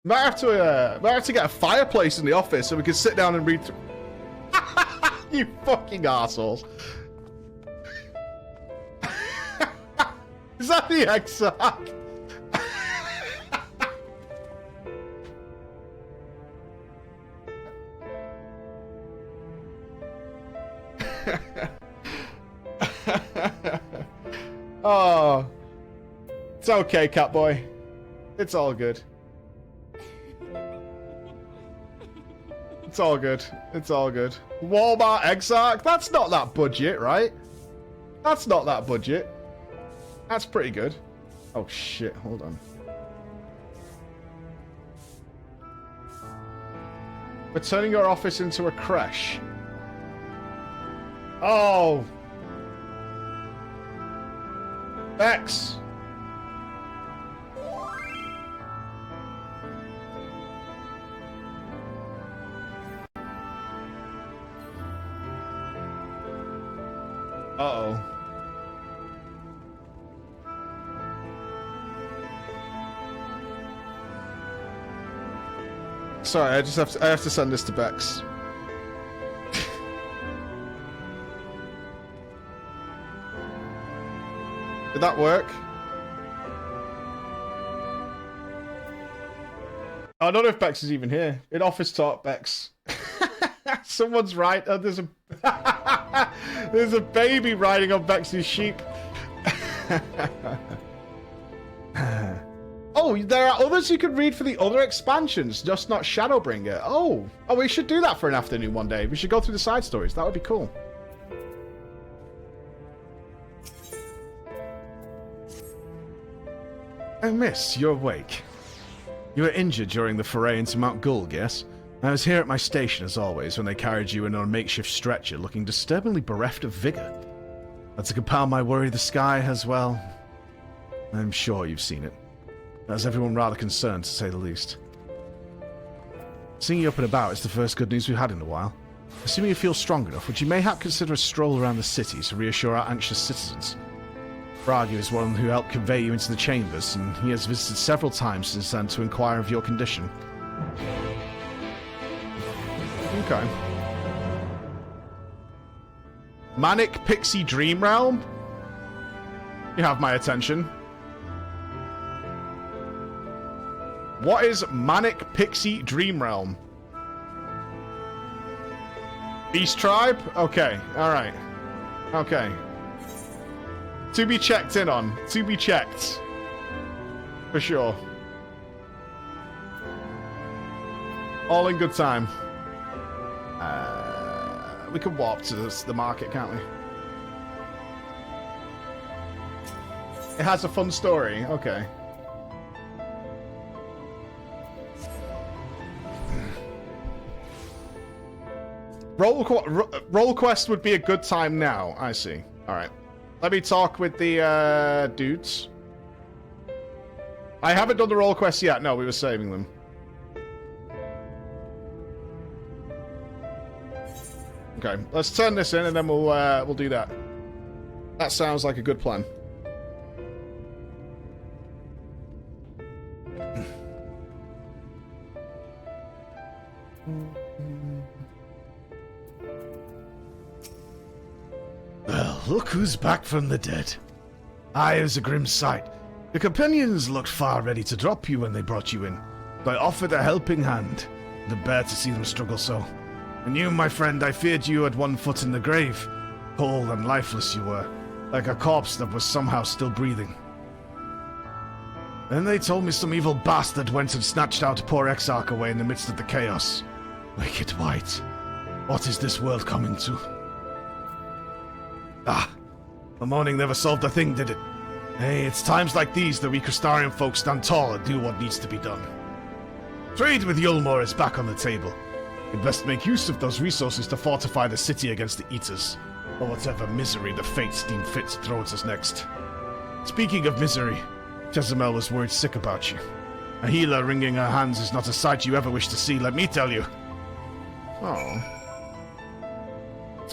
Might have to get a fireplace in the office so we can sit down and read through. You fucking assholes. Is that the exarch? Oh, it's okay, Catboy. It's all good. It's all good. It's all good. Walmart Exarch? That's not that budget, right? That's not that budget. That's pretty good. Oh shit, hold on. We're turning your office into a creche. Oh. X. Uh-oh. Sorry, I have to send this to Bex. Did that work? I don't know if Bex is even here. In office talk, Bex. Someone's right. Oh, there's a there's a baby riding on Bex's sheep. Oh, there are others you can read for the other expansions, just not Shadowbringer. Oh, we should do that for an afternoon one day. We should go through the side stories. That would be cool. Oh, miss, you're awake. You were injured during the foray into Mount Gulg, yes? I was here at my station as always when they carried you in on a makeshift stretcher, looking disturbingly bereft of vigor. But to compound my worry, the sky has, well, I'm sure you've seen it. Has everyone rather concerned, to say the least. Seeing you up and about is the first good news we've had in a while. Assuming you feel strong enough, would you mayhap consider a stroll around the city to reassure our anxious citizens? Bragi is one who helped convey you into the chambers, and he has visited several times since then to inquire of your condition. Okay. Manic Pixie Dream Realm? You have my attention. What is Manic Pixie Dream Realm? Beast Tribe? Okay, alright. Okay. To be checked in on. To be checked. For sure. All in good time. We can warp to the market, can't we? It has a fun story. Okay. Roll quest would be a good time now. I see. All right. Let me talk with the dudes. I haven't done the roll quest yet. No, we were saving them. Okay, let's turn this in and then we'll do that. That sounds like a good plan. Well, look who's back from the dead. Aye, it was a grim sight. Your companions looked far ready to drop you when they brought you in, but I offered a helping hand. The bear to see them struggle so. And you, my friend, I feared you had one foot in the grave. Cold and lifeless you were, like a corpse that was somehow still breathing. Then they told me some evil bastard went and snatched out poor Exarch away in the midst of the chaos. Wicked White, what is this world coming to? Ah, the mourning never solved a thing, did it? Hey, it's times like these the weaker Starian folk stand tall and do what needs to be done. Trade with Yulmore is back on the table. We'd best make use of those resources to fortify the city against the Eaters, or whatever misery the fates deem fit to throw at us next. Speaking of misery, Jezebel was worried sick about you. A healer wringing her hands is not a sight you ever wish to see, let me tell you. Oh.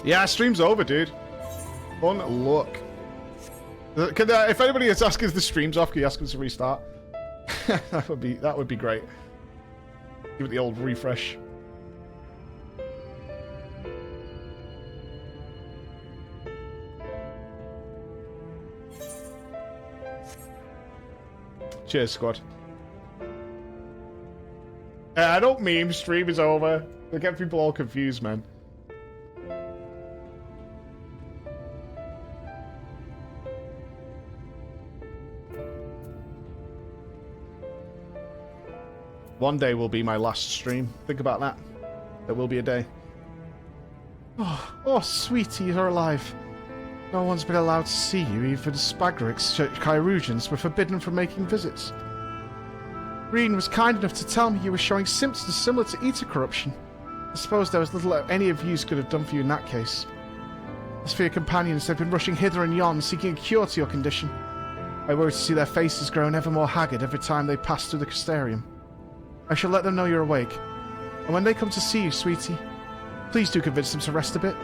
Yeah, stream's over, dude. Fun luck. If anybody is asking if the stream's off, can you ask them to restart? that would be great. Give it the old refresh. Cheers, squad. I don't meme. Stream is over. They get people all confused, man. One day will be my last stream. Think about that. There will be a day. Oh, sweetie, you're alive. No one's been allowed to see you. Even Spagrix Chirurgians were forbidden from making visits. Reen was kind enough to tell me you were showing symptoms similar to ether corruption. I suppose there was little any of you could have done for you in that case. As for your companions, they've been rushing hither and yon, seeking a cure to your condition. I worry to see their faces growing ever more haggard every time they pass through the Crystarium. I shall let them know you're awake. And when they come to see you, sweetie, please do convince them to rest a bit.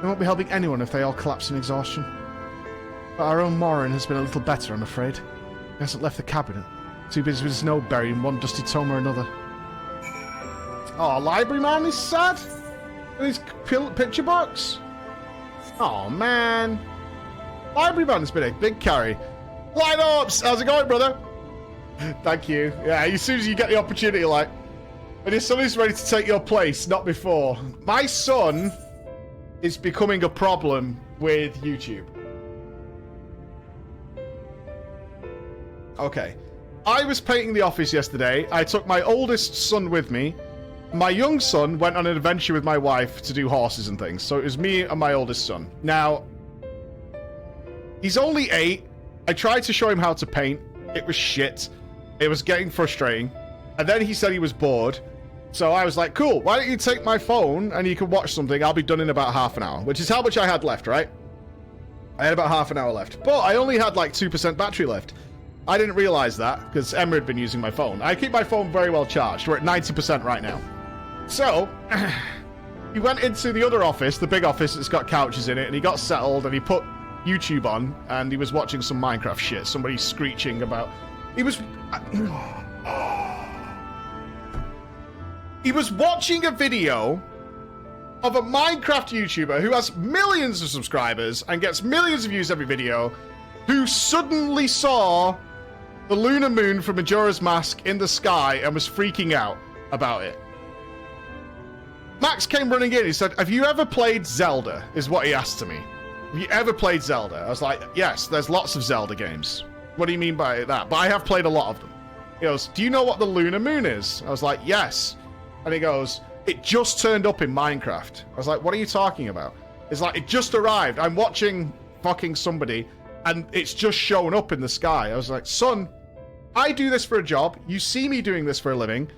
They won't be helping anyone if they all collapse in exhaustion. But our own Morin has been a little better, I'm afraid. He hasn't left the cabinet. Too busy with his note buried in one dusty tome or another. Oh, library man is sad? With his picture box? Oh, man. Library man's been a big carry. Light ups! How's it going, brother? Thank you. Yeah, as soon as you get the opportunity, like, when your son is ready to take your place, not before. My son is becoming a problem with YouTube. Okay. I was painting the office yesterday. I took my oldest son with me. My young son went on an adventure with my wife to do horses and things. So it was me and my oldest son. Now, he's only 8. I tried to show him how to paint. It was shit. It was getting frustrating. And then he said he was bored. So I was like, cool, why don't you take my phone and you can watch something. I'll be done in about half an hour, which is how much I had left, right? I had about half an hour left. But I only had like 2% battery left. I didn't realize that because Emma had been using my phone. I keep my phone very well charged. We're at 90% right now. So, he went into the other office, the big office that's got couches in it, and he got settled and he put YouTube on and he was watching some Minecraft shit. Somebody screeching about... He was watching a video of a Minecraft YouTuber who has millions of subscribers and gets millions of views every video, who suddenly saw the lunar moon from Majora's Mask in the sky and was freaking out about it. Max came running in. He said, have you ever played Zelda? Is what he asked to me. Have you ever played Zelda? I was like, yes, there's lots of Zelda games. What do you mean by that? But I have played a lot of them. He goes, do you know what the lunar moon is? I was like, yes. And he goes, it just turned up in Minecraft. I was like, what are you talking about? It's like, it just arrived. I'm watching fucking somebody and it's just showing up in the sky. I was like, son, I do this for a job. You see me doing this for a living.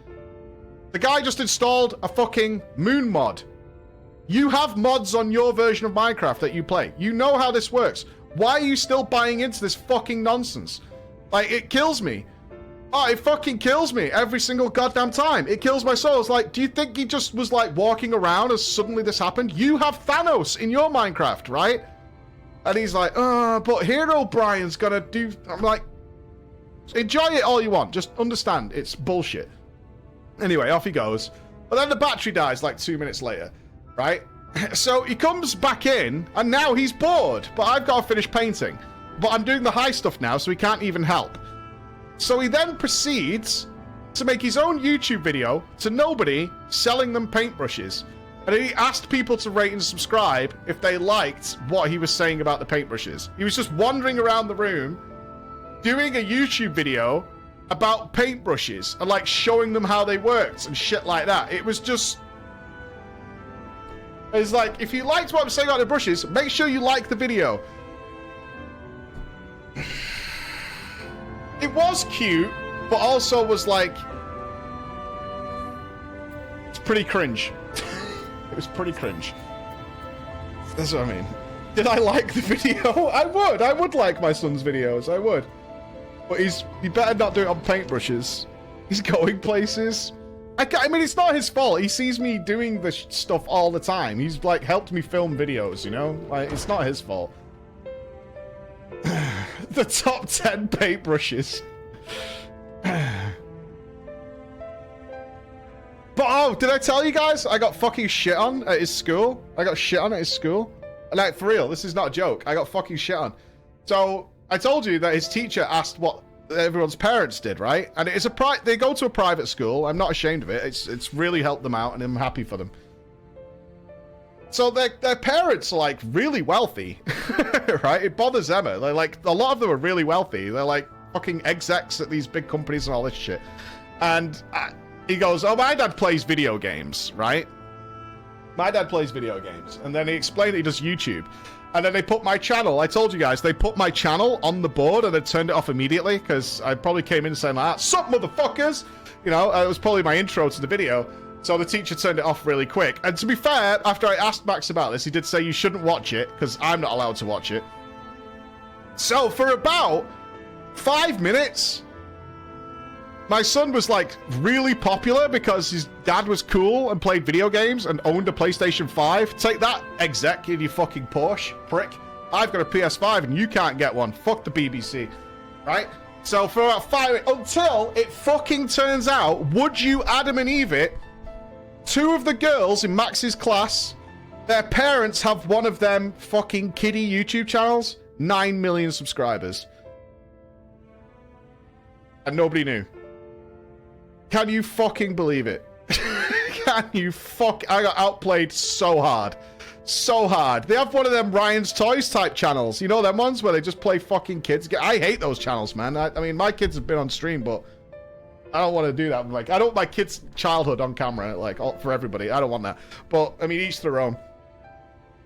The guy just installed a fucking moon mod. You have mods on your version of Minecraft that you play. You know how this works. Why are you still buying into this fucking nonsense? Like, it kills me. Oh, it fucking kills me every single goddamn time. It kills my soul. It's like, do you think he just was like walking around as suddenly this happened? You have Thanos in your Minecraft, right? And he's like, but Hero Brian's gonna do... I'm like, enjoy it all you want. Just understand, it's bullshit. Anyway, off he goes. But then the battery dies like 2 minutes later, right? So he comes back in, and now he's bored. But I've got to finish painting. But I'm doing the high stuff now, so he can't even help. So he then proceeds to make his own YouTube video to nobody, selling them paintbrushes. And he asked people to rate and subscribe if they liked what he was saying about the paintbrushes. He was just wandering around the room, doing a YouTube video about paintbrushes and like showing them how they worked and shit like that. It was just... It's like, if you liked what I'm saying about the brushes, make sure you like the video. It was cute, but also was like... It's pretty cringe. It was pretty cringe. That's what I mean. Did I like the video? I would like my son's videos. I would. But he better not do it on paintbrushes. He's going places. I mean, it's not his fault. He sees me doing this stuff all the time. He's like helped me film videos, you know? Like, it's not his fault. The top 10 paintbrushes. But oh, did I tell you guys? I got fucking shit on at his school. I got shit on at his school. Like, for real, this is not a joke. I got fucking shit on. So, I told you that his teacher asked what everyone's parents did, right? And it is they go to a private school. I'm not ashamed of it. It's really helped them out, and I'm happy for them. So their parents are like really wealthy, right? It bothers Emma. They're like, a lot of them are really wealthy. They're like fucking execs at these big companies and all this shit. And he goes, oh, my dad plays video games, right? My dad plays video games. And then he explained that he does YouTube. And then they put my channel, I told you guys, they put my channel on the board and they turned it off immediately because I probably came in saying like, sup, motherfuckers? You know, it was probably my intro to the video. So the teacher turned it off really quick. And to be fair, after I asked Max about this, he did say you shouldn't watch it because I'm not allowed to watch it. So for about 5 minutes, my son was like really popular because his dad was cool and played video games and owned a PlayStation 5. Take that, exec, in your fucking Porsche, prick. I've got a PS5 and you can't get one. Fuck the BBC, right? So for about 5 minutes, until it fucking turns out, would you Adam and Eve it? 2 of the girls in Max's class, their parents have one of them fucking kiddie YouTube channels, 9 million subscribers. And nobody knew. Can you fucking believe it? Can you I got outplayed so hard. So hard. They have one of them Ryan's Toys type channels. You know them ones where they just play fucking kids? I hate those channels, man. I mean, my kids have been on stream, but I don't want to do that. Like, I don't want my kids' childhood on camera, like, for everybody. I don't want that. But, I mean, each their own.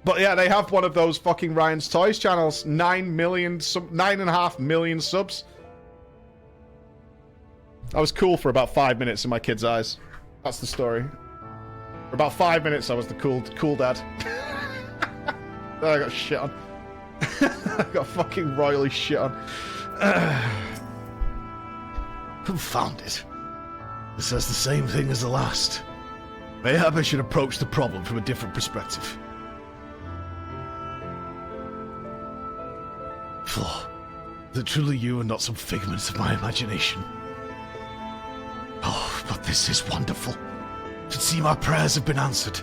But, yeah, they have one of those fucking Ryan's Toys channels. 9.5 million subs. I was cool for about 5 minutes in my kids' eyes. That's the story. For about 5 minutes, I was the cool dad. Then I got shit on. I got fucking royally shit on. Confound it. This says the same thing as the last. Mayhap I should approach the problem from a different perspective. Flaw, is it truly you and not some figments of my imagination? Oh, but this is wonderful. Should seem our prayers have been answered.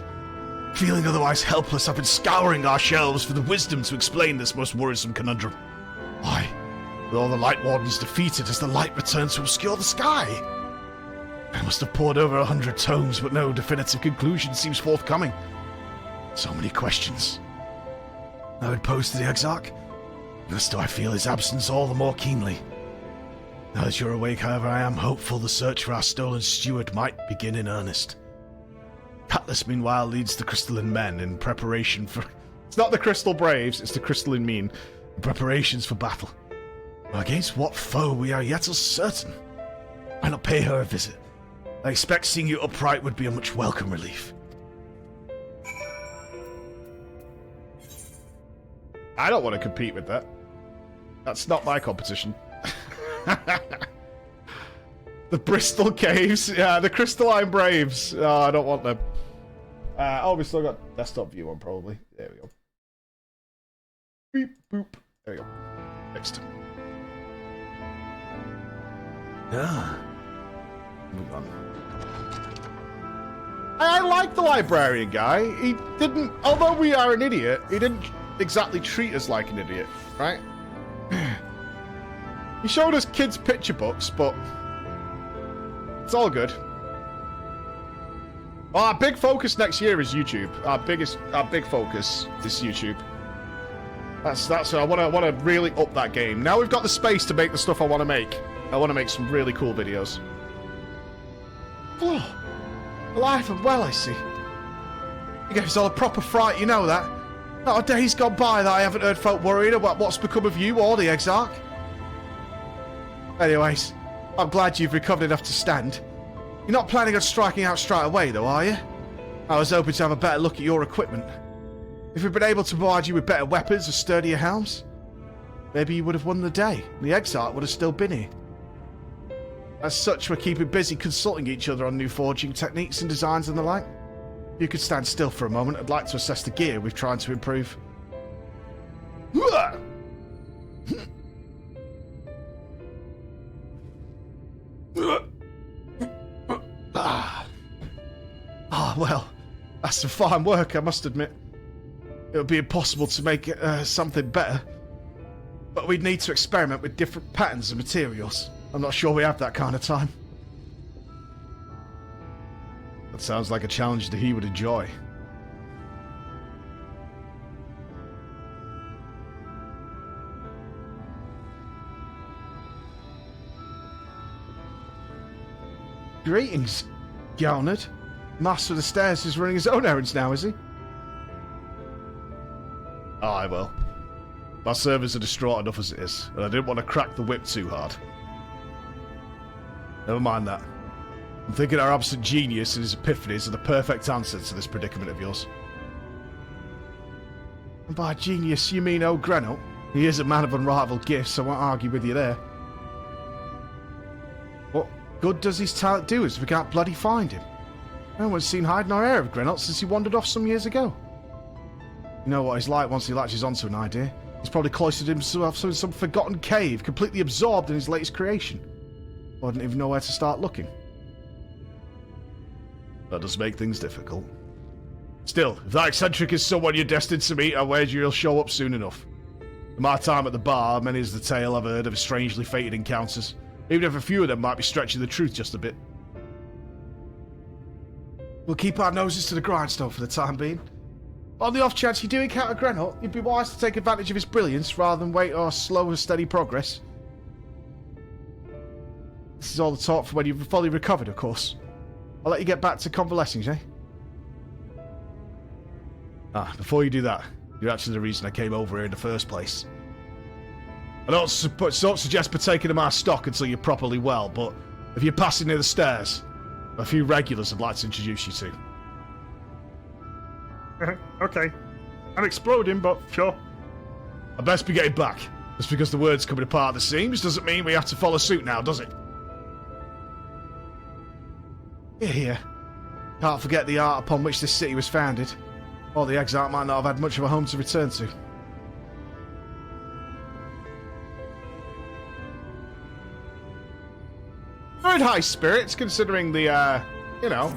Feeling otherwise helpless, I've been scouring our shelves for the wisdom to explain this most worrisome conundrum. Why, with all the Light Wardens defeated, has the light returned to obscure the sky? I must have pored over 100 tomes, but no definitive conclusion seems forthcoming. So many questions. I would pose to the Exarch, thus do I feel his absence all the more keenly. Now that you're awake, however, I am hopeful the search for our stolen steward might begin in earnest. Cutlass, meanwhile, leads the Crystalline Men in preparation for... It's not the Crystal Braves, it's the Crystalline Mean. Preparations for battle. Against what foe we are yet uncertain. Why not pay her a visit? I expect seeing you upright would be a much welcome relief. I don't want to compete with that. That's not my competition. The Bristol Caves. Yeah, the Crystalline Braves. Oh, I don't want them. Oh, we still got desktop view on, probably. There we go. Beep, boop. There we go. Fixed. Ah. Move on. I like the librarian guy. He didn't, although we are an idiot, he didn't exactly treat us like an idiot, right? He showed us kids' picture books, but it's all good. Well, our big focus next year is YouTube. Our big focus is YouTube. That's I want to really up that game. Now we've got the space to make the stuff I want to make. I want to make some really cool videos. Oh, alive and well, I see. You gave us all a proper fright, you know that. Not a day's gone by that I haven't heard folk worried about what's become of you or the Exarch. Anyways, I'm glad you've recovered enough to stand. You're not planning on striking out straight away, though, are you? I was hoping to have a better look at your equipment. If we'd been able to provide you with better weapons or sturdier helms, maybe you would have won the day. The Exarch would have still been here. As such, we're keeping busy consulting each other on new forging techniques and designs and the like. If you could stand still for a moment, I'd like to assess the gear we've tried to improve. Ah, well, that's some fine work, I must admit. It would be impossible to make something better. But we'd need to experiment with different patterns and materials. I'm not sure we have that kind of time. That sounds like a challenge that he would enjoy. Greetings, Yarnard. Master of the Stairs is running his own errands now, is he? Aye, well. My servants are distraught enough as it is, and I didn't want to crack the whip too hard. Never mind that. I'm thinking our absent genius and his epiphanies are the perfect answer to this predicament of yours. And by genius, you mean old Grenell? He is a man of unrivaled gifts, so I won't argue with you there. What good does his talent do us if we can't bloody find him? No one's seen hide nor hair of Grenell since he wandered off some years ago. You know what he's like once he latches onto an idea. He's probably cloistered himself in some forgotten cave, completely absorbed in his latest creation. I didn't even know where to start looking. That does make things difficult. Still, if that eccentric is someone you're destined to meet, I wager he'll show up soon enough. In my time at the bar, many is the tale I've heard of his strangely fated encounters, even if a few of them might be stretching the truth just a bit. We'll keep our noses to the grindstone for the time being. On the off chance you do encounter Grenell, you'd be wise to take advantage of his brilliance rather than wait our slow and steady progress. This is all the talk for when you've fully recovered, of course. I'll let you get back to convalescing, eh? Before you do that, you're actually the reason I came over here in the first place. I don't suggest partaking of my stock until you're properly well, but if you're passing near the stairs, a few regulars I'd like to introduce you to. Okay. I'm exploding, but sure. I'd best be getting back. Just because the word's coming apart at the seams doesn't mean we have to follow suit now, does it? Yeah. Can't forget the art upon which this city was founded. Or the exile might not have had much of a home to return to. They're in high spirits, considering the, you know,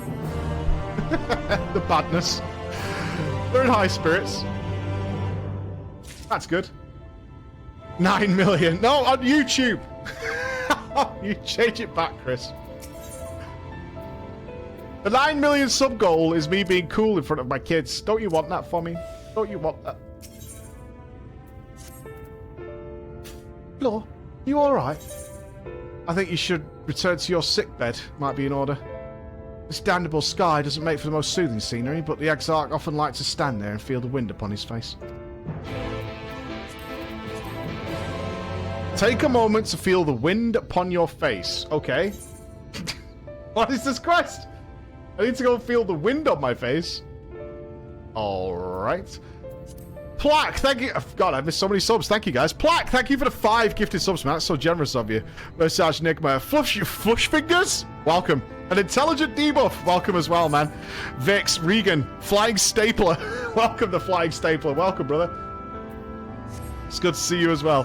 the badness. They're in high spirits. That's good. 9 million. No, on YouTube. You change it back, Chris. The 9 million sub goal is me being cool in front of my kids. Don't you want that for me? Don't you want that? Flo, you alright? I think you should return to your sickbed. Might be in order. This damnable sky doesn't make for the most soothing scenery, but the Exarch often likes to stand there and feel the wind upon his face. Take a moment to feel the wind upon your face. Okay. What is this quest? I need to go feel the wind on my face. Alright. Plaque, thank you. God, I missed so many subs. Thank you, guys. Plaque, thank you for the 5 gifted subs, man. That's so generous of you. Versage Nigma. Flush Fingers, welcome. An Intelligent Debuff, welcome as well, man. Vix, Regan, Flying Stapler. Welcome, the Flying Stapler. Welcome, brother. It's good to see you as well.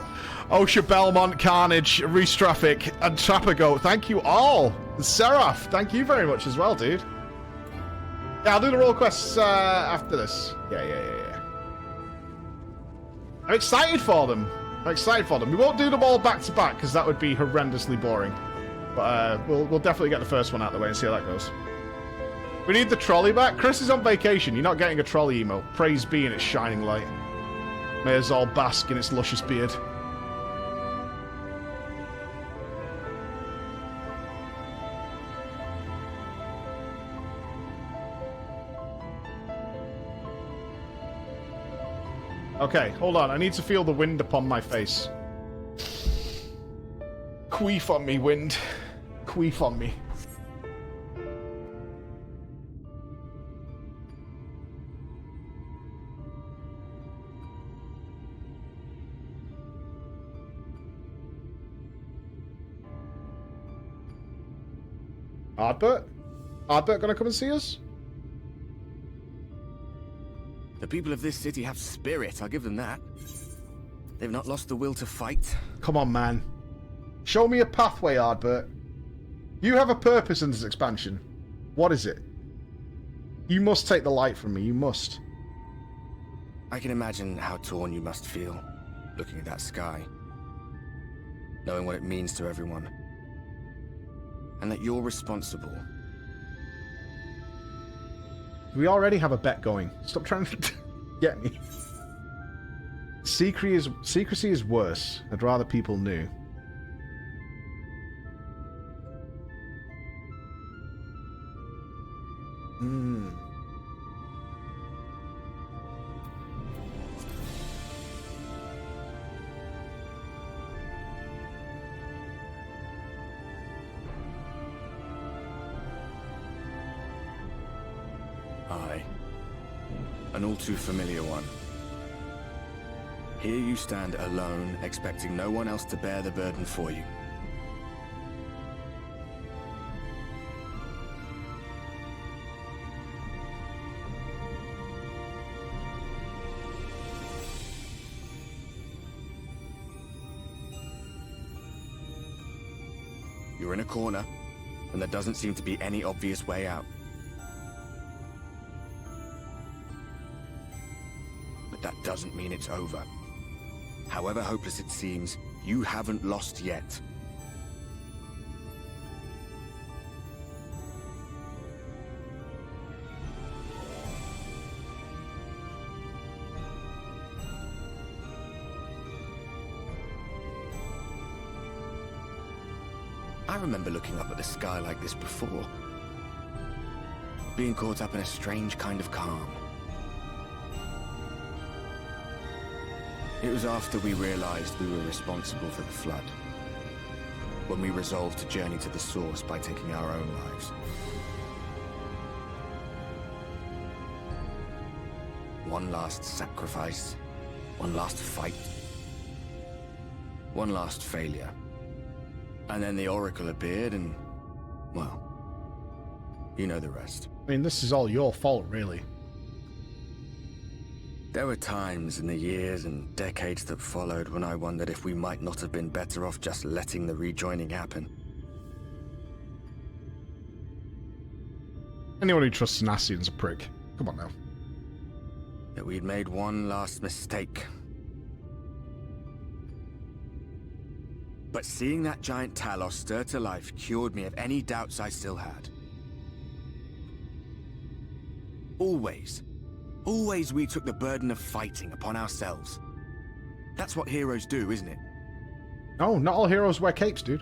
Osha Belmont, Carnage, Reese Traffic, and Trapago. Thank you all. Seraph, thank you very much as well, dude. Yeah, I'll do the role quests after this. Yeah. I'm excited for them. We won't do them all back to back because that would be horrendously boring. But we'll definitely get the first one out of the way and see how that goes. We need the trolley back. Chris is on vacation. You're not getting a trolley emote. Praise be in its shining light. May us all bask in its luscious beard. Okay, hold on. I need to feel the wind upon my face. Queef on me, wind. Queef on me. Ardbert? Ardbert gonna come and see us? The people of this city have spirit, I'll give them that. They've not lost the will to fight. Come on, man. Show me a pathway, Ardbert. You have a purpose in this expansion. What is it? You must take the light from me. You must. I can imagine how torn you must feel, looking at that sky, knowing what it means to everyone, and that you're responsible. We already have a bet going. Stop trying to get me. Secrecy is worse. I'd rather people knew. Aye. An all too familiar one. Here you stand alone, expecting no one else to bear the burden for you. You're in a corner, and there doesn't seem to be any obvious way out. But that doesn't mean it's over. However hopeless it seems, you haven't lost yet. I remember looking up at the sky like this before. Being caught up in a strange kind of calm. It was after we realized we were responsible for the flood. When we resolved to journey to the source by taking our own lives. One last sacrifice. One last fight. One last failure. And then the Oracle appeared and, well, you know the rest. I mean, this is all your fault, really. There were times in the years and decades that followed when I wondered if we might not have been better off just letting the rejoining happen. Anyone who trusts Nassian's a prick. Come on now. That we'd made one last mistake. But seeing that giant Talos stir to life cured me of any doubts I still had. Always we took the burden of fighting upon ourselves. That's what heroes do, isn't it? No, not all heroes wear capes, dude.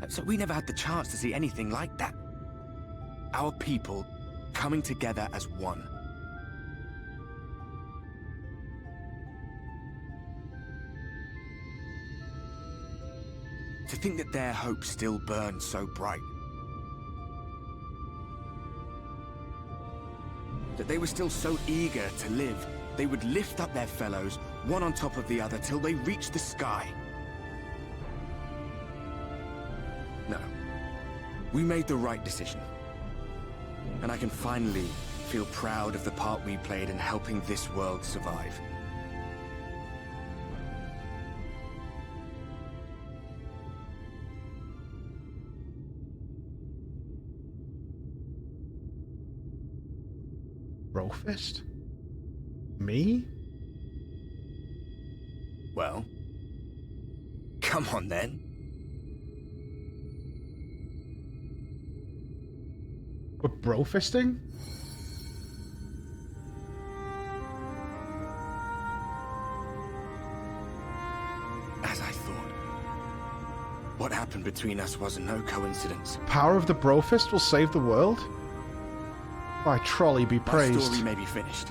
So we never had the chance to see anything like that. Our people coming together as one. To think that their hope still burns so bright. That they were still so eager to live, they would lift up their fellows, one on top of the other, till they reached the sky. No. We made the right decision. And I can finally feel proud of the part we played in helping this world survive. Brofist? Me? Well, come on then. We're brofisting? As I thought. What happened between us was no coincidence. Power of the brofist will save the world? By trolley be My praised. story may be finished,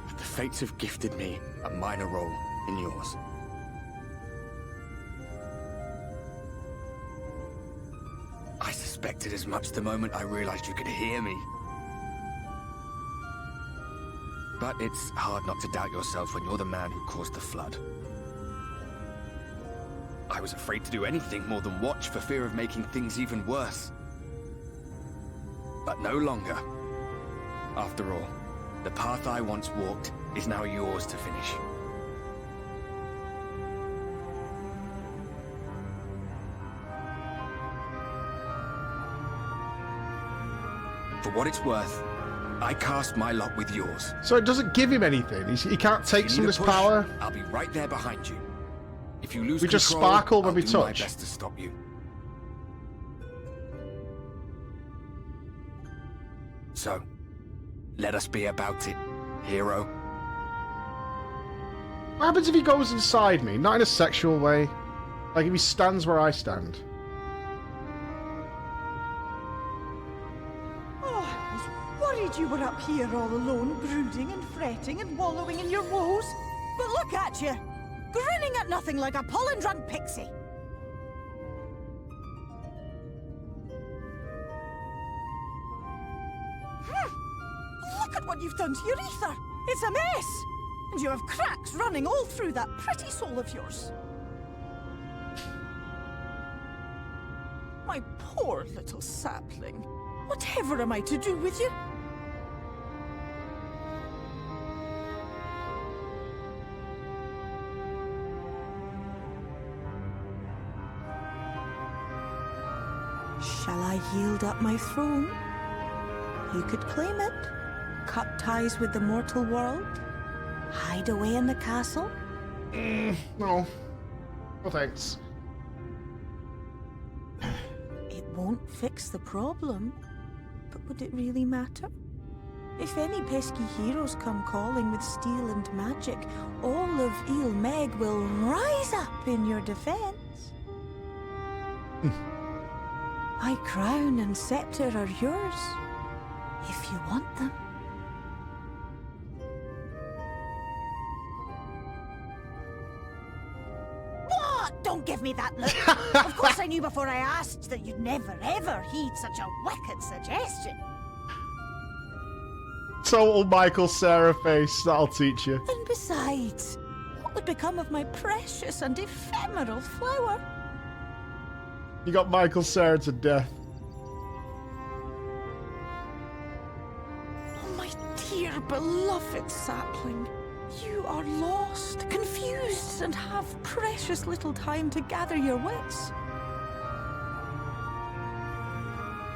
but the fates have gifted me a minor role in yours. I suspected as much the moment I realized you could hear me. But it's hard not to doubt yourself when you're the man who caused the flood. I was afraid to do anything more than watch for fear of making things even worse. But no longer. After all, the path I once walked is now yours to finish. For what it's worth, I cast my lot with yours. So it doesn't give him anything. He can't take If some you of need this a push, power. I'll be right there behind you. If you lose We just control, sparkle when I'll we do my touch. best to stop you. So, let us be about it, hero. What happens if he goes inside me? Not in a sexual way. Like if he stands where I stand. Oh, I was worried you were up here all alone, brooding and fretting and wallowing in your woes. But look at you, grinning at nothing like a pollen-drunk pixie. Look at what you've done to your ether. It's a mess. And you have cracks running all through that pretty soul of yours. My poor little sapling. Whatever am I to do with you? Shall I yield up my throne? You could claim it, cut ties with the mortal world, hide away in the castle. No. No thanks. It won't fix the problem, but would it really matter? If any pesky heroes come calling with steel and magic, all of Il Meg will rise up in your defense. My crown and scepter are yours, if you want them. What? Don't give me that look. Of course I knew before I asked that you'd never ever heed such a wicked suggestion. Total Michael Cera face, that'll teach you. And besides, what would become of my precious and ephemeral flower? You got Michael Cera to death. Oh, my dear beloved sapling. You are lost, confused, and have precious little time to gather your wits.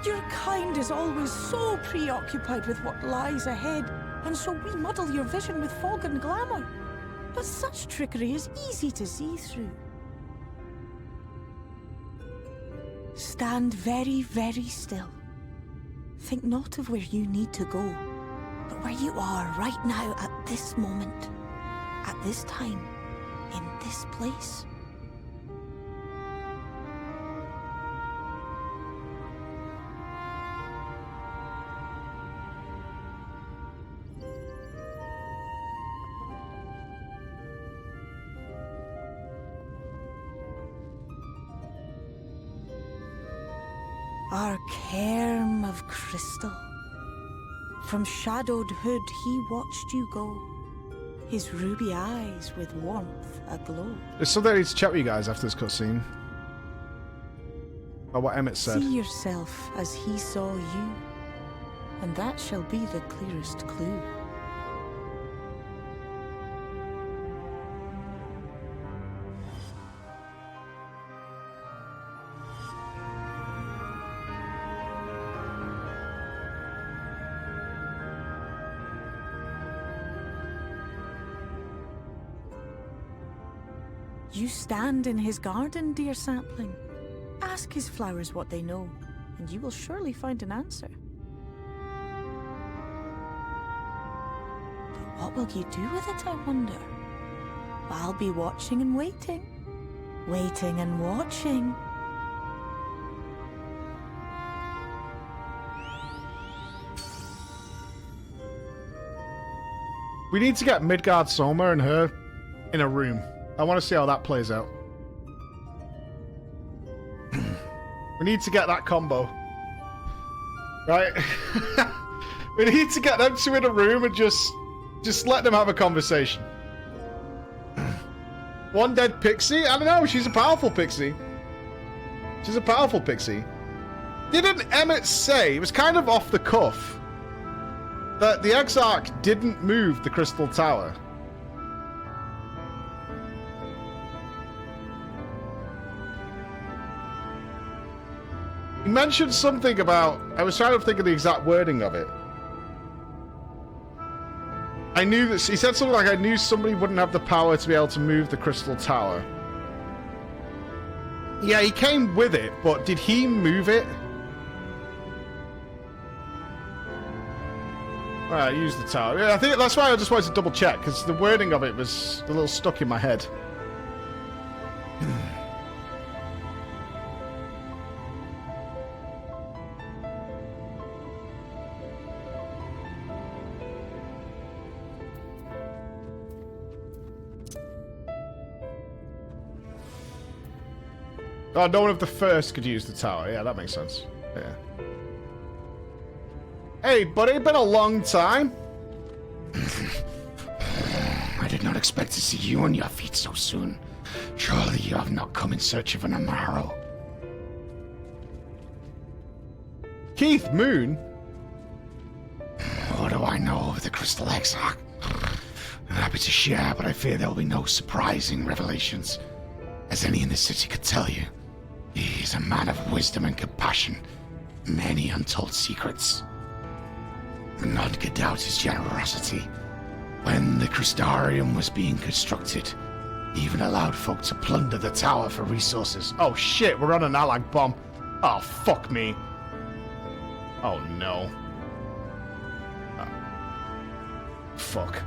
Your kind is always so preoccupied with what lies ahead, and so we muddle your vision with fog and glamour. But such trickery is easy to see through. Stand very, very still. Think not of where you need to go, but where you are right now at this moment, at this time, in this place. Our cairn of crystal. From shadowed hood he watched you go, his ruby eyes with warmth aglow. There's something I need to chat with you guys after this cutscene. About what Emmett said. See yourself as he saw you, and that shall be the clearest clue. You stand in his garden, dear sapling. Ask his flowers what they know, and you will surely find an answer. But what will you do with it, I wonder? I'll be watching and waiting. Waiting and watching. We need to get Midgard Soma and her in a room. I want to see how that plays out. We need to get that combo. Right? We need to get them two in a room and just let them have a conversation. One dead pixie? I don't know, she's a powerful pixie. She's a powerful pixie. Didn't Emmett say, it was kind of off the cuff, that the Exarch didn't move the Crystal Tower? He mentioned something about... I was trying to think of the exact wording of it. I knew that he said something like, I knew somebody wouldn't have the power to be able to move the crystal tower. Yeah, he came with it, but did he move it? Alright, use the tower. Yeah, I think that's why I just wanted to double check, because the wording of it was a little stuck in my head. Oh, no one of the first could use the tower. Yeah, that makes sense. Yeah. Hey, buddy, been a long time. I did not expect to see you on your feet so soon. Surely you have not come in search of an Amaro. Keith Moon? What do I know of the Crystal Exarch? I'm happy to share, but I fear there will be no surprising revelations. As any in the city could tell you, he is a man of wisdom and compassion, many untold secrets. None could doubt his generosity. When the Crystarium was being constructed, he even allowed folk to plunder the tower for resources. Oh shit, we're on an Alag bomb. Oh, fuck me. Oh no. Fuck.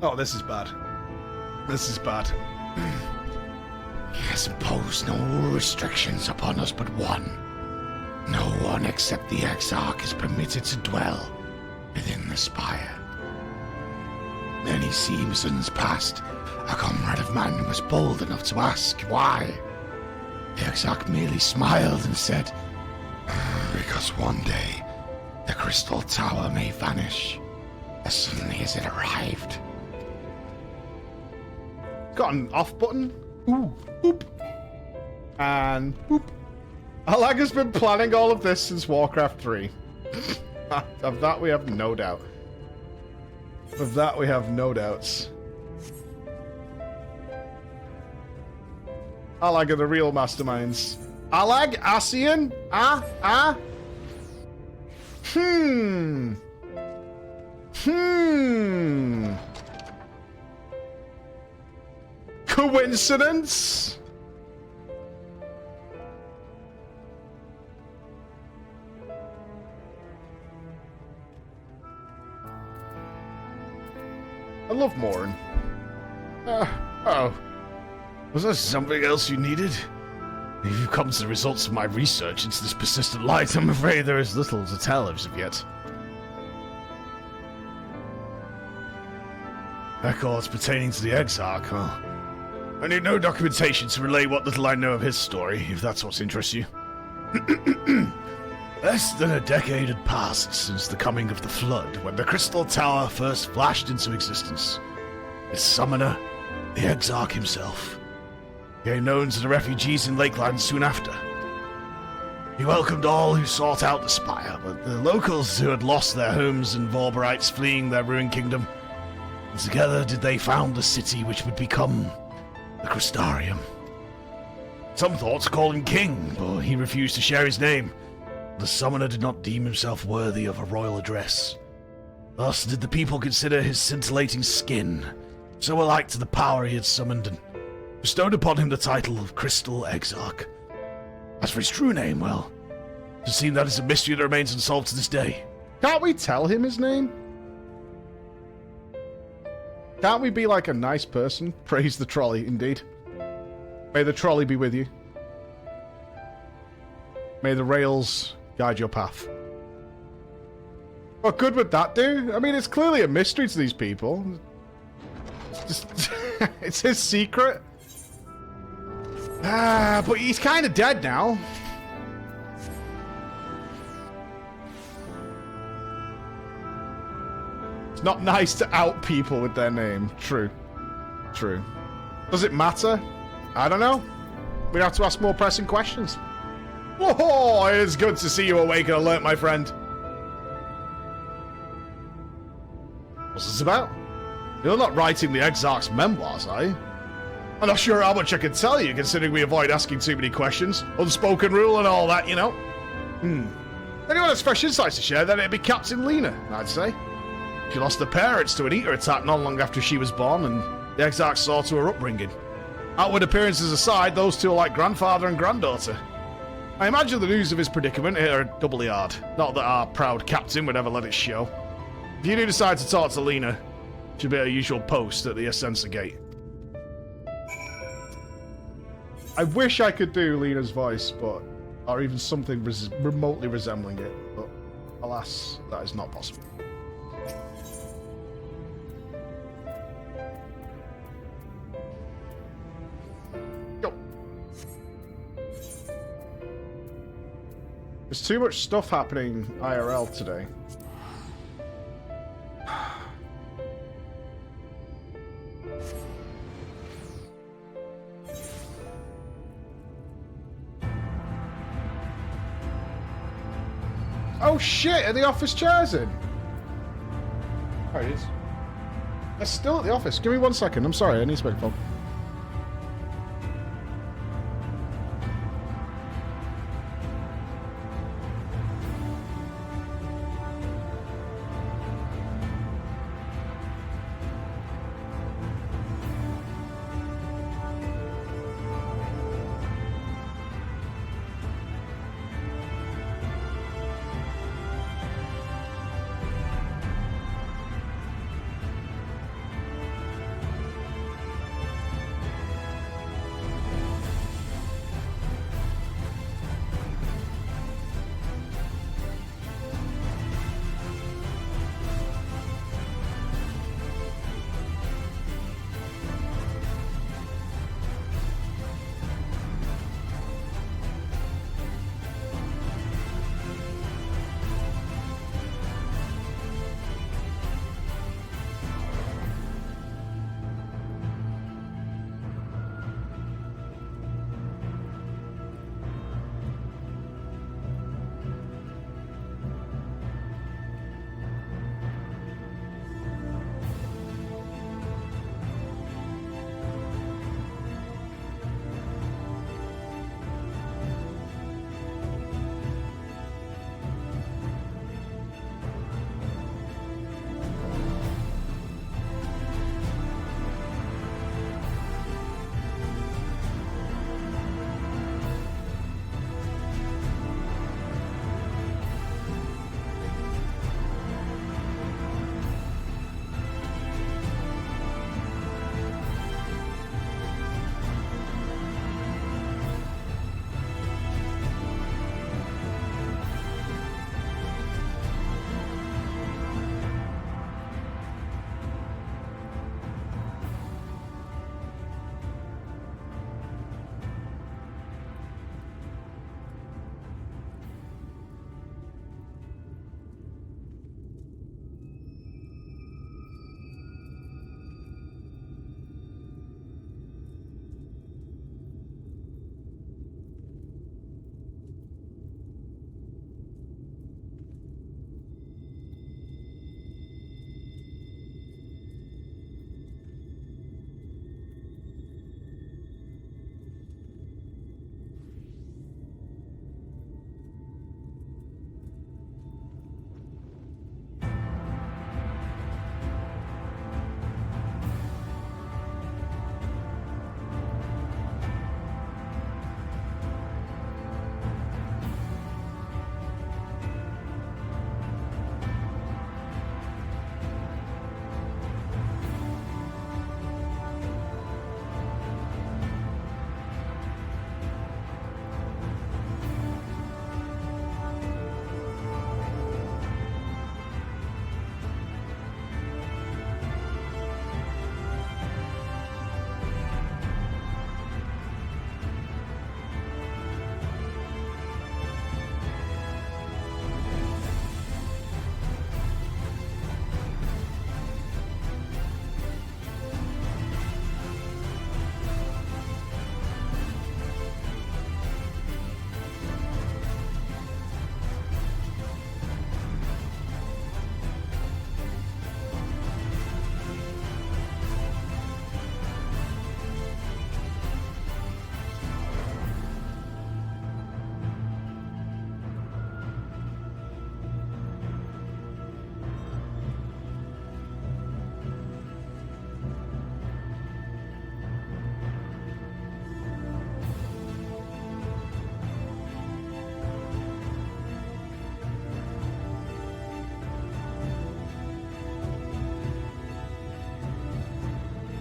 Oh, this is bad. This is bad. He has imposed no restrictions upon us but one. No one except the Exarch is permitted to dwell within the spire. Many seasons past, a comrade of mine was bold enough to ask why. The Exarch merely smiled and said, because one day, the Crystal Tower may vanish as suddenly as it arrived. Got an off button. Ooh, boop. And boop. Alag has been planning all of this since Warcraft 3. Of that we have no doubt. Of that we have no doubts. Alag are the real masterminds. Alag? Asian? Coincidence? I love Morin. Oh. Was there something else you needed? If you've come to the results of my research into this persistent light, I'm afraid there is little to tell as of yet. Records pertaining to the Exarch, huh? I need no documentation to relay what little I know of his story, if that's what interests you. Less than a decade had passed since the coming of the Flood, when the Crystal Tower first flashed into existence. Its summoner, the Exarch himself, became known to the refugees in Lakeland soon after. He welcomed all who sought out the spire, but the locals who had lost their homes and Vorberites fleeing their ruined kingdom, and together did they found the city which would become the Crystarium. Some thought to call him king, but he refused to share his name. The summoner did not deem himself worthy of a royal address. Thus did the people consider his scintillating skin so alike to the power he had summoned, and bestowed upon him the title of Crystal Exarch. As for his true name, well, it seems that is a mystery that remains unsolved to this day. Can't we tell him his name? Can't we be like a nice person? Praise the trolley, indeed. May the trolley be with you. May the rails guide your path. What good would that do? I mean, it's clearly a mystery to these people. It's just... it's his secret. But he's kind of dead now. It's not nice to out people with their name. True. True. Does it matter? I don't know. We'd have to ask more pressing questions. Oh, it is good to see you awake and alert, my friend. What's this about? You're not writing the Exarch's memoirs, are you? I'm not sure how much I can tell you, considering we avoid asking too many questions. Unspoken rule and all that, you know. Anyone has fresh insights to share, then it'd be Captain Lena, I'd say. She lost her parents to an eater attack not long after she was born, and the Exarch saw to her upbringing. Outward appearances aside, those two are like grandfather and granddaughter. I imagine the news of his predicament hit her doubly hard. Not that our proud captain would ever let it show. If you do decide to talk to Lena, she'll be at her usual post at the Ascensa Gate. I wish I could do Lena's voice, but or even something remotely resembling it, but alas, that is not possible. Go. There's too much stuff happening IRL today. Oh shit, are the office chairs in? There it is. They're still at the office. Give me 1 second. I'm sorry, I need to make a phone.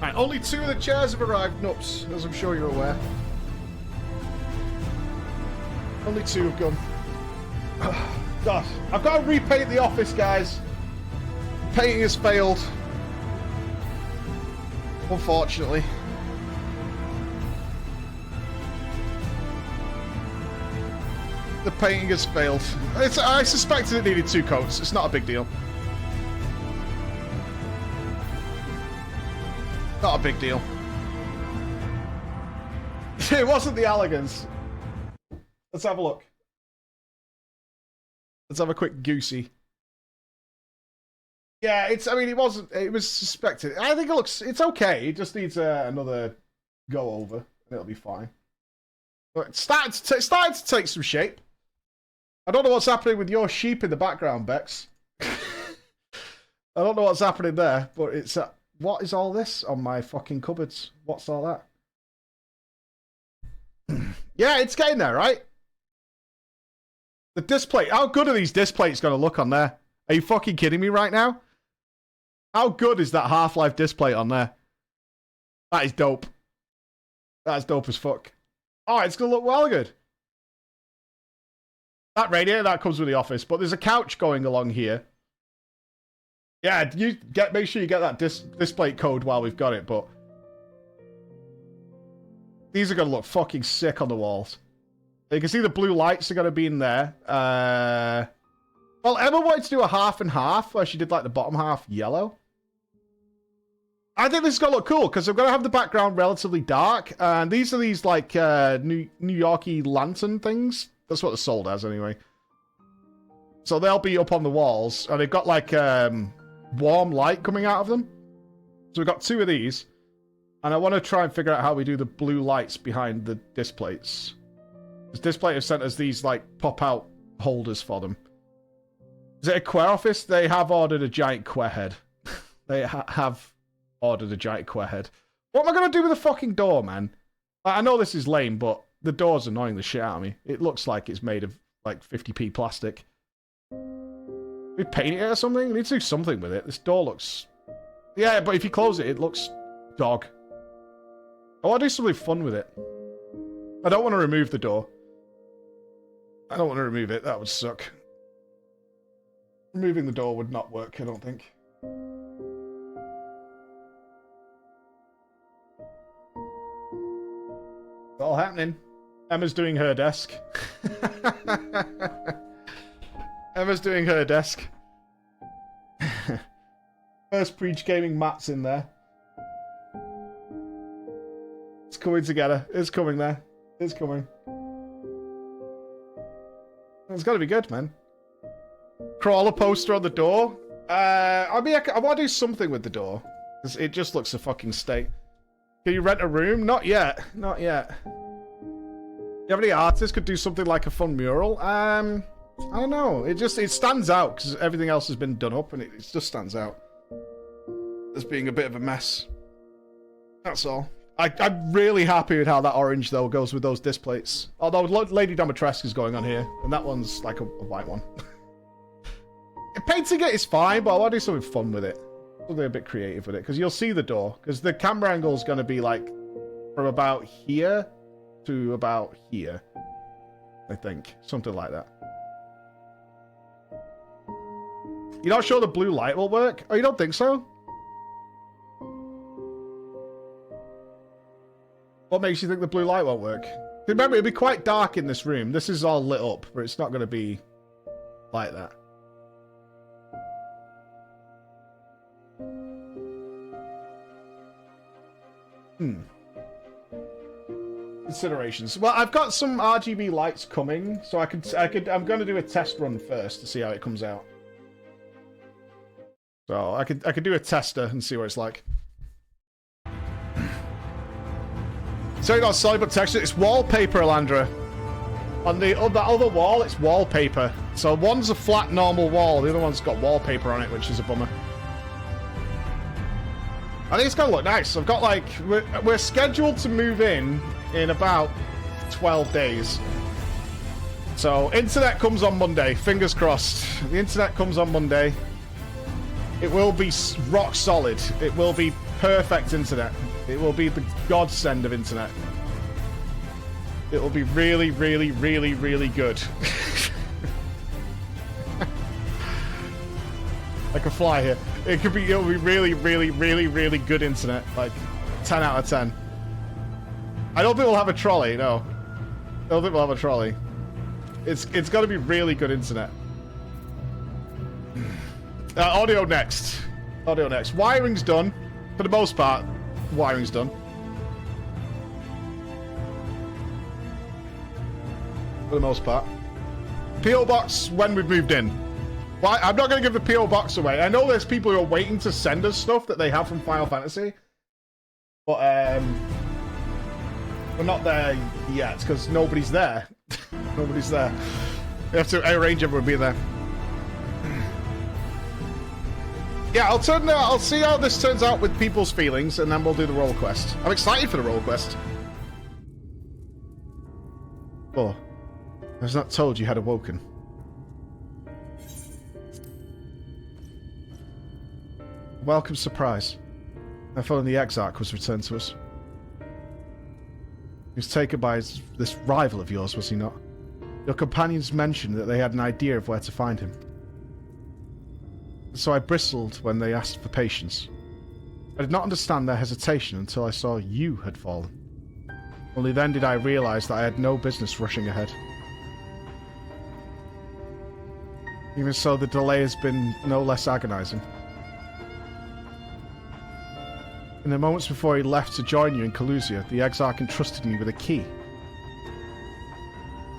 Right, only 2 of the chairs have arrived, Nups, as I'm sure you're aware. Only 2 have gone. God, I've got to repaint the office, guys. Painting has failed. Unfortunately. The painting has failed. I suspected it needed 2 coats. It's not a big deal. Not a big deal. It wasn't the elegance. Let's have a look. Let's have a quick goosey. Yeah, I mean, it was suspected. I think it's okay. It just needs another go over, and it'll be fine. But it's starting to take some shape. I don't know what's happening with your sheep in the background, Bex. I don't know what's happening there, but it's... what is all this on my fucking cupboards? What's all that? Yeah, it's getting there, right? The display. How good are these displays going to look on there? Are you fucking kidding me right now? How good is that Half-Life display on there? That is dope. That's dope as fuck. Oh, it's going to look well good. That radiator, that comes with the office, but there's a couch going along here. Yeah, make sure you get that display code while we've got it, but these are going to look fucking sick on the walls. You can see the blue lights are going to be in there. Well, Emma wanted to do a half and half, where she did like the bottom half yellow. I think this is going to look cool, because I'm going to have the background relatively dark, and these are these like New Yorkie lantern things. That's what they're sold as anyway. So they'll be up on the walls, and they've got like warm light coming out of them. So we've got 2 of these, and I want to try and figure out how we do the blue lights behind the displays. This display has sent us these like pop-out holders for them. Is it a Quer office? They have ordered a giant Quer head. They have ordered a giant Quer head. What am I going to do with the fucking door, man? I know this is lame, but the door's annoying the shit out of me. It looks like it's made of like 50p plastic. We paint it or something? We need to do something with it. This door looks... Yeah, but if you close it, it looks dog. I want to do something fun with it. I don't want to remove the door. I don't want to remove it. That would suck. Removing the door would not work, I don't think. It's all happening. Emma's doing her desk. Emma's doing her desk. First PreachGaming mat's in there. It's coming together. It's coming there. It's coming. It's got to be good, man. Crawler poster on the door. I mean, I want to do something with the door. Because it just looks a fucking state. Can you rent a room? Not yet. Not yet. You have any artists could do something like a fun mural? I don't know. It stands out because everything else has been done up, and it just stands out as being a bit of a mess. That's all. I'm really happy with how that orange though goes with those disc plates. Although Lady Dimitrescu is going on here, and that one's like a white one. Painting it is fine, but I want to do something fun with it. Something a bit creative with it, because you'll see the door. Because the camera angle is going to be like from about here to about here. I think. Something like that. You're not sure the blue light will work? Oh, you don't think so? What makes you think the blue light won't work? Remember, it'll be quite dark in this room. This is all lit up, but it's not going to be like that. Considerations. Well, I've got some RGB lights coming, so I'm going to do a test run first to see how it comes out. So I could do a tester and see what it's like. So you got solid but texture. It's wallpaper, Alandra. On the other wall, it's wallpaper. So one's a flat normal wall, the other one's got wallpaper on it, which is a bummer. I think it's gonna look nice. I've got like we're scheduled to move in about 12 days. So internet comes on Monday. Fingers crossed. The internet comes on Monday. It will be rock solid. It will be perfect internet. It will be the godsend of internet. It will be really, really, really, really good. I can fly here. It'll be really, really, really, really good internet. Like 10 out of 10. I don't think we'll have a trolley, no. I don't think we'll have a trolley. It's got to be really good internet. Audio next. Audio next. Wiring's done. For the most part, wiring's done. For the most part. P.O. Box when we've moved in. Well, I'm not going to give the P.O. Box away. I know there's people who are waiting to send us stuff that they have from Final Fantasy. But, we're not there yet, because nobody's there. Nobody's there. We have to arrange everyone being there. Yeah, I'll see how this turns out with people's feelings, and then we'll do the role quest. I'm excited for the role quest. Oh, I was not told you had awoken. Welcome surprise. I thought the Exarch was returned to us. He was taken by this rival of yours, was he not? Your companions mentioned that they had an idea of where to find him. So I bristled when they asked for patience. I did not understand their hesitation until I saw you had fallen. Only then did I realize that I had no business rushing ahead. Even so, the delay has been no less agonizing. In the moments before he left to join you in Calusia, the Exarch entrusted me with a key.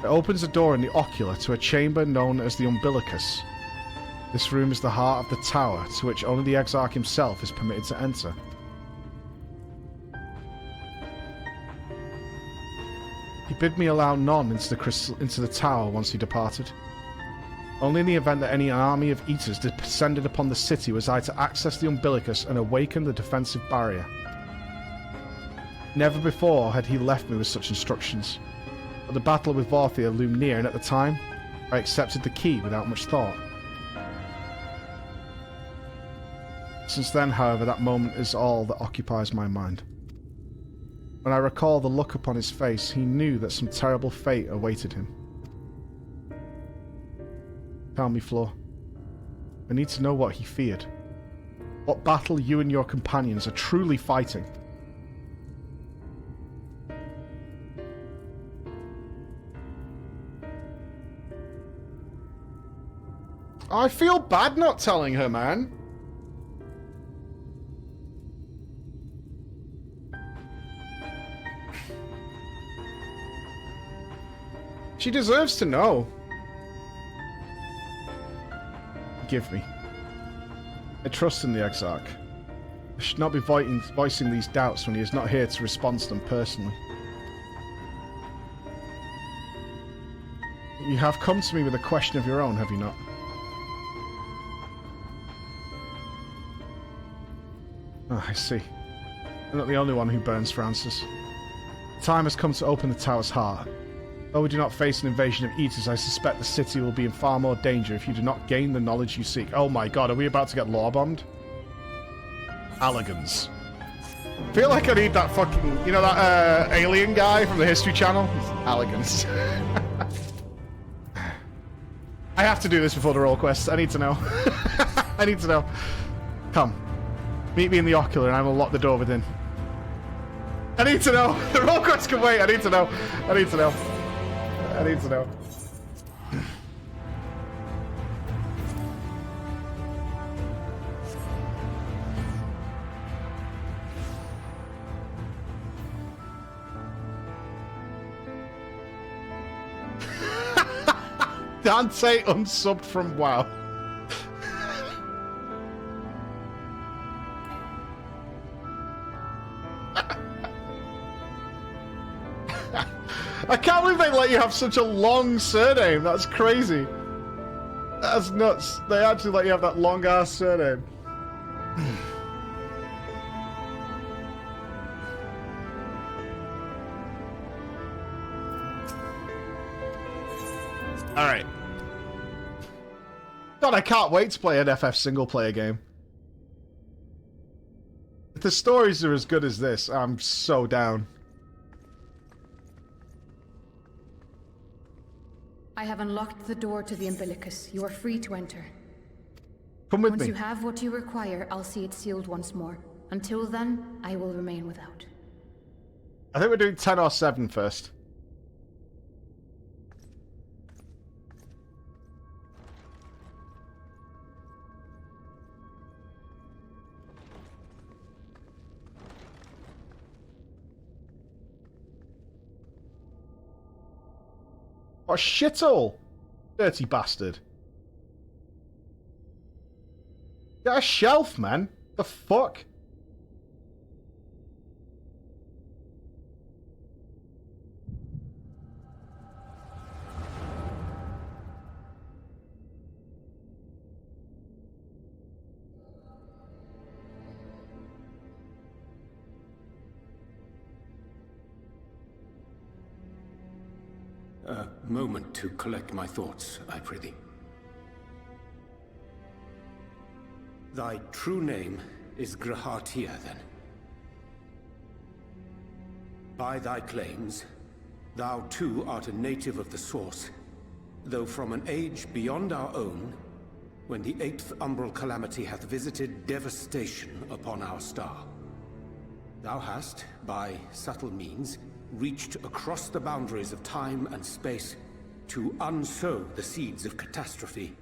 It opens a door in the ocular to a chamber known as the Umbilicus. This room is the heart of the tower, to which only the Exarch himself is permitted to enter. He bid me allow none into the tower once he departed. Only in the event that any army of eaters descended upon the city was I to access the Umbilicus and awaken the defensive barrier. Never before had he left me with such instructions, but the battle with Vorthia loomed near, and at the time, I accepted the key without much thought. Since then, however, that moment is all that occupies my mind. When I recall the look upon his face, he knew that some terrible fate awaited him. Tell me, Flo. I need to know what he feared. What battle you and your companions are truly fighting. I feel bad not telling her, man. She deserves to know. Forgive me. I trust in the Exarch. I should not be voicing these doubts when he is not here to respond to them personally. You have come to me with a question of your own, have you not? Oh, I see. I'm not the only one who burns for answers. The time has come to open the tower's heart. Though we do not face an invasion of eaters, I suspect the city will be in far more danger if you do not gain the knowledge you seek. Oh my god, are we about to get law-bombed? Alligans. I feel like I need that fucking... You know that alien guy from the History Channel? Alligans. I have to do this before the roll quest. I need to know. I need to know. Come. Meet me in the ocular and I will lock the door within. I need to know. The roll quest can wait. I need to know. I need to know. I need to know. Dante unsubbed from WoW. I can't believe they let you have such a long surname. That's crazy. That's nuts. They actually let you have that long-ass surname. Alright. God, I can't wait to play an FF single-player game. If the stories are as good as this, I'm so down. I have unlocked the door to the umbilicus. You are free to enter. Come with Once me. you have what you require, I'll see it sealed once more. Until then, I will remain without. I think we're doing 10 or 7 first. What a shithole! Dirty bastard. Get a shelf, man. The fuck? A moment to collect my thoughts, I prithee. Thy true name is Grahatia, then. By thy claims, thou too art a native of the Source, though from an age beyond our own, when the 8th umbral calamity hath visited devastation upon our star. Thou hast, by subtle means, reached across the boundaries of time and space to unsow the seeds of catastrophe,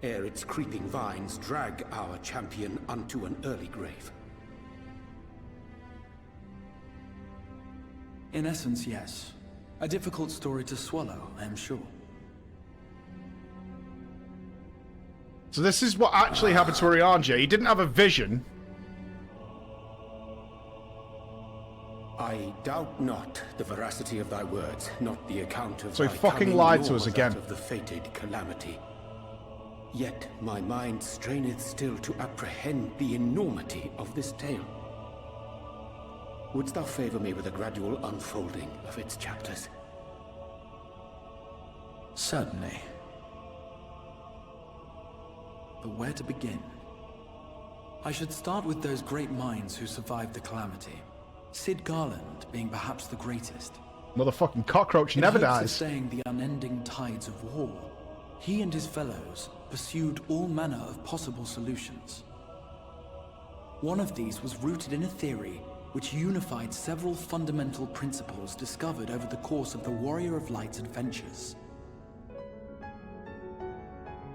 ere its creeping vines drag our champion unto an early grave. In essence, yes. A difficult story to swallow, I am sure. So this is what actually happened to Oriange. He didn't have a vision. I doubt not the veracity of thy words, not the account of So he thy fucking coming, lied to nor us that again. of the fated calamity. Yet my mind straineth still to apprehend the enormity of this tale. Wouldst thou favor me with a gradual unfolding of its chapters? Certainly. But where to begin? I should start with those great minds who survived the calamity. Sid Garland being perhaps the greatest. Motherfucking cockroach never In hopes of dies. staying the unending tides of war, he and his fellows pursued all manner of possible solutions. One of these was rooted in a theory which unified several fundamental principles discovered over the course of the Warrior of Light's adventures.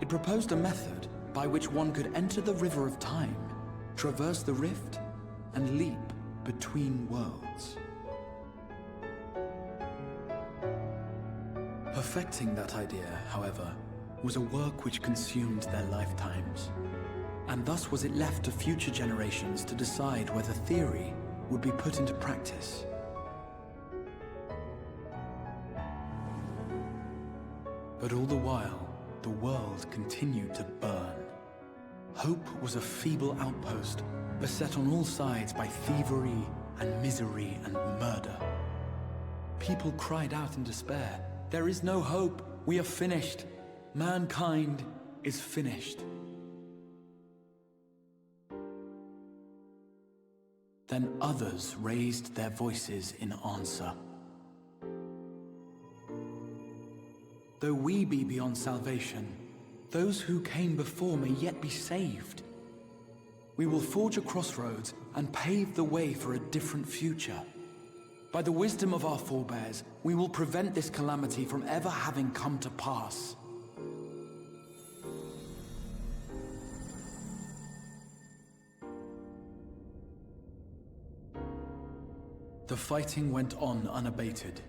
It proposed a method by which one could enter the river of time, traverse the rift, and leap between worlds. Perfecting that idea, however, was a work which consumed their lifetimes, and thus was it left to future generations to decide whether theory would be put into practice. But all the while, the world continued to burn. Hope was a feeble outpost, beset on all sides by thievery and misery and murder. People cried out in despair, "There is no hope, we are finished. Mankind is finished." Then others raised their voices in answer. Though we be beyond salvation, those who came before may yet be saved. We will forge a crossroads and pave the way for a different future. By the wisdom of our forebears, we will prevent this calamity from ever having come to pass. The fighting went on unabated,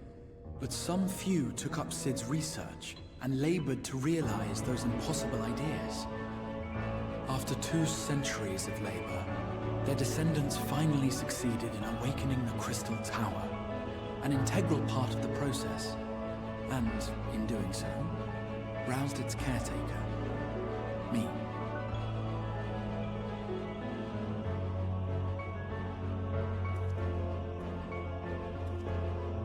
but some few took up Sid's research and labored to realize those impossible ideas. After 2 centuries of labor, their descendants finally succeeded in awakening the Crystal Tower, an integral part of the process, and, in doing so, roused its caretaker, me.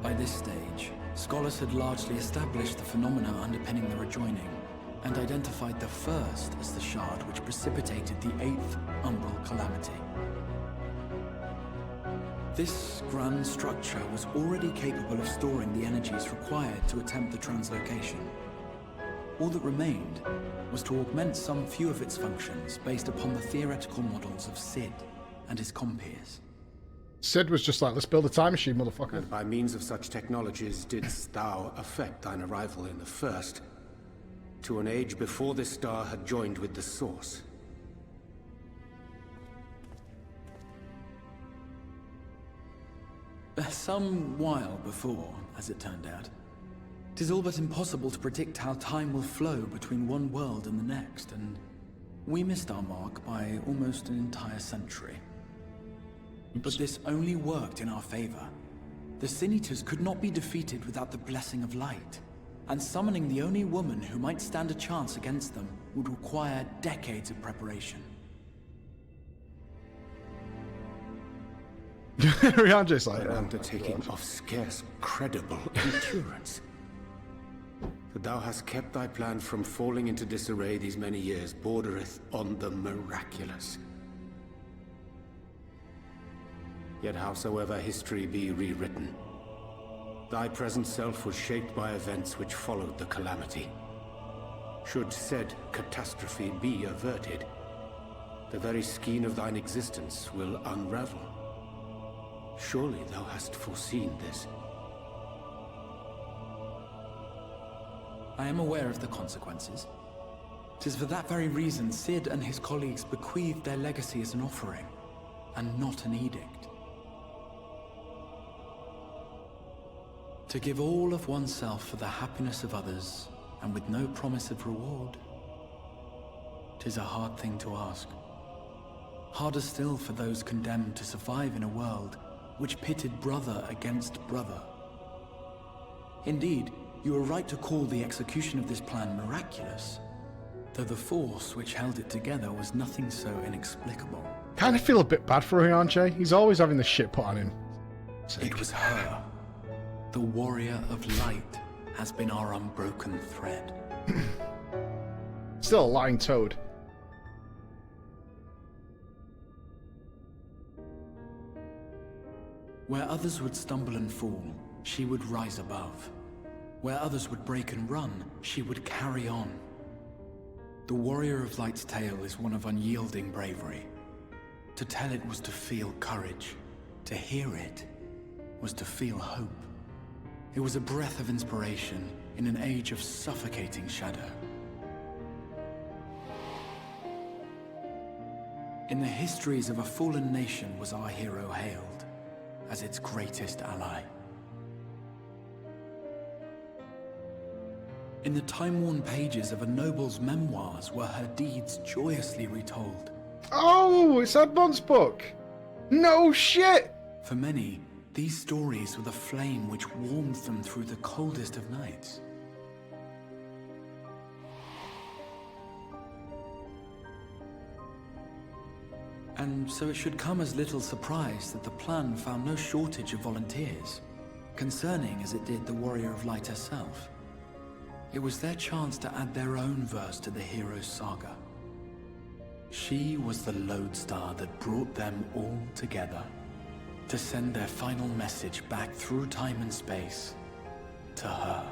By this stage, scholars had largely established the phenomena underpinning the rejoining, and identified the first as the shard which precipitated the 8th umbral calamity. This grand structure was already capable of storing the energies required to attempt the translocation. All that remained was to augment some few of its functions based upon the theoretical models of Sid and his compeers. Sid was just like, let's build a time machine, motherfucker. And by means of such technologies didst thou affect thine arrival in the First, to an age before this star had joined with the Source. Some while before, as it turned out. 'Tis all but impossible to predict how time will flow between one world and the next, and we missed our mark by almost an entire century. But this only worked in our favor. The Sin Eaters could not be defeated without the blessing of light, and summoning the only woman who might stand a chance against them would require decades of preparation. Rihanna's like, An undertaking of scarce credible endurance. That thou hast kept thy plan from falling into disarray these many years bordereth on the miraculous. Yet howsoever history be rewritten, thy present self was shaped by events which followed the calamity. Should said catastrophe be averted, the very skein of thine existence will unravel. Surely thou hast foreseen this. I am aware of the consequences. 'Tis for that very reason Sid and his colleagues bequeathed their legacy as an offering, and not an edict. To give all of oneself for the happiness of others, and with no promise of reward, 'tis a hard thing to ask. Harder still for those condemned to survive in a world which pitted brother against brother. Indeed, you are right to call the execution of this plan miraculous, though the force which held it together was nothing so inexplicable. kind of feel a bit bad for Rihanna. He's always having the shit put on him. It was her. The warrior of light has been our unbroken thread. Still a lying toad. Where others would stumble and fall, she would rise above. Where others would break and run, she would carry on. The warrior of light's tale is one of unyielding bravery. To tell it was to feel courage. To hear it was to feel hope. It was a breath of inspiration in an age of suffocating shadow. In the histories of a fallen nation was our hero hailed as its greatest ally. In the time-worn pages of a noble's memoirs were her deeds joyously retold. Oh, it's Edmond's book! No shit! For many, these stories were the flame which warmed them through the coldest of nights. And so it should come as little surprise that the plan found no shortage of volunteers, concerning as it did the Warrior of Light herself. It was their chance to add their own verse to the hero's saga. She was the lodestar that brought them all together, to send their final message back through time and space to her.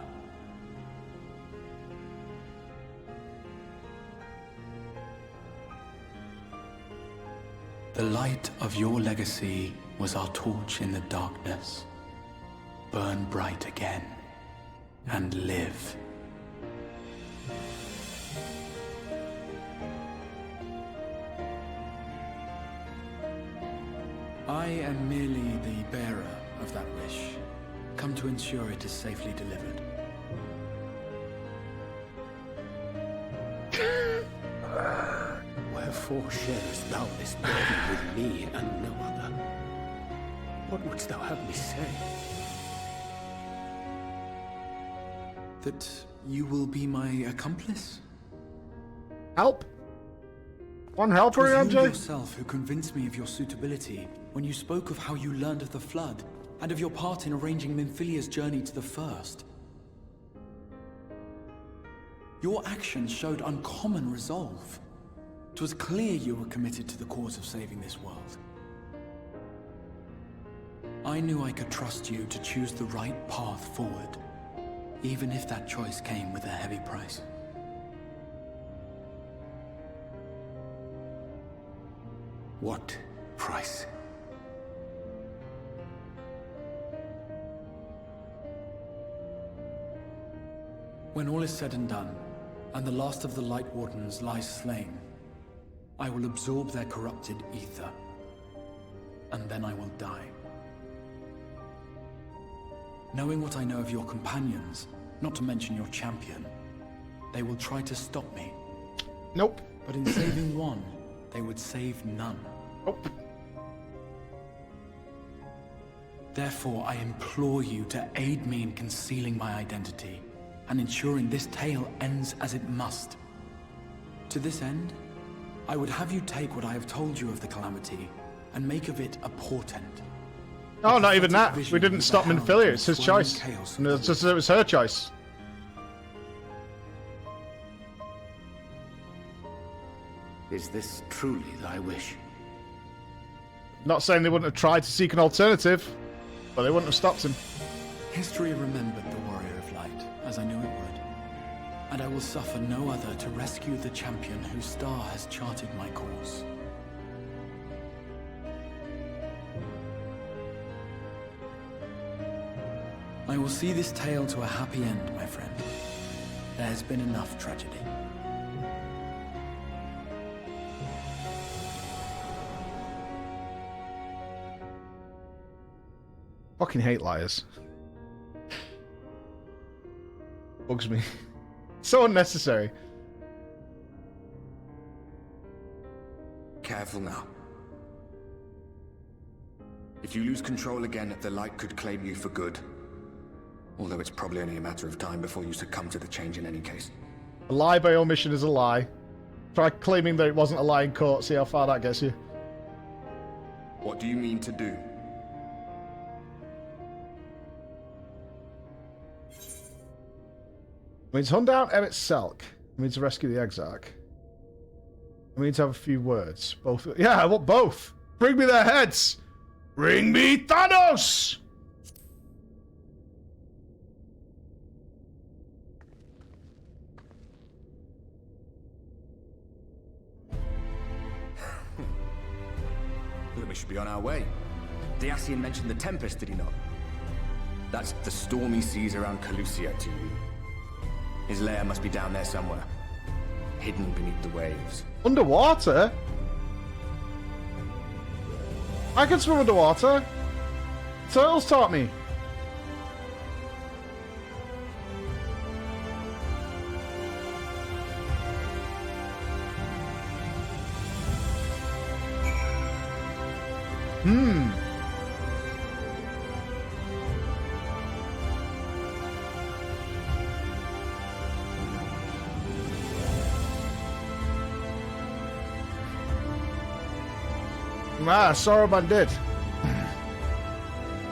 The light of your legacy was our torch in the darkness. Burn bright again and live. I am merely the bearer of that wish, come to ensure it is safely delivered. Wherefore sharest thou this burden with me and no other? What wouldst thou have me say? That you will be my accomplice? Help? One helper, It was you Rihanna? yourself who convinced me of your suitability when you spoke of how you learned of the Flood, and of your part in arranging Minfilia's journey to the First. Your actions showed uncommon resolve. It was clear you were committed to the cause of saving this world. I knew I could trust you to choose the right path forward, even if that choice came with a heavy price. What price? When all is said and done, and the last of the Light Wardens lies slain, I will absorb their corrupted ether, and then I will die. Knowing what I know of your companions, not to mention your champion, they will try to stop me. Nope. But in saving one, they would save none. Nope. Therefore, I implore you to aid me in concealing my identity, and ensuring this tale ends as it must. To this end, I would have you take what I have told you of the Calamity, and make of it a portent. Oh, not even that. We didn't stop Minfilia. It's his choice. And it was her choice. Is this truly thy wish? Not saying they wouldn't have tried to seek an alternative, but they wouldn't have stopped him. History remembered the Warrior of Light, as I knew it would. And I will suffer no other to rescue the champion whose star has charted my course. I will see this tale to a happy end, my friend. There has been enough tragedy. Fucking hate liars. Bugs me. So unnecessary. Careful now. If you lose control again, the light could claim you for good. Although it's probably only a matter of time before you succumb to the change in any case. A lie by omission is a lie. Try claiming that it wasn't a lie in court, see how far that gets you. What do you mean to do? We need to hunt down Emmett Selk. We need to rescue the Exarch. We need to have a few words. Both. Yeah, I want both. Bring me their heads. Bring me Thanos! Look, we should be on our way. Dacian mentioned the Tempest, did he not? That's the stormy seas around Calusia to you. His lair must be down there somewhere, hidden beneath the waves. Underwater? I can swim underwater. Turtles taught me. Ah, Saruman did.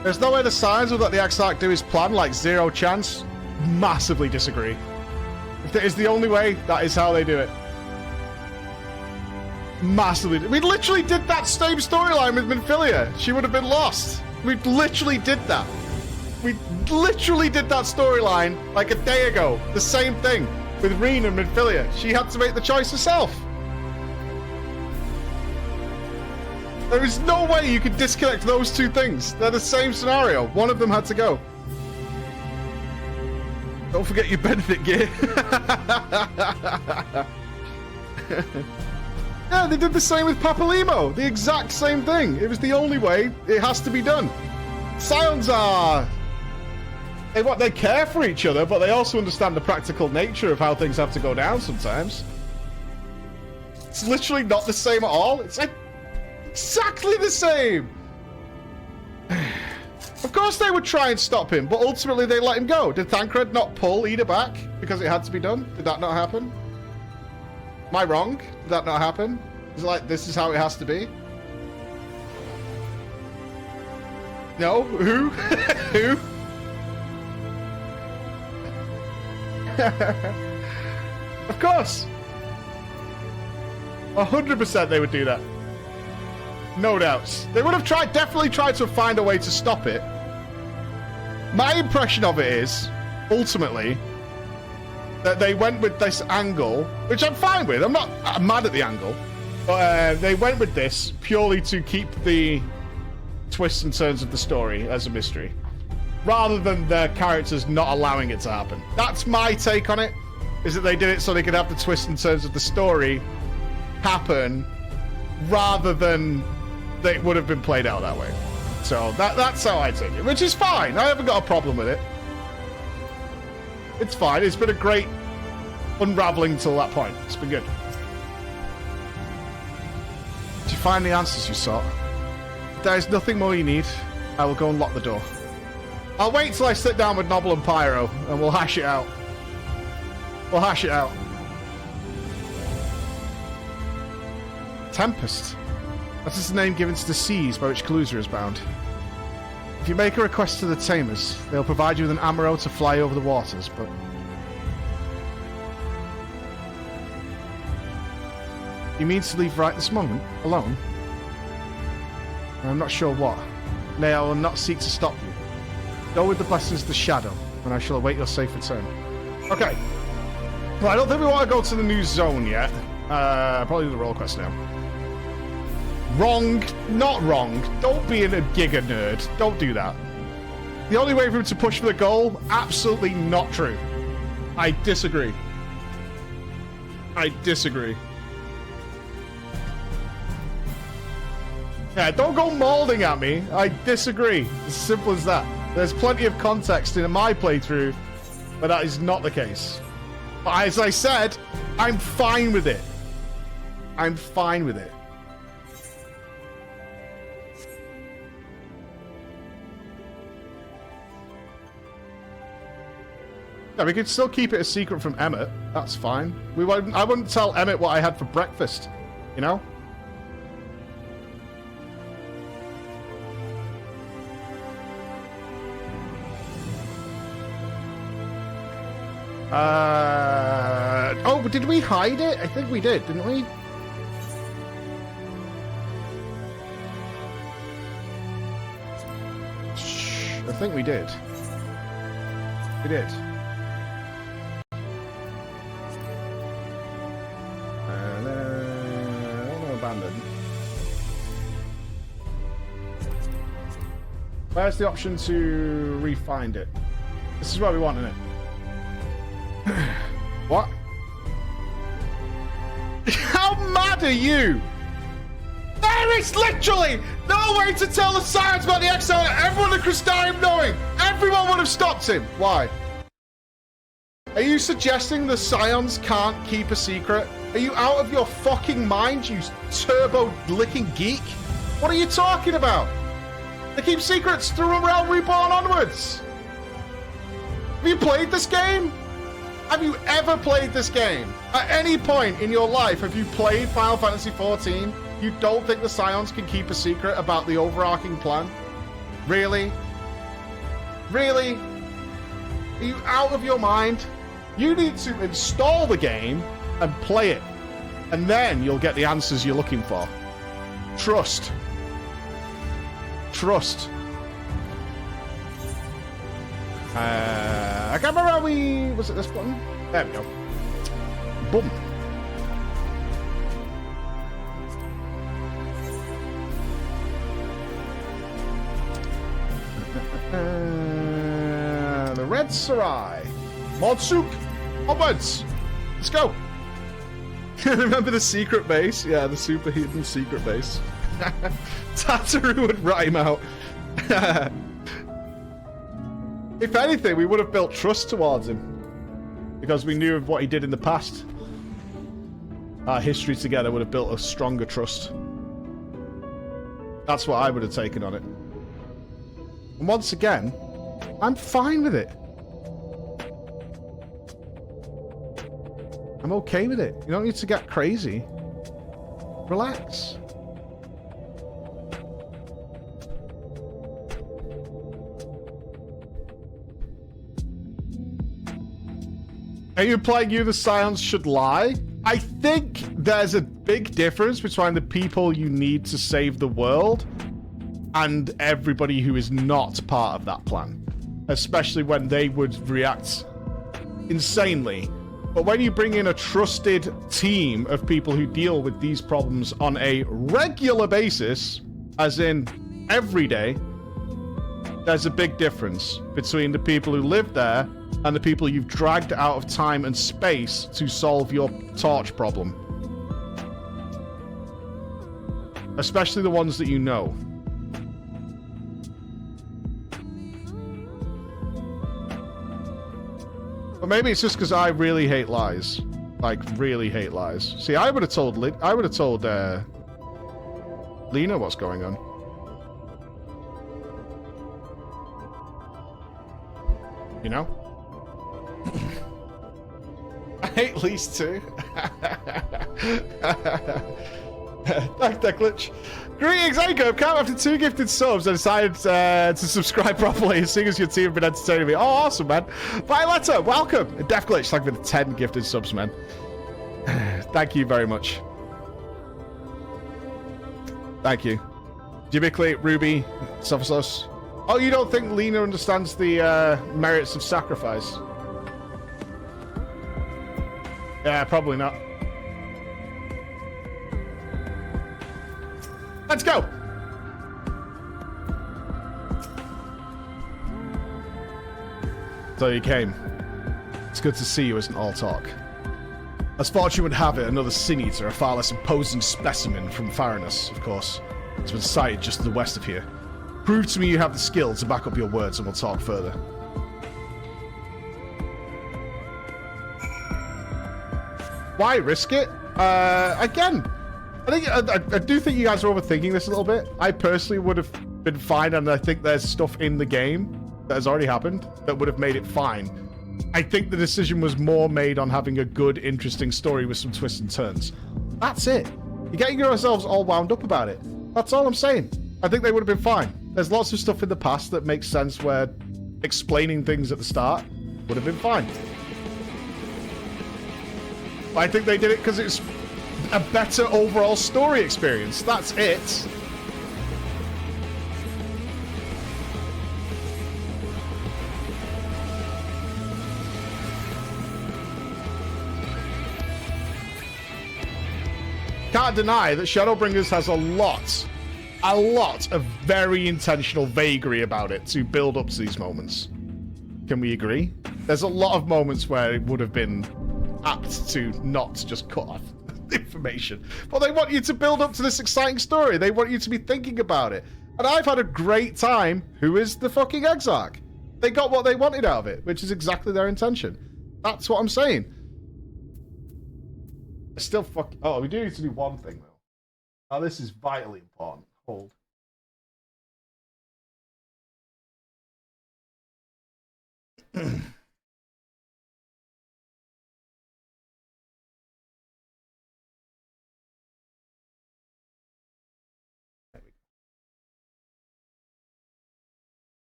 There's no way the signs will let the Exarch do his plan, like zero chance. Massively disagree. If that is the only way, that is how they do it. Massively. We literally did that same storyline with Minfilia. She would have been lost. We literally did that. We literally did that storyline like a day ago. The same thing with Reen and Minfilia. She had to make the choice herself. There is no way you could disconnect those two things. They're the same scenario. One of them had to go. Don't forget your benefit gear. Yeah, they did the same with Papalimo. The exact same thing. It was the only way. It has to be done. Scions are... They care for each other, but they also understand the practical nature of how things have to go down sometimes. It's literally not the same at all. It's like exactly the same. Of course they would try and stop him, but ultimately they let him go. Did Thancred not pull Ida back because it had to be done? Did that not happen? Am I wrong? Did that not happen? Is it like, this is how it has to be? No? Who? Who? Of course. 100% they would do that. No doubts. They would have definitely tried to find a way to stop it. My impression of it is, ultimately, that they went with this angle, which I'm fine with. I'm mad at the angle. But they went with this purely to keep the twists and turns of the story as a mystery, rather than the characters not allowing it to happen. That's my take on it, is that they did it so they could have the twists and turns of the story happen, rather than they would have been played out that way. So that's how I take it, which is fine. I haven't got a problem with it. It's fine. It's been a great unraveling till that point. It's been good. Did you find the answers you sought? If there is nothing more you need, I will go and lock the door. I'll wait till I sit down with Nobble and Pyro, and we'll hash it out. We'll hash it out. Tempest. That is the name given to the seas by which Calusia is bound. If you make a request to the Tamers, they'll provide you with an amaro to fly over the waters, but... You mean to leave right this moment, alone? I'm not sure what. Nay, I will not seek to stop you. Go with the blessings of the shadow, and I shall await your safe return. Okay. Well, I don't think we want to go to the new zone yet. Probably do the roll quest now. Wrong. Not wrong. Don't be a giga nerd. Don't do that. The only way for him to push for the goal? Absolutely not true. I disagree. I disagree. Yeah, don't go molding at me. I disagree. As simple as that. There's plenty of context in my playthrough, but that is not the case. But as I said, I'm fine with it. I'm fine with it. Yeah, we could still keep it a secret from Emmett. That's fine. I wouldn't tell Emmett what I had for breakfast, you know? Oh, but did we hide it? I think we did, didn't we? I think we did. We did. Abandoned. Where's the option to re-find it? This is where we want, isn't it? What? How mad are you? There is literally no way to tell the science about the exile. Everyone at Crystarium knowing. Everyone would have stopped him. Why? Are you suggesting the Scions can't keep a secret? Are you out of your fucking mind, you turbo-licking geek? What are you talking about? They keep secrets through a Realm Reborn onwards. Have you played this game? Have you ever played this game? At any point in your life, have you played Final Fantasy XIV? You don't think the Scions can keep a secret about the overarching plan? Really? Really? Are you out of your mind? You need to install the game and play it. And then you'll get the answers you're looking for. Trust. Trust. I can't remember how we... Was it this button? There we go. Boom. The Red Sarai. Modsuk. Onwards. Let's go. Remember the secret base? Yeah, the super hidden secret base. Tataru would rat him out. If anything, we would have built trust towards him. Because we knew of what he did in the past. Our history together would have built a stronger trust. That's what I would have taken on it. And once again, I'm fine with it. I'm okay with it. You don't need to get crazy. Relax. Are you implying you, the Scions, should lie? I think there's a big difference between the people you need to save the world and everybody who is not part of that plan. Especially when they would react insanely. But when you bring in a trusted team of people who deal with these problems on a regular basis, as in every day, there's a big difference between the people who live there and the people you've dragged out of time and space to solve your torch problem. Especially the ones that you know. But maybe it's just because I really hate lies. Like, really hate lies. See, I would have told Lena what's going on. You know? I hate Lise too. Thank that glitch. Greetings, Jacob. Came after 2 gifted subs. I decided to subscribe properly as soon as your team have been entertaining me. Oh, awesome, man. Violetta, welcome. Death Glitch, thank you for the 10 gifted subs, man. Thank you very much. Thank you. Jimicly, Ruby, Sophosos. Oh, you don't think Lena understands the merits of sacrifice? Yeah, probably not. Let's go! So you came. It's good to see you isn't all talk. As fortune would have it, another Sin Eater, a far less imposing specimen from Farinus, of course, has been sighted just to the west of here. Prove to me you have the skill to back up your words and we'll talk further. Why risk it? Again, I do think you guys are overthinking this a little bit. I personally would have been fine, and I think there's stuff in the game that has already happened that would have made it fine. I think the decision was more made on having a good, interesting story with some twists and turns. That's it. You're getting yourselves all wound up about it. That's all I'm saying. I think they would have been fine. There's lots of stuff in the past that makes sense where explaining things at the start would have been fine. I think they did it because it's a better overall story experience. That's it. Can't deny that Shadowbringers has a lot of very intentional vagary about it to build up to these moments. Can we agree? There's a lot of moments where it would have been apt to not just cut off information. But they want you to build up to this exciting story. They want you to be thinking about it. And I've had a great time. Who is the fucking Exarch? They got what they wanted out of it, which is exactly their intention. That's what I'm saying. Still fuck. Oh, we do need to do one thing, though. Oh, this is vitally important. Hold.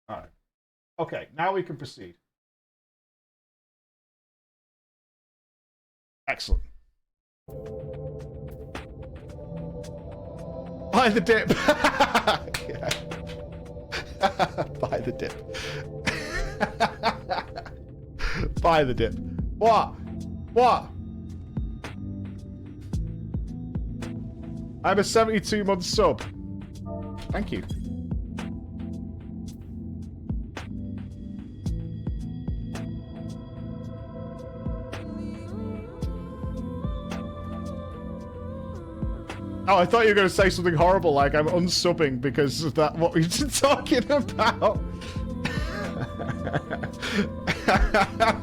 All right. Okay, now we can proceed. Excellent. Buy the dip. Buy the dip. Buy the dip. What? What? I'm a 72-month sub. Thank you. Oh, I thought you were going to say something horrible, like I'm unsubbing because of that. What we've been talking about.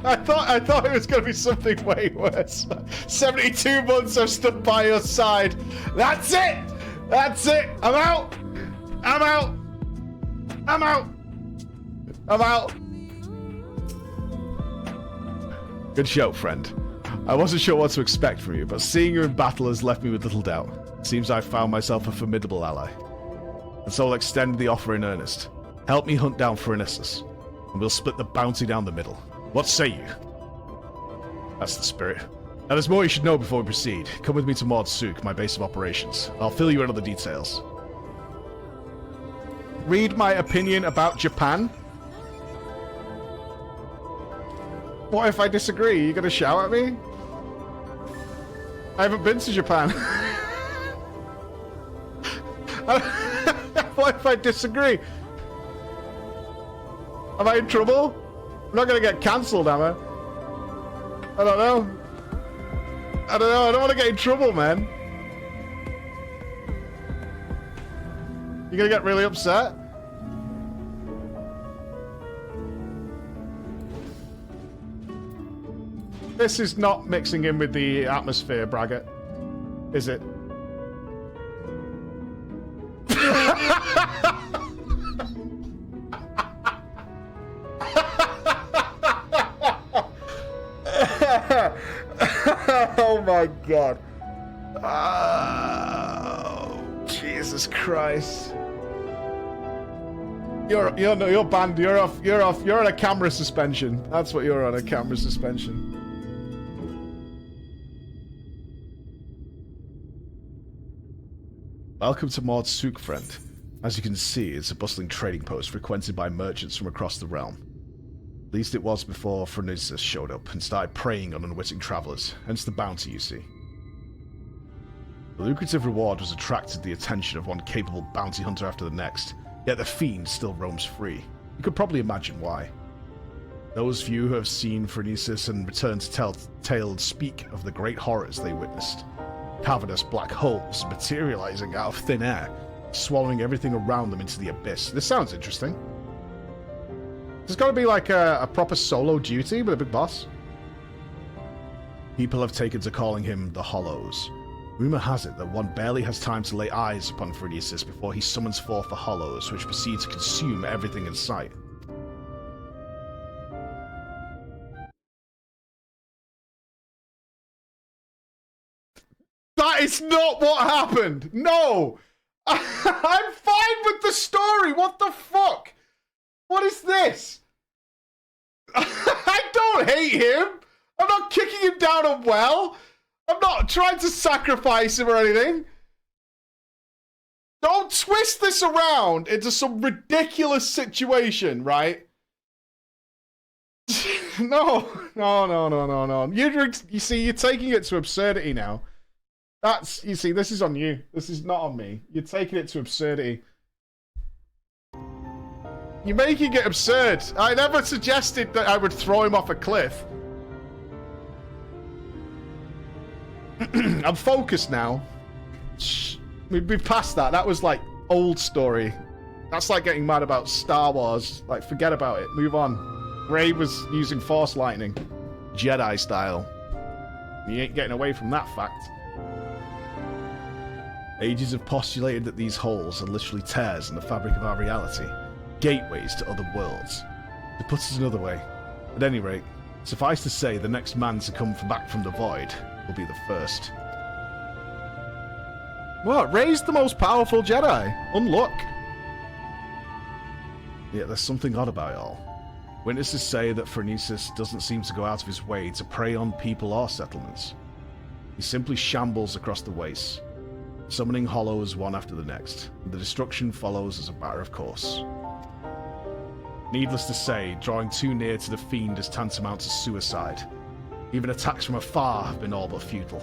I thought it was going to be something way worse. 72 months I've stood by your side. That's it. That's it. I'm out. I'm out. I'm out. I'm out. Good show, friend. I wasn't sure what to expect from you, but seeing you in battle has left me with little doubt. Seems I've found myself a formidable ally. And so I'll extend the offer in earnest. Help me hunt down Phronesis, and we'll split the bounty down the middle. What say you? That's the spirit. Now, there's more you should know before we proceed. Come with me to Mord Suk, my base of operations. I'll fill you in on the details. Read my opinion about Japan? What if I disagree? You gonna shout at me? I haven't been to Japan. What if I disagree? Am I in trouble? I'm not gonna get cancelled, am I? I don't know. I don't want to get in trouble, man. You gonna get really upset? This is not mixing in with the atmosphere, Braggart. Is it? Oh my god. Oh, Jesus Christ. You're banned. You're off. You're on a camera suspension. That's what you're on, a camera suspension. Welcome to Mord Suk, friend. As you can see, it's a bustling trading post frequented by merchants from across the realm. At least it was before Phronesis showed up and started preying on unwitting travellers, hence the bounty you see. The lucrative reward has attracted the attention of one capable bounty hunter after the next, yet the fiend still roams free. You could probably imagine why. Those few who have seen Phronesis and returned to tell tales speak of the great horrors they witnessed. Cavernous black holes materializing out of thin air, swallowing everything around them into the abyss. This sounds interesting. There's got to be like a proper solo duty with a big boss. People have taken to calling him the Hollows. Rumor has it that one barely has time to lay eyes upon Phronesis before he summons forth the Hollows, which proceed to consume everything in sight. That is not what happened. No. I'm fine with the story. What the fuck? What is this? I don't hate him. I'm not kicking him down a well. I'm not trying to sacrifice him or anything. Don't twist this around into some ridiculous situation, right? No. You see, you're taking it to absurdity now. You see, this is on you. This is not on me. You're taking it to absurdity. You're making it absurd. I never suggested that I would throw him off a cliff. I'm focused now. Shh. We've passed that. That was like old story. That's like getting mad about Star Wars. Like, forget about it. Move on. Rey was using Force lightning. Jedi style. You ain't getting away from that fact. Ages have postulated that these holes are literally tears in the fabric of our reality. Gateways to other worlds. To put it another way, at any rate, suffice to say the next man to come back from the void will be the first. What? Rey's the most powerful Jedi. Unlock. Yet there's something odd about it all. Witnesses say that Phronesis doesn't seem to go out of his way to prey on people or settlements. He simply shambles across the wastes, summoning hollows one after the next, and the destruction follows as a matter of course. Needless to say, drawing too near to the fiend is tantamount to suicide. Even attacks from afar have been all but futile,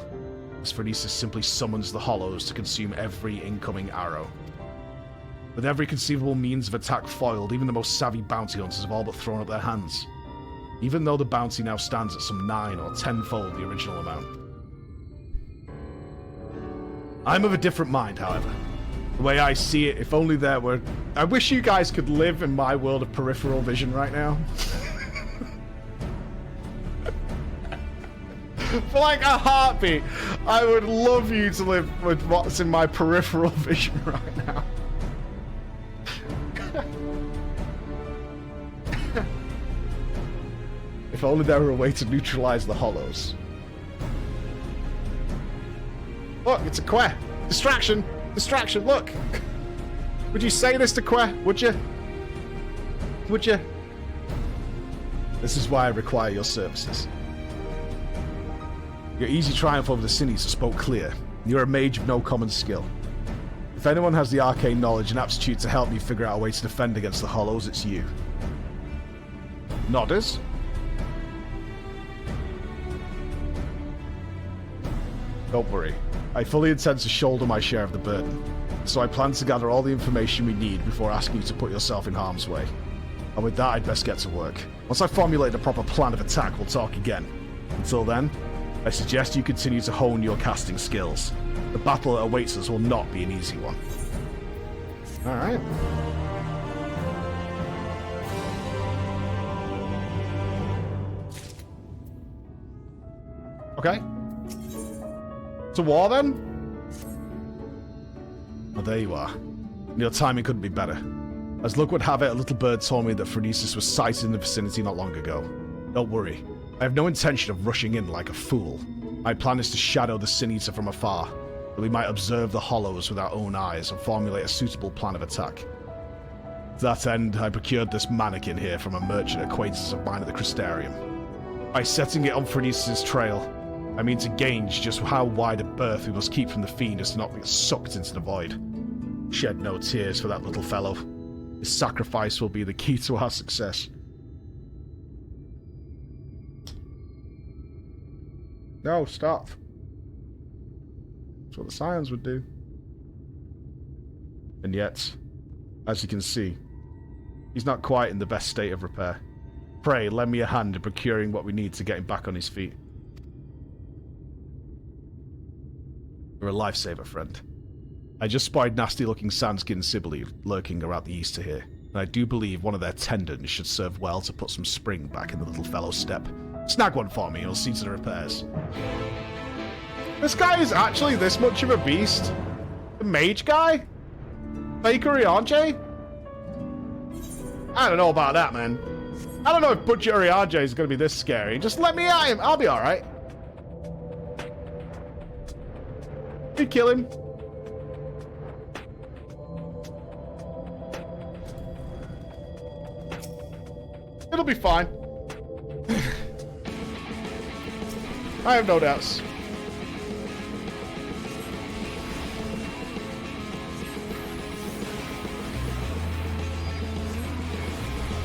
as Phronesis simply summons the hollows to consume every incoming arrow. With every conceivable means of attack foiled, even the most savvy bounty hunters have all but thrown up their hands, even though the bounty now stands at some 9 or 10-fold the original amount. I'm of a different mind, however. The way I see it, if only there were... I wish you guys could live in my world of peripheral vision right now. For like a heartbeat, I would love you to live with what's in my peripheral vision right now. If only there were a way to neutralize the hollows. Look, it's a quest. Distraction! Distraction, look! Would you say this to Que? Would you? Would you? This is why I require your services. Your easy triumph over the Sinisa spoke clear. You're a mage of no common skill. If anyone has the arcane knowledge and aptitude to help me figure out a way to defend against the Hollows, it's you. Nodders? Don't worry. I fully intend to shoulder my share of the burden, so I plan to gather all the information we need before asking you to put yourself in harm's way. And with that, I'd best get to work. Once I've formulated a proper plan of attack, we'll talk again. Until then, I suggest you continue to hone your casting skills. The battle that awaits us will not be an easy one. Alright. Okay. To war then? Well, there you are. Your timing couldn't be better. As luck would have it, a little bird told me that Phronesis was sighted in the vicinity not long ago. Don't worry. I have no intention of rushing in like a fool. My plan is to shadow the Sin Eater from afar, that we might observe the Hollows with our own eyes and formulate a suitable plan of attack. To that end, I procured this mannequin here from a merchant acquaintance of mine at the Crystarium. By setting it on Phronesis' trail, I mean to gauge just how wide a berth we must keep from the fiend as to not get sucked into the void. Shed no tears for that little fellow. His sacrifice will be the key to our success. No, stop. That's what the Scions would do. And yet, as you can see, he's not quite in the best state of repair. Pray, lend me a hand in procuring what we need to get him back on his feet. You're a lifesaver, friend. I just spied nasty-looking Sandskin Sibylle lurking around the east of here, and I do believe one of their tendons should serve well to put some spring back in the little fellow's step. Snag one for me, and I'll see to the repairs. This guy is actually this much of a beast? The mage guy? Baker Urianger? I don't know about that, man. I don't know if Butcher Urianger is going to be this scary. Just let me at him. I'll be alright. You kill him. It'll be fine. I have no doubts.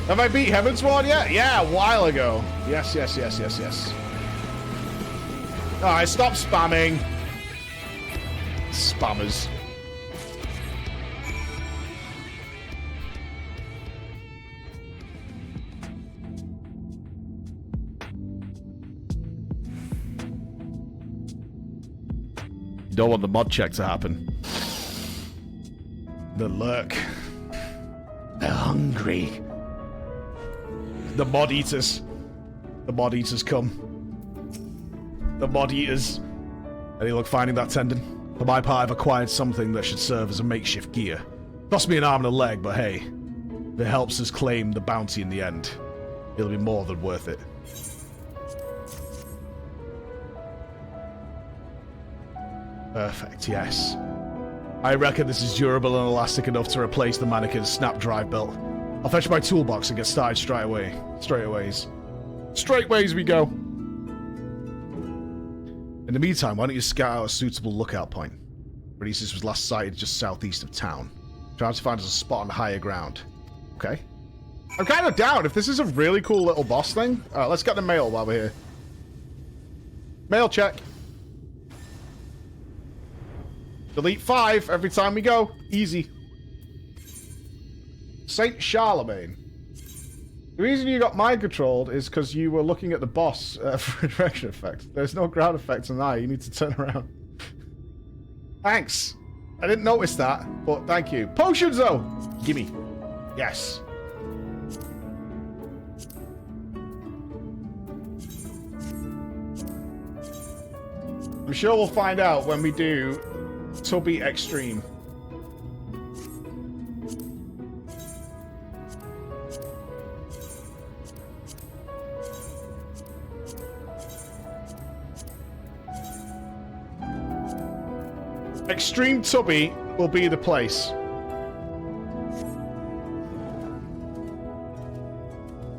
Have I beat Heavensward yet? Yeah, a while ago. Yes. Alright, stop spamming. Spammers. You don't want the mod check to happen. The lurk. They're hungry. The mod eaters. The mod eaters come. The mod eaters. Any luck finding that tendon? For my part, I've acquired something that should serve as a makeshift gear. Cost me an arm and a leg, but hey, if it helps us claim the bounty in the end, it'll be more than worth it. Perfect, yes. I reckon this is durable and elastic enough to replace the mannequin's snap drive belt. I'll fetch my toolbox and get started straightways we go. In the meantime, why don't you scout out a suitable lookout point? Phronesis was last sighted just southeast of town. Try to find us a spot on higher ground. Okay? I'm kind of down. If this is a really cool little boss thing. Alright, let's get the mail while we're here. Mail check. Delete 5 every time we go. Easy. Saint Charlemagne. The reason you got mind controlled is because you were looking at the boss for a direction effect. There's no ground effect on that. You need to turn around. Thanks. I didn't notice that, but thank you. Potions, though. Gimme. Yes. I'm sure we'll find out when we do Tubby Extreme. Extreme Tubby will be the place.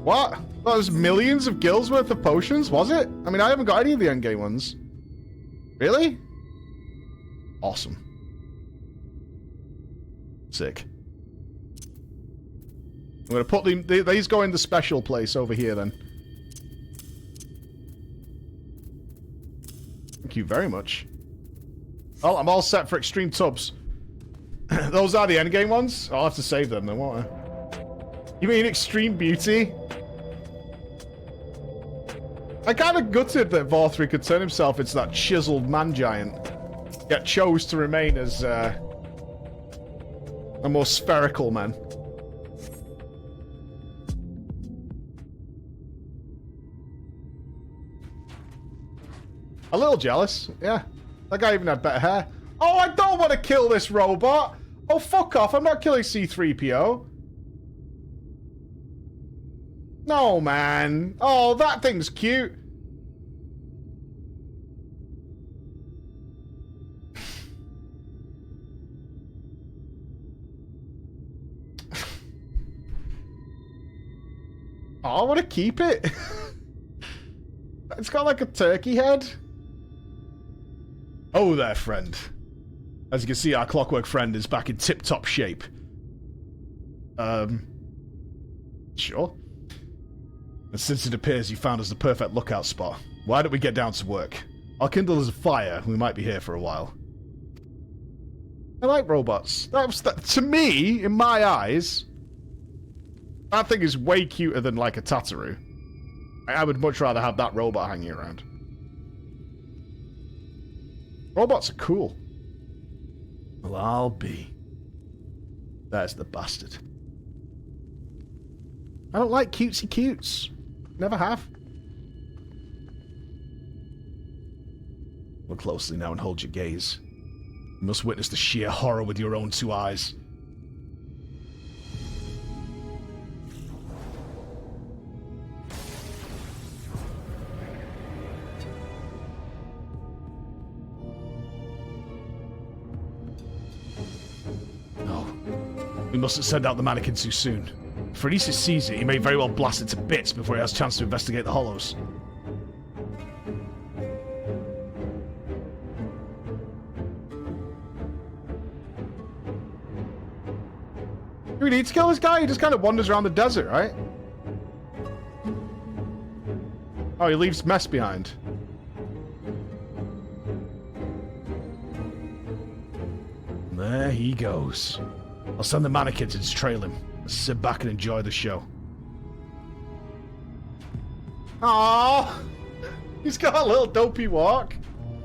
What? That was millions of gills worth of potions, was it? I mean, I haven't got any of the endgame ones. Really? Awesome. Sick. I'm going to put these go in the special place over here then. Thank you very much. Oh, I'm all set for extreme tubs. Those are the endgame ones? I'll have to save them then, won't I? You mean extreme beauty? I kind of gutted that Vorthri could turn himself into that chiseled man-giant, yet chose to remain as a more spherical man. A little jealous, yeah. That guy even had better hair. Oh, I don't want to kill this robot! Oh, fuck off, I'm not killing C-3PO. No, man. Oh, that thing's cute. Oh, I want to keep it. It's got like a turkey head. Oh there, friend. As you can see, our clockwork friend is back in tip-top shape. Sure. And since it appears you found us the perfect lookout spot, why don't we get down to work? I'll kindle us a fire. We might be here for a while. I like robots. To me, in my eyes, that thing is way cuter than like a Tataru. I would much rather have that robot hanging around. Robots are cool. Well, I'll be. There's the bastard. I don't like cutesy cutes. Never have. Look closely now and hold your gaze. You must witness the sheer horror with your own two eyes. No. We mustn't send out the mannequin too soon. If Phronesis sees it, he may very well blast it to bits before he has a chance to investigate the hollows. Do we need to kill this guy? He just kind of wanders around the desert, right? Oh, he leaves mess behind. There he goes. I'll send the mannequin to trail him. Let's sit back and enjoy the show. Aww! He's got a little dopey walk.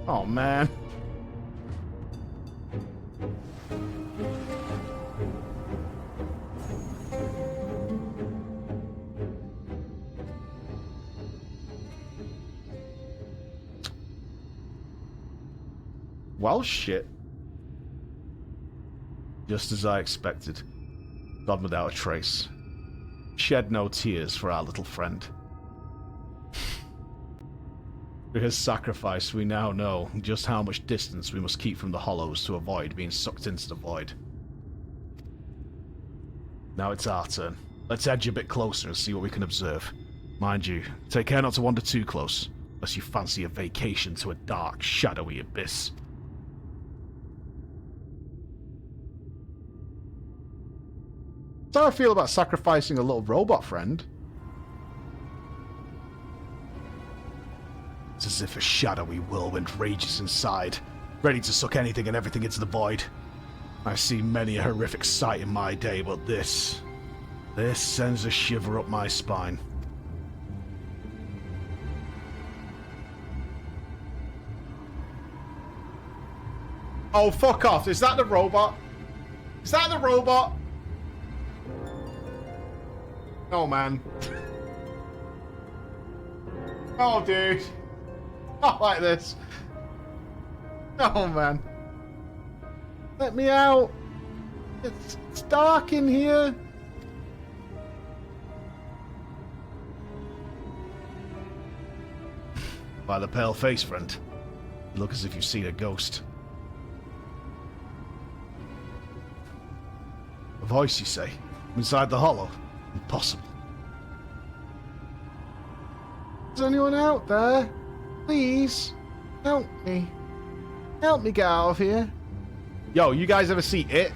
Oh, man. Well, shit. Just as I expected. Gone without a trace. Shed no tears for our little friend. Through his sacrifice, we now know just how much distance we must keep from the hollows to avoid being sucked into the void. Now it's our turn. Let's edge a bit closer and see what we can observe. Mind you, take care not to wander too close, unless you fancy a vacation to a dark, shadowy abyss. That's how I feel about sacrificing a little robot friend. It's as if a shadowy whirlwind rages inside, ready to suck anything and everything into the void. I've seen many a horrific sight in my day, but this sends a shiver up my spine. Oh, fuck off. Is that the robot? Is that the robot? Oh, man. Oh, dude. Not like this. Oh, man. Let me out. It's dark in here. By the pale face, friend. You look as if you've seen a ghost. A voice, you say? Inside the hollow? Impossible. Is anyone out there? Please, help me. Help me get out of here. Yo, you guys ever see It?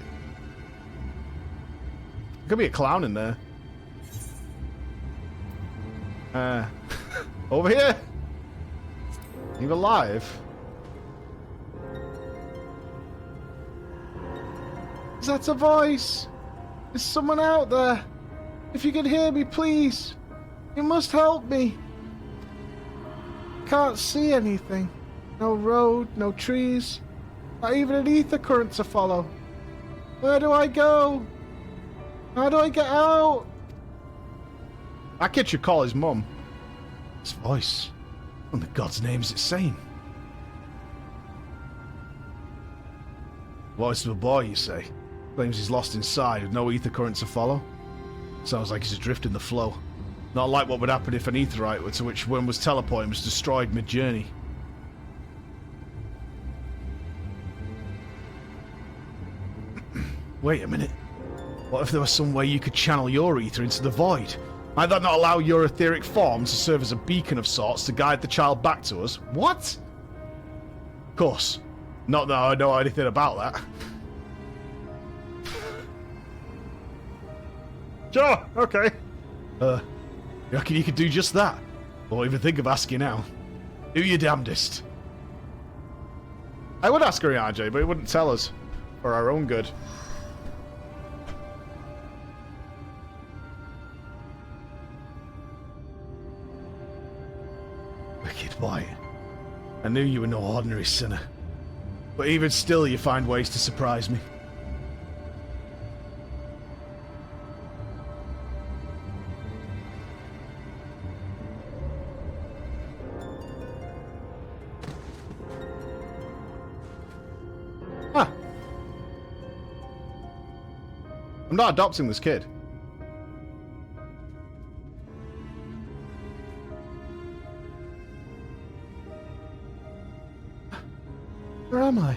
Could be a clown in there. Over here. Are you alive? Is that a voice? Is someone out there? If you can hear me, please. You must help me. Can't see anything. No road, no trees. Not even an ether current to follow. Where do I go? How do I get out? That kid should call his mum. His voice. What in the God's name is it saying? Voice of a boy, you say? Claims he's lost inside with no ether current to follow. Sounds like he's adrift in the flow. Not like what would happen if an aetherite to which one was teleporting was destroyed mid-journey. Wait a minute. What if there was some way you could channel your ether into the void? Might that not allow your etheric form to serve as a beacon of sorts to guide the child back to us? What? Of course. Not that I know anything about that. Sure, okay. You reckon you could do just that? Or even think of asking now? Do your damnedest. I would ask her, RJ, but he wouldn't tell us. For our own good. Wicked boy. I knew you were no ordinary sinner. But even still, you find ways to surprise me. Huh. I'm not adopting this kid. Where am I?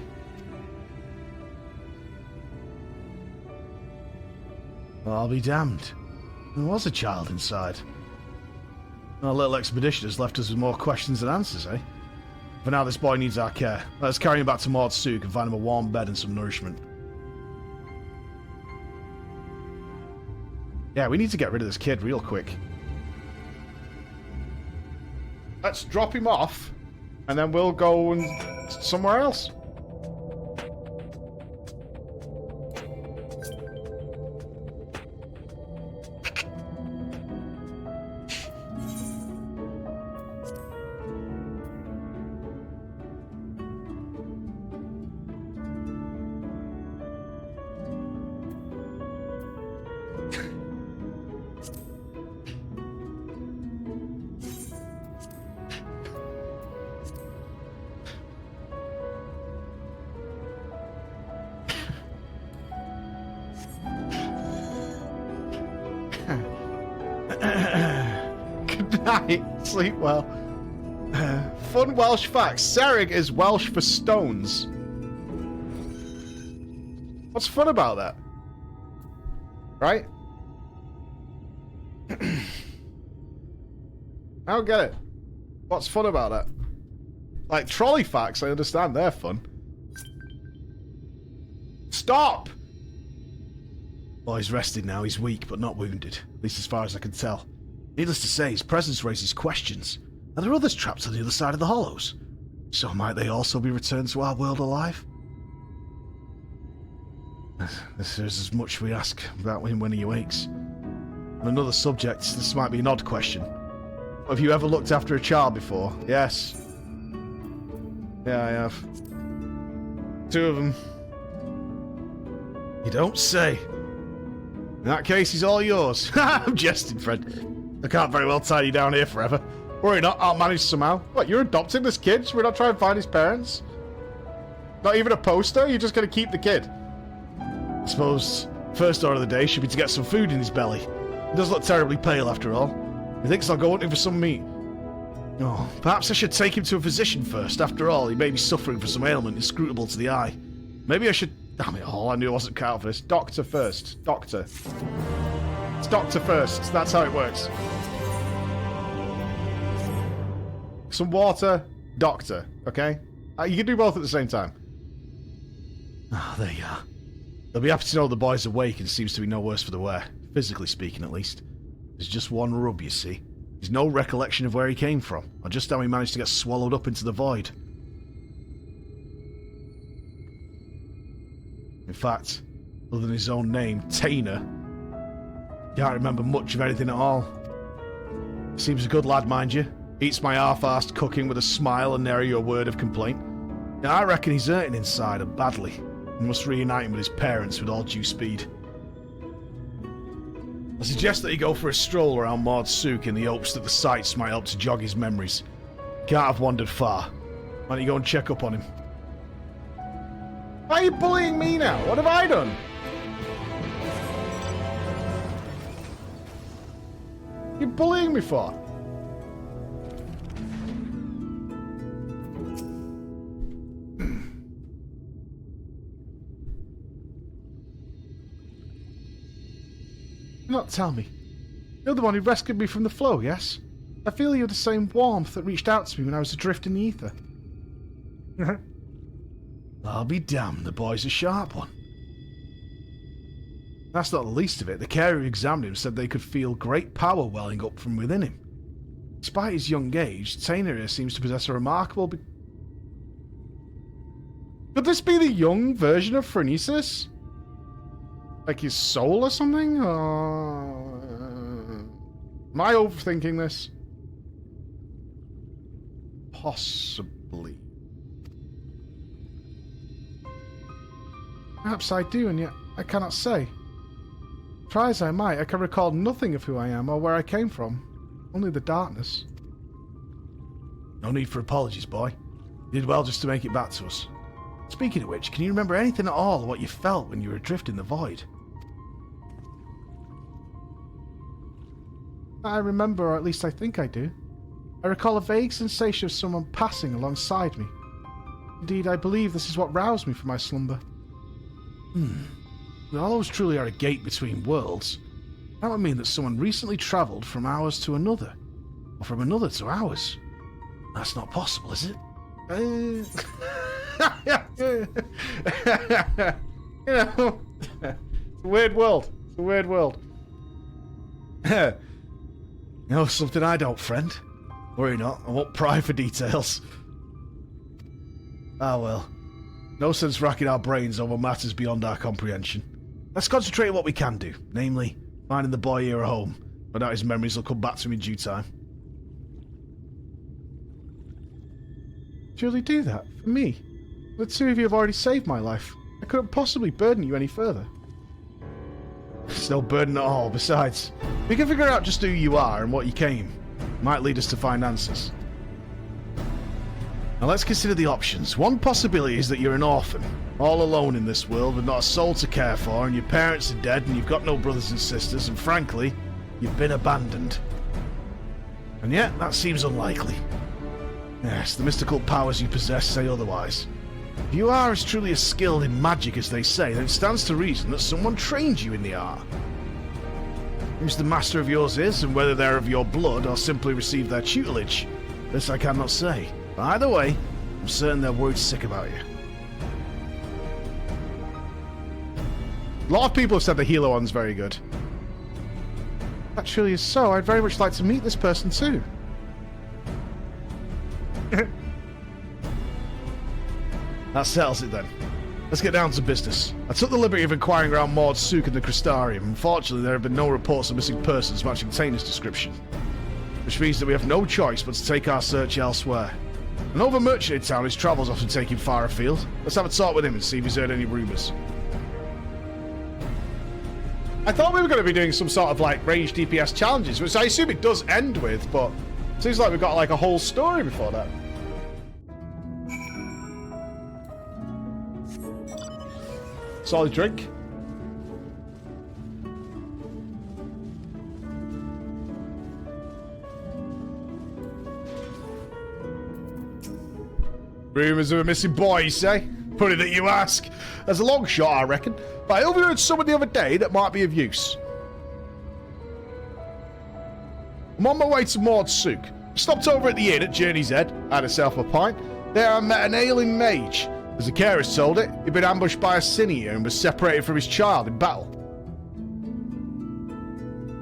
Well, I'll be damned. There was a child inside. Our little expedition has left us with more questions than answers, eh? For now, this boy needs our care. Let's carry him back to Maud Sook and find him a warm bed and some nourishment. Yeah, we need to get rid of this kid real quick. Let's drop him off, and then we'll go and somewhere else. Good night. Sleep well. Fun Welsh facts. Serig is Welsh for stones. What's fun about that? Right? I don't get it. What's fun about that? Like, trolley facts, I understand they're fun. Stop! Boy's rested now. He's weak, but not wounded. At least as far as I can tell. Needless to say, his presence raises questions. Are there others trapped on the other side of the hollows? So might they also be returned to our world alive? This is as much we ask about him when he awakes. On another subject, this might be an odd question. Have you ever looked after a child before? Yes. Yeah, I have. 2 of them. You don't say. In that case, he's all yours. I'm jesting, friend. I can't very well tie you down here forever. Worry not, I'll manage somehow. What, you're adopting this kid? Should we not try and find his parents? Not even a poster? You're just going to keep the kid? I suppose first order of the day should be to get some food in his belly. He does look terribly pale after all. He thinks I'll go hunting for some meat. Oh, perhaps I should take him to a physician first. After all, he may be suffering from some ailment inscrutable to the eye. Maybe I should... Damn it all, I knew I wasn't cut out for this. Doctor first. Doctor. It's doctor first. That's how it works. Some water, doctor, okay? You can do both at the same time. Ah, there you are. They'll be happy to know the boy's awake and seems to be no worse for the wear. Physically speaking, at least. There's just one rub, you see. There's no recollection of where he came from, or just how he managed to get swallowed up into the void. In fact, other than his own name, Tainer, can't remember much of anything at all. Seems a good lad, mind you. Eats my half-assed cooking with a smile and nary a word of complaint. Now, I reckon he's hurting inside and badly. We must reunite him with his parents with all due speed. I suggest that he go for a stroll around Maud Sook in the hopes that the sights might help to jog his memories. Can't have wandered far. Why don't you go and check up on him? Why are you bullying me now? What have I done? You're bullying me for? Do not tell me. You're the one who rescued me from the flow, yes? I feel you're the same warmth that reached out to me when I was adrift in the ether. I'll be damned, the boy's a sharp one. That's not the least of it. The carer who examined him said they could feel great power welling up from within him. Despite his young age, Tainer seems to possess a remarkable... Could this be the young version of Phronesis? Like his soul or something? Am I overthinking this? Possibly. Perhaps I do, and yet I cannot say. Try as I might, I can recall nothing of who I am or where I came from. Only the darkness. No need for apologies, boy. You did well just to make it back to us. Speaking of which, can you remember anything at all of what you felt when you were adrift in the void? I remember, or at least I think I do. I recall a vague sensation of someone passing alongside me. Indeed, I believe this is what roused me from my slumber. We always truly are a gate between worlds. That would mean that someone recently travelled from ours to another, or from another to ours. That's not possible, is it? You know, it's a weird world. It's a weird world. You know something I don't, friend? Worry not, I won't pry for details. Ah well. No sense racking our brains over matters beyond our comprehension. Let's concentrate on what we can do, namely, finding the boy here at home. No doubt his memories will come back to him in due time. Surely do that, for me. The two of you have already saved my life. I couldn't possibly burden you any further. It's no burden at all. Besides, we can figure out just who you are and what you came. Might lead us to find answers. Now let's consider the options. One possibility is that you're an orphan, all alone in this world with not a soul to care for, and your parents are dead and you've got no brothers and sisters, and frankly, you've been abandoned. And yet, that seems unlikely. Yes, the mystical powers you possess say otherwise. If you are as truly as skilled in magic as they say, then it stands to reason that someone trained you in the art. Who's the master of yours is, and whether they're of your blood or simply received their tutelage, this I cannot say. But either way, I'm certain they're worried sick about you. A lot of people have said the healer one's very good. That truly is so. I'd very much like to meet this person too. That settles it then. Let's get down to business. I took the liberty of inquiring around Maud Sook and the Crystarium. Unfortunately, there have been no reports of missing persons matching Tainer's description. Which means that we have no choice but to take our search elsewhere. An over-merchant in town, his travels often take him far afield. Let's have a talk with him and see if he's heard any rumours. I thought we were going to be doing some sort of like range DPS challenges, which I assume it does end with, but it seems like we've got like a whole story before that. Solid drink. Rumours of a missing boy, you say? Funny that you ask. There's a long shot, I reckon. But I overheard someone the other day that might be of use. I'm on my way to Maud Sook. Stopped over at the inn at Journey's Head, had herself a pint, There I met an ailing mage. As the carers told it, he'd been ambushed by a sin eater and was separated from his child in battle.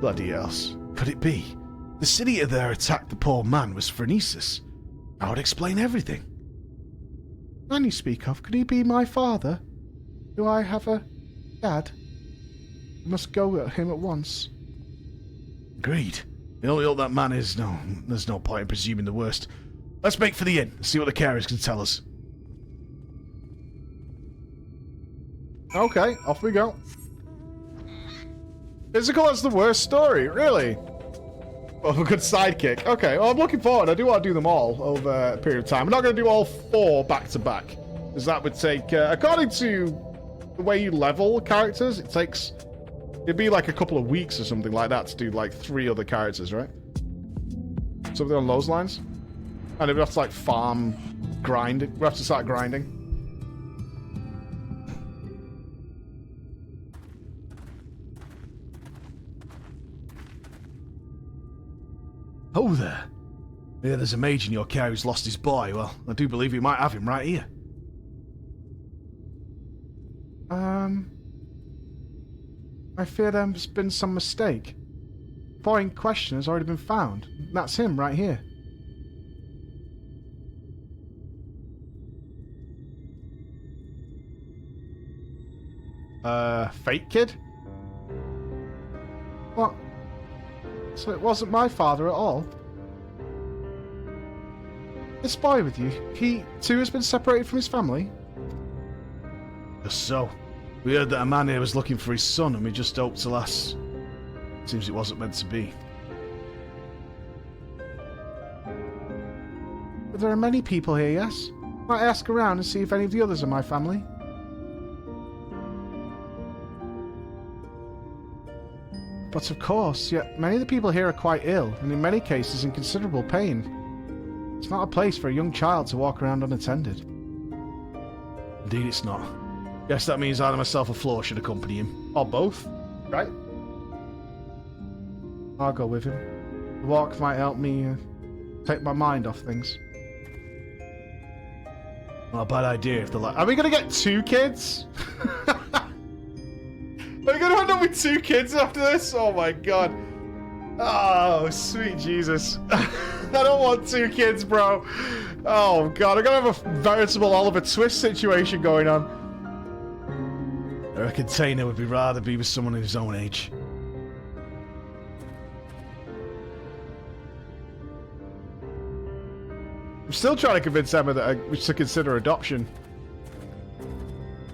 Bloody else. Could it be? The sin eater there attacked the poor man was Phronesis. That would explain everything. Man you speak of, could he be my father? Do I have a dad? We must go at him at once. Agreed. The only hope that man is, no, there's no point in presuming the worst. Let's make for the inn and see what the carers can tell us. Okay, off we go. Physical has the worst story, really? Well, a good sidekick. Okay, well, I'm looking forward. I do want to do them all over a period of time. I'm not going to do all 4 back to back, because that would take, according to the way you level characters, it'd be like a couple of weeks or something like that to do like 3 other characters, right? Something on those lines. And we have to like farm, grind. We have to start grinding. Oh there. Yeah, there's a mage in your care who's lost his boy. Well, I do believe we might have him right here. I fear there's been some mistake. The boy in question has already been found. That's him right here. Fake kid? What? So it wasn't my father at all? This boy with you, he too has been separated from his family? Just so. We heard that a man here was looking for his son, and we just hoped, alas, seems it wasn't meant to be. But there are many people here, yes? Might I ask around and see if any of the others are my family? But of course, yet many of the people here are quite ill, and in many cases in considerable pain. It's not a place for a young child to walk around unattended. Indeed it's not. Guess that means either myself or Floor should accompany him. Or both, right? I'll go with him. The walk might help me take my mind off things. Not a bad idea if they're like... Are we going to get 2 kids? Are we going to end up with 2 kids after this? Oh my god. Oh, sweet Jesus. I don't want 2 kids, bro. Oh god, I'm going to have a veritable Oliver Twist situation going on. I reckon Tainer would rather be with someone of his own age. I'm still trying to convince Emma that we should consider adoption.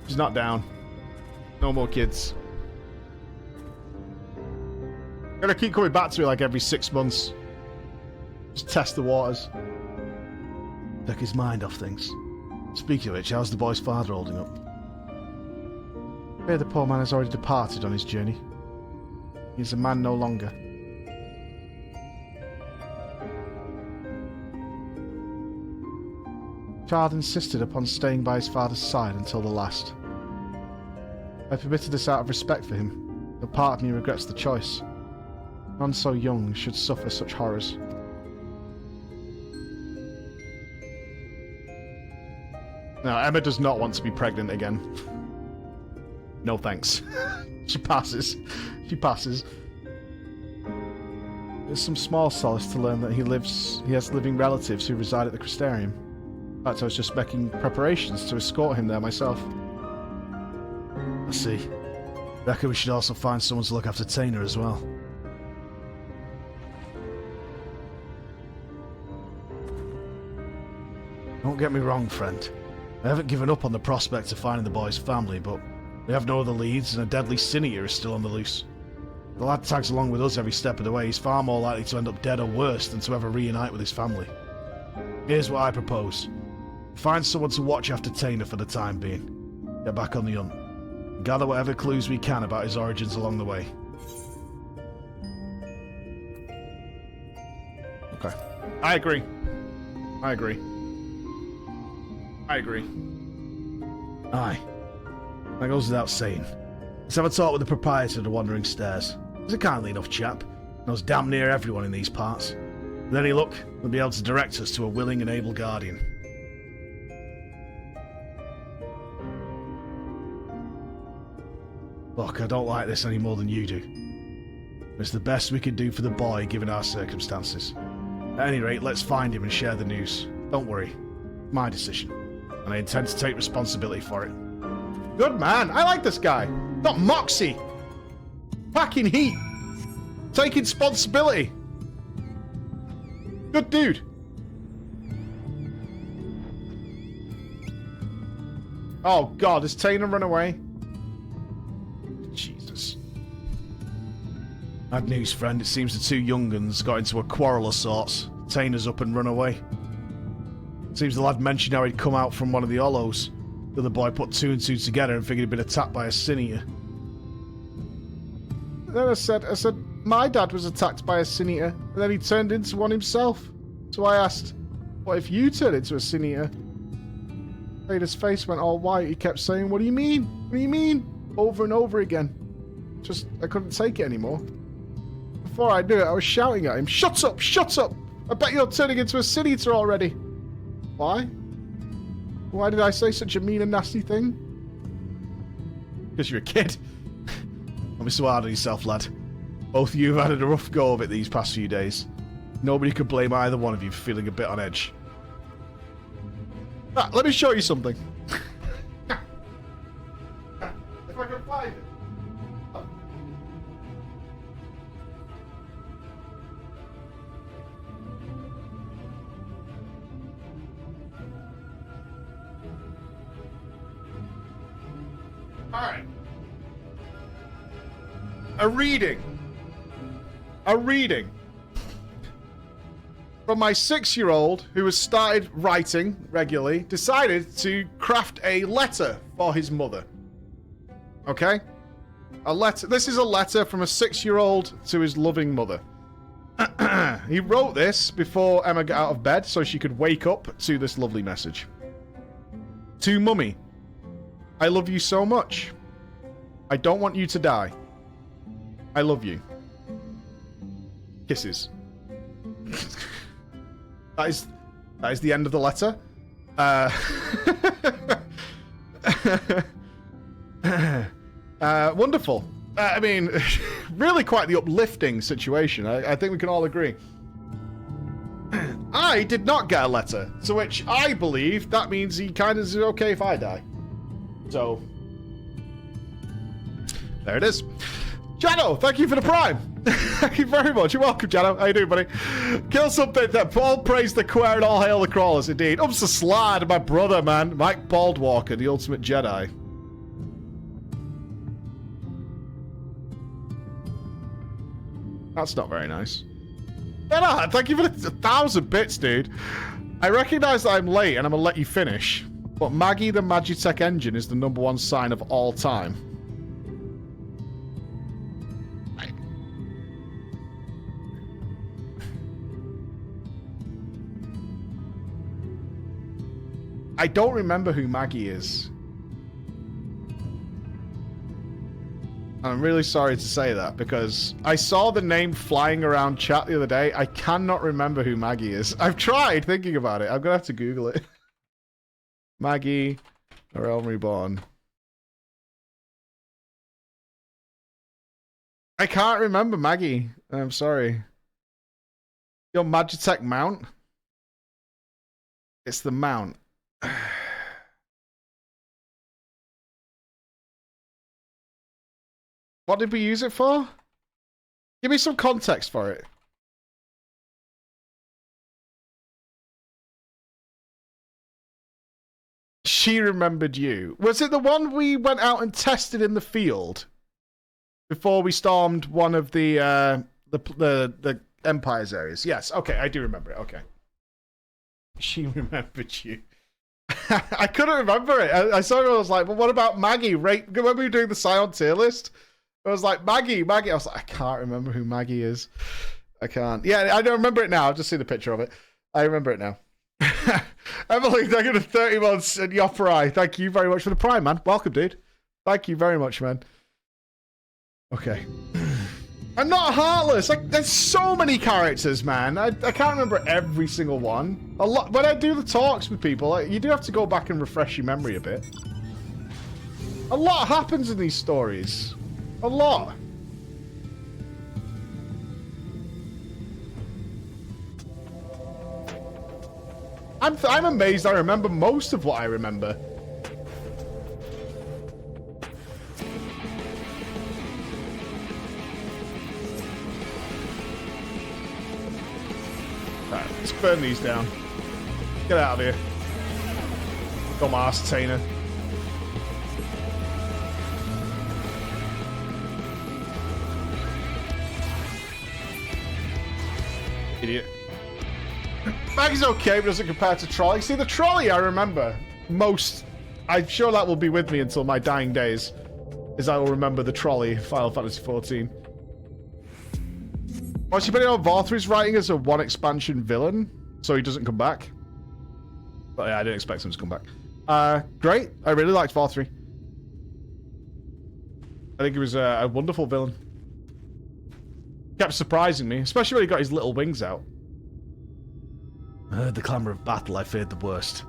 She's not down. No more kids. I'm gonna keep coming back to it like every 6 months. Just test the waters. Take his mind off things. Speaking of which, how's the boy's father holding up? I fear the poor man has already departed on his journey. He is a man no longer. The child insisted upon staying by his father's side until the last. I permitted this out of respect for him, but part of me regrets the choice. None so young should suffer such horrors. No, Emma does not want to be pregnant again. No thanks. She passes. She passes. It's some small solace to learn that he has living relatives who reside at the Crystarium. In fact, I was just making preparations to escort him there myself. I see. Reckon we should also find someone to look after Tainer as well. Don't get me wrong, friend. I haven't given up on the prospect of finding the boy's family, but we have no other leads, and a deadly sin eater is still on the loose. If the lad tags along with us every step of the way, he's far more likely to end up dead or worse than to ever reunite with his family. Here's what I propose. Find someone to watch after Tainer for the time being. Get back on the hunt. And gather whatever clues we can about his origins along the way. Okay. I agree. I agree. I agree. Aye. That goes without saying. Let's have a talk with the proprietor of the Wandering Stairs. He's a kindly enough chap. Knows damn near everyone in these parts. With any luck, he'll be able to direct us to a willing and able guardian. Look, I don't like this any more than you do. It's the best we can do for the boy, given our circumstances. At any rate, let's find him and share the news. Don't worry. My decision. And I intend to take responsibility for it. Good man. I like this guy. Got moxie. Packing heat. Taking responsibility. Good dude. Oh, God. Has Taina run away? Jesus. Bad news, friend. It seems the two young uns got into a quarrel of sorts. Taina's up and run away. Seems the lad mentioned how he'd come out from one of the hollows. The other boy put two and two together and figured he'd been attacked by a sin eater. Then I said, my dad was attacked by a sin eater, and then he turned into one himself. So I asked, what if you turned into a sin eater? Vader's face went all white. He kept saying, what do you mean? What do you mean? Over and over again. Just, I couldn't take it anymore. Before I knew it, I was shouting at him, shut up, shut up! I bet you're turning into a sin eater already. Why? Why did I say such a mean and nasty thing? Because you're a kid. Don't be so hard on yourself, lad. Both of you have had a rough go of it these past few days. Nobody could blame either one of you for feeling a bit on edge. Ah, let me show you something. If I can find it. Alright. A reading from my 6-year-old who has started writing regularly, decided to craft a letter for his mother. Okay? A letter. This is a letter from a 6-year-old to his loving mother. He wrote this before Emma got out of bed so she could wake up to this lovely message. To Mummy, I love you so much. I don't want you to die. I love you. Kisses. That is the end of the letter. Wonderful. I mean, really quite the uplifting situation. I think we can all agree. I did not get a letter, to which I believe that means he kind of is okay if I die. So, there it is. Jano, thank you for the prime. Thank you very much. You're welcome, Jano. How you doing, buddy? Kill something that Paul praised the queer and all hail the crawlers, indeed. Ups the slide, my brother, man. Mike Baldwalker, the ultimate Jedi. That's not very nice. Benna, thank you for the 1,000 bits, dude. I recognize that I'm late and I'm gonna let you finish, but Maggie the Magitech engine is the #1 sign of all time. I don't remember who Maggie is. I'm really sorry to say that, because I saw the name flying around chat the other day. I cannot remember who Maggie is. I've tried thinking about it. I'm going to have to Google it. Maggie, A Realm Reborn. I can't remember Maggie. I'm sorry. Your Magitech mount? It's the mount. What did we use it for? Give me some context for it. She remembered you. Was it the one we went out and tested in the field before we stormed one of the Empire's areas? Yes. Okay, I do remember it. Okay. She remembered you. I couldn't remember it. I saw it. I was like, "Well, what about Maggie?" Right? When we were doing the Scion tier list, I was like, "Maggie." I was like, "I can't remember who Maggie is. I can't." Yeah, I don't remember it now. I've just seen the picture of it. I remember it now. Emily, thank you for 30 months and Yoperai. Thank you very much for the prime, man. Welcome, dude. Thank you very much, man. Okay. I'm not heartless. Like, there's so many characters, man. I can't remember every single one. A lot. When I do the talks with people, you do have to go back and refresh your memory a bit. A lot happens in these stories. A lot. I'm amazed I remember most of what I remember. Right, let's burn these down. Get out of here. Dumbass Tainer. Idiot. Maggie's okay, but doesn't compare to Trolley. See, the Trolley I remember most. I'm sure that will be with me until my dying days, is I will remember the Trolley, Final Fantasy XIV. What's you putting on Valtry's writing as a one expansion villain, so he doesn't come back? But yeah, I didn't expect him to come back. Great. I really liked Valtry. I think he was a wonderful villain. Kept surprising me, especially when he got his little wings out. I heard the clamour of battle, I feared the worst.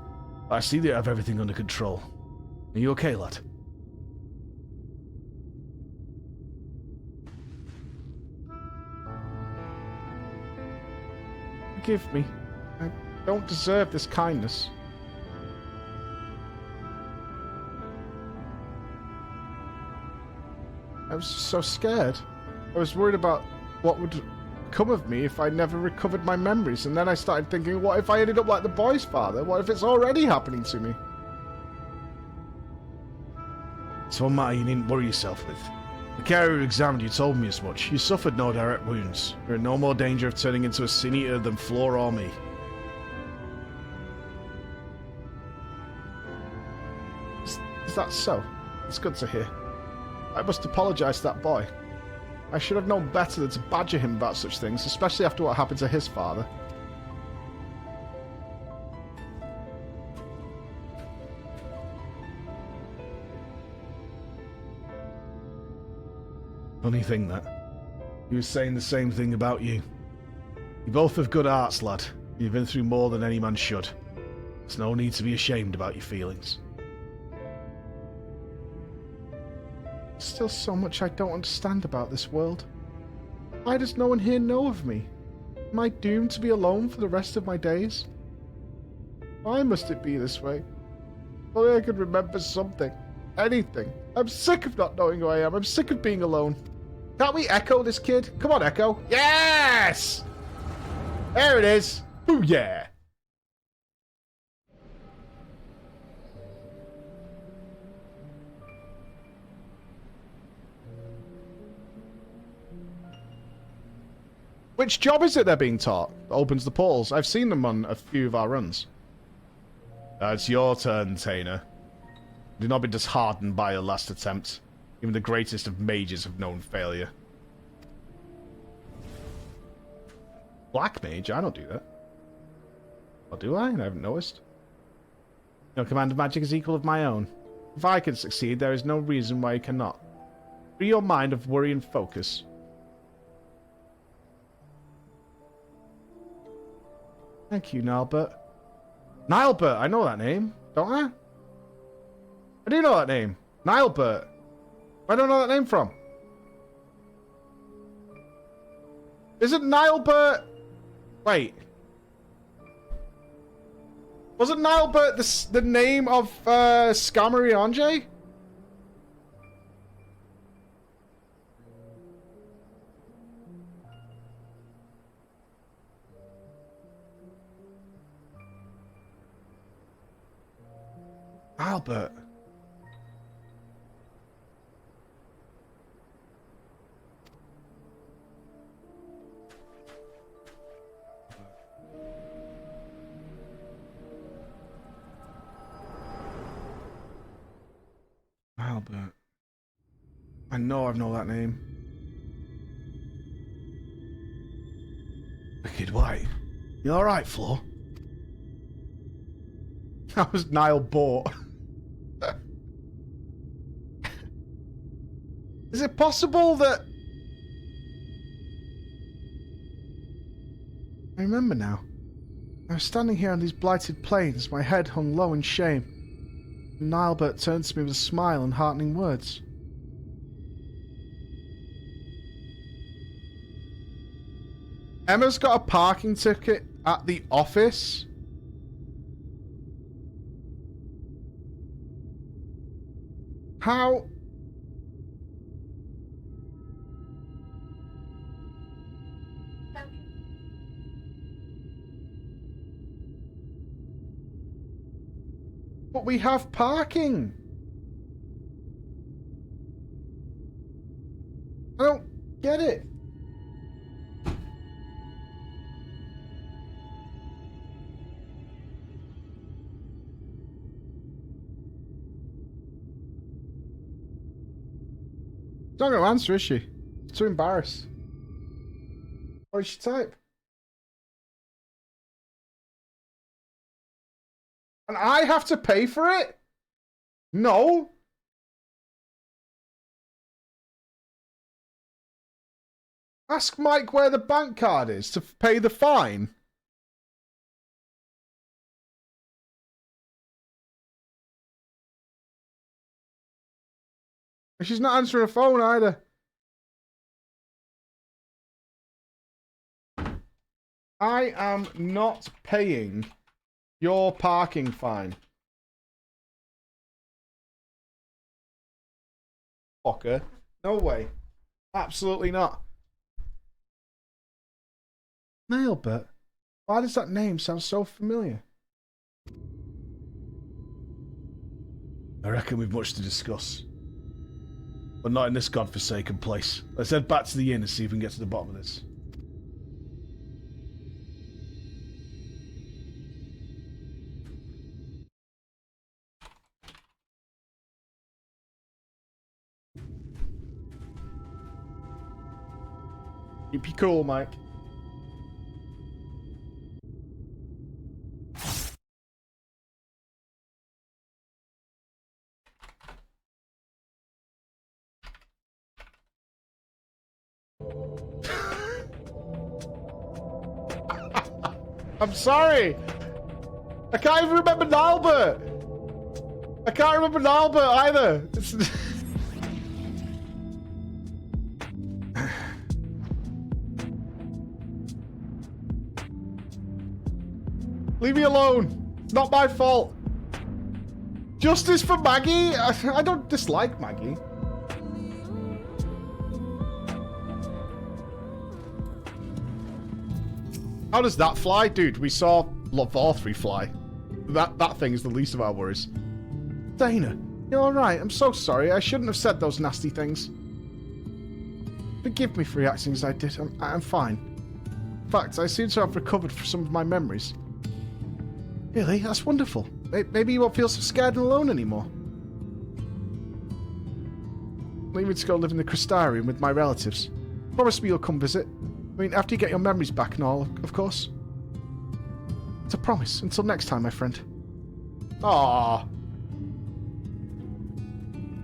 But I see they have everything under control. Are you okay, lad? Forgive me. I don't deserve this kindness. I was so scared. I was worried about what would come of me if I never recovered my memories, and then I started thinking, what if I ended up like the boy's father? What if it's already happening to me? It's one matter you needn't worry yourself with. The carer who examined you told me as much. You suffered no direct wounds. You're in no more danger of turning into a sin eater than Floor or me. Is that so? It's good to hear. I must apologise to that boy. I should have known better than to badger him about such things, especially after what happened to his father. Funny thing that. He was saying the same thing about you. You both have good hearts, lad. You've been through more than any man should. There's no need to be ashamed about your feelings. Still so much I don't understand about this world. Why does no one here know of me? Am I doomed to be alone for the rest of my days? Why must it be this way? Only I could remember something. Anything. I'm sick of not knowing who I am. I'm sick of being alone. Can't we echo this kid? Come on, Echo. Yes! There it is. Booyah! Which job is it they're being taught that opens the portals? I've seen them on a few of our runs. It's your turn, Tainer. Do not be disheartened by your last attempt. Even the greatest of mages have known failure. Black mage? I don't do that. Or do I? I haven't noticed. Your command of magic is equal of my own. If I can succeed, there is no reason why you cannot. Free your mind of worry and focus. Thank you, Nilebert. Nilebert, I know that name, don't I? I do know that name. Nilebert. Where do I know that name from? Isn't Nilebert... Wait. Wasn't Nilebert the name of Skamari Anjay? Albert. Albert. I know that name. Wicked White. You alright, Flo? That was Nile Bort. Is it possible that... I remember now. I was standing here on these blighted plains, my head hung low in shame. And Nilebert turned to me with a smile and heartening words. Emma's got a parking ticket at the office. How? But we have parking. I don't get it. She's not going to answer, is she? She's too embarrassed. What did she type? And I have to pay for it? No. Ask Mike where the bank card is to pay the fine. She's not answering her phone either. I am not paying your parking fine. Fucker. No way. Absolutely not. Nailbert. Why does that name sound so familiar? I reckon we've much to discuss. But not in this godforsaken place. Let's head back to the inn and see if we can get to the bottom of this. Keep you cool, Mike. I'm sorry. I can't even remember Nalbert. I can't remember Nalbert either. Leave me alone. It's not my fault. Justice for Maggie? I don't dislike Maggie. How does that fly? Dude, we saw Vorthry fly. That thing is the least of our worries. Dana, you're alright. I'm so sorry. I shouldn't have said those nasty things. Forgive me for reacting as I did. I'm fine. In fact, I seem to have recovered from some of my memories. Really? That's wonderful. Maybe you won't feel so scared and alone anymore. Leaving to go live in the Crystarium with my relatives. Promise me you'll come visit. I mean, after you get your memories back and all, of course. It's a promise. Until next time, my friend. Aww.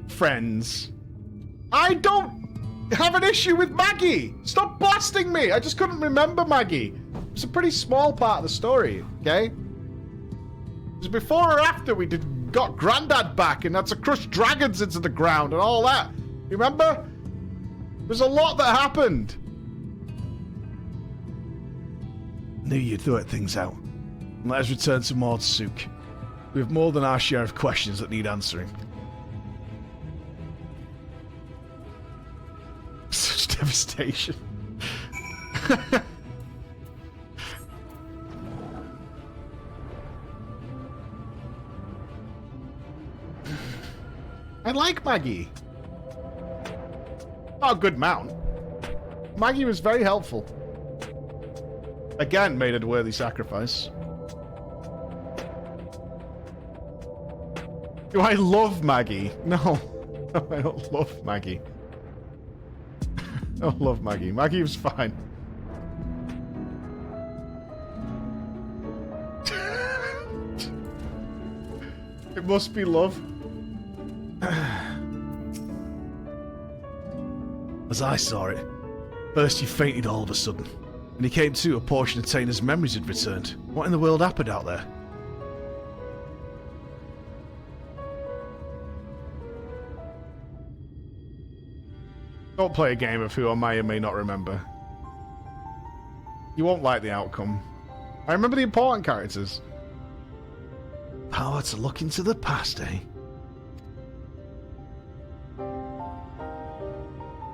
Friends. I don't have an issue with Maggie. Stop blasting me. I just couldn't remember Maggie. It's a pretty small part of the story, okay? It was before or after we got Grandad back and had to crush dragons into the ground and all that. You remember? There's a lot that happened. Knew you'd sort things out. Let us return to Mordsuk. We have more than our share of questions that need answering. Such devastation. I like Maggie. Not a good mount. Maggie was very helpful. Again, made a worthy sacrifice. Do I love Maggie? No. No, I don't love Maggie. I don't love Maggie. Maggie was fine. It must be love. As I saw it, first he fainted all of a sudden. When he came to, a portion of Tainer's memories had returned. What in the world happened out there? Don't play a game of who I may or may not remember. You won't like the outcome. I remember the important characters. Power to look into the past, eh?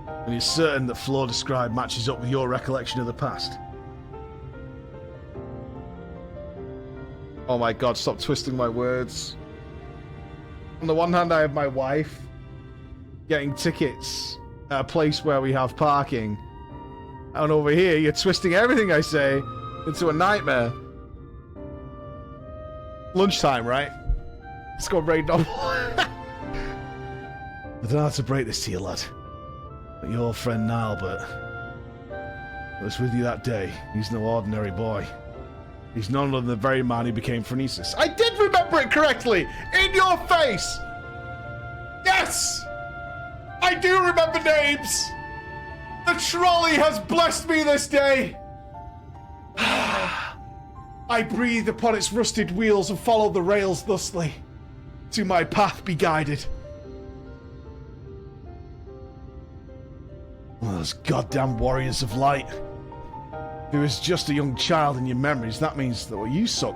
And you're certain that Flaw described matches up with your recollection of the past? Oh my god, stop twisting my words. On the one hand, I have my wife getting tickets at a place where we have parking. And over here, you're twisting everything I say into a nightmare. Lunchtime, right? Let's go raid novel. I don't know how to break this to you, lad. But your friend Nilbert was with you that day. He's no ordinary boy. He's none other than the very man who became Phronesis. I did remember it correctly! In your face! Yes! I do remember names! The trolley has blessed me this day! I breathe upon its rusted wheels and follow the rails thusly. To my path be guided. One of those goddamn warriors of light. If he was just a young child in your memories, that means that what you saw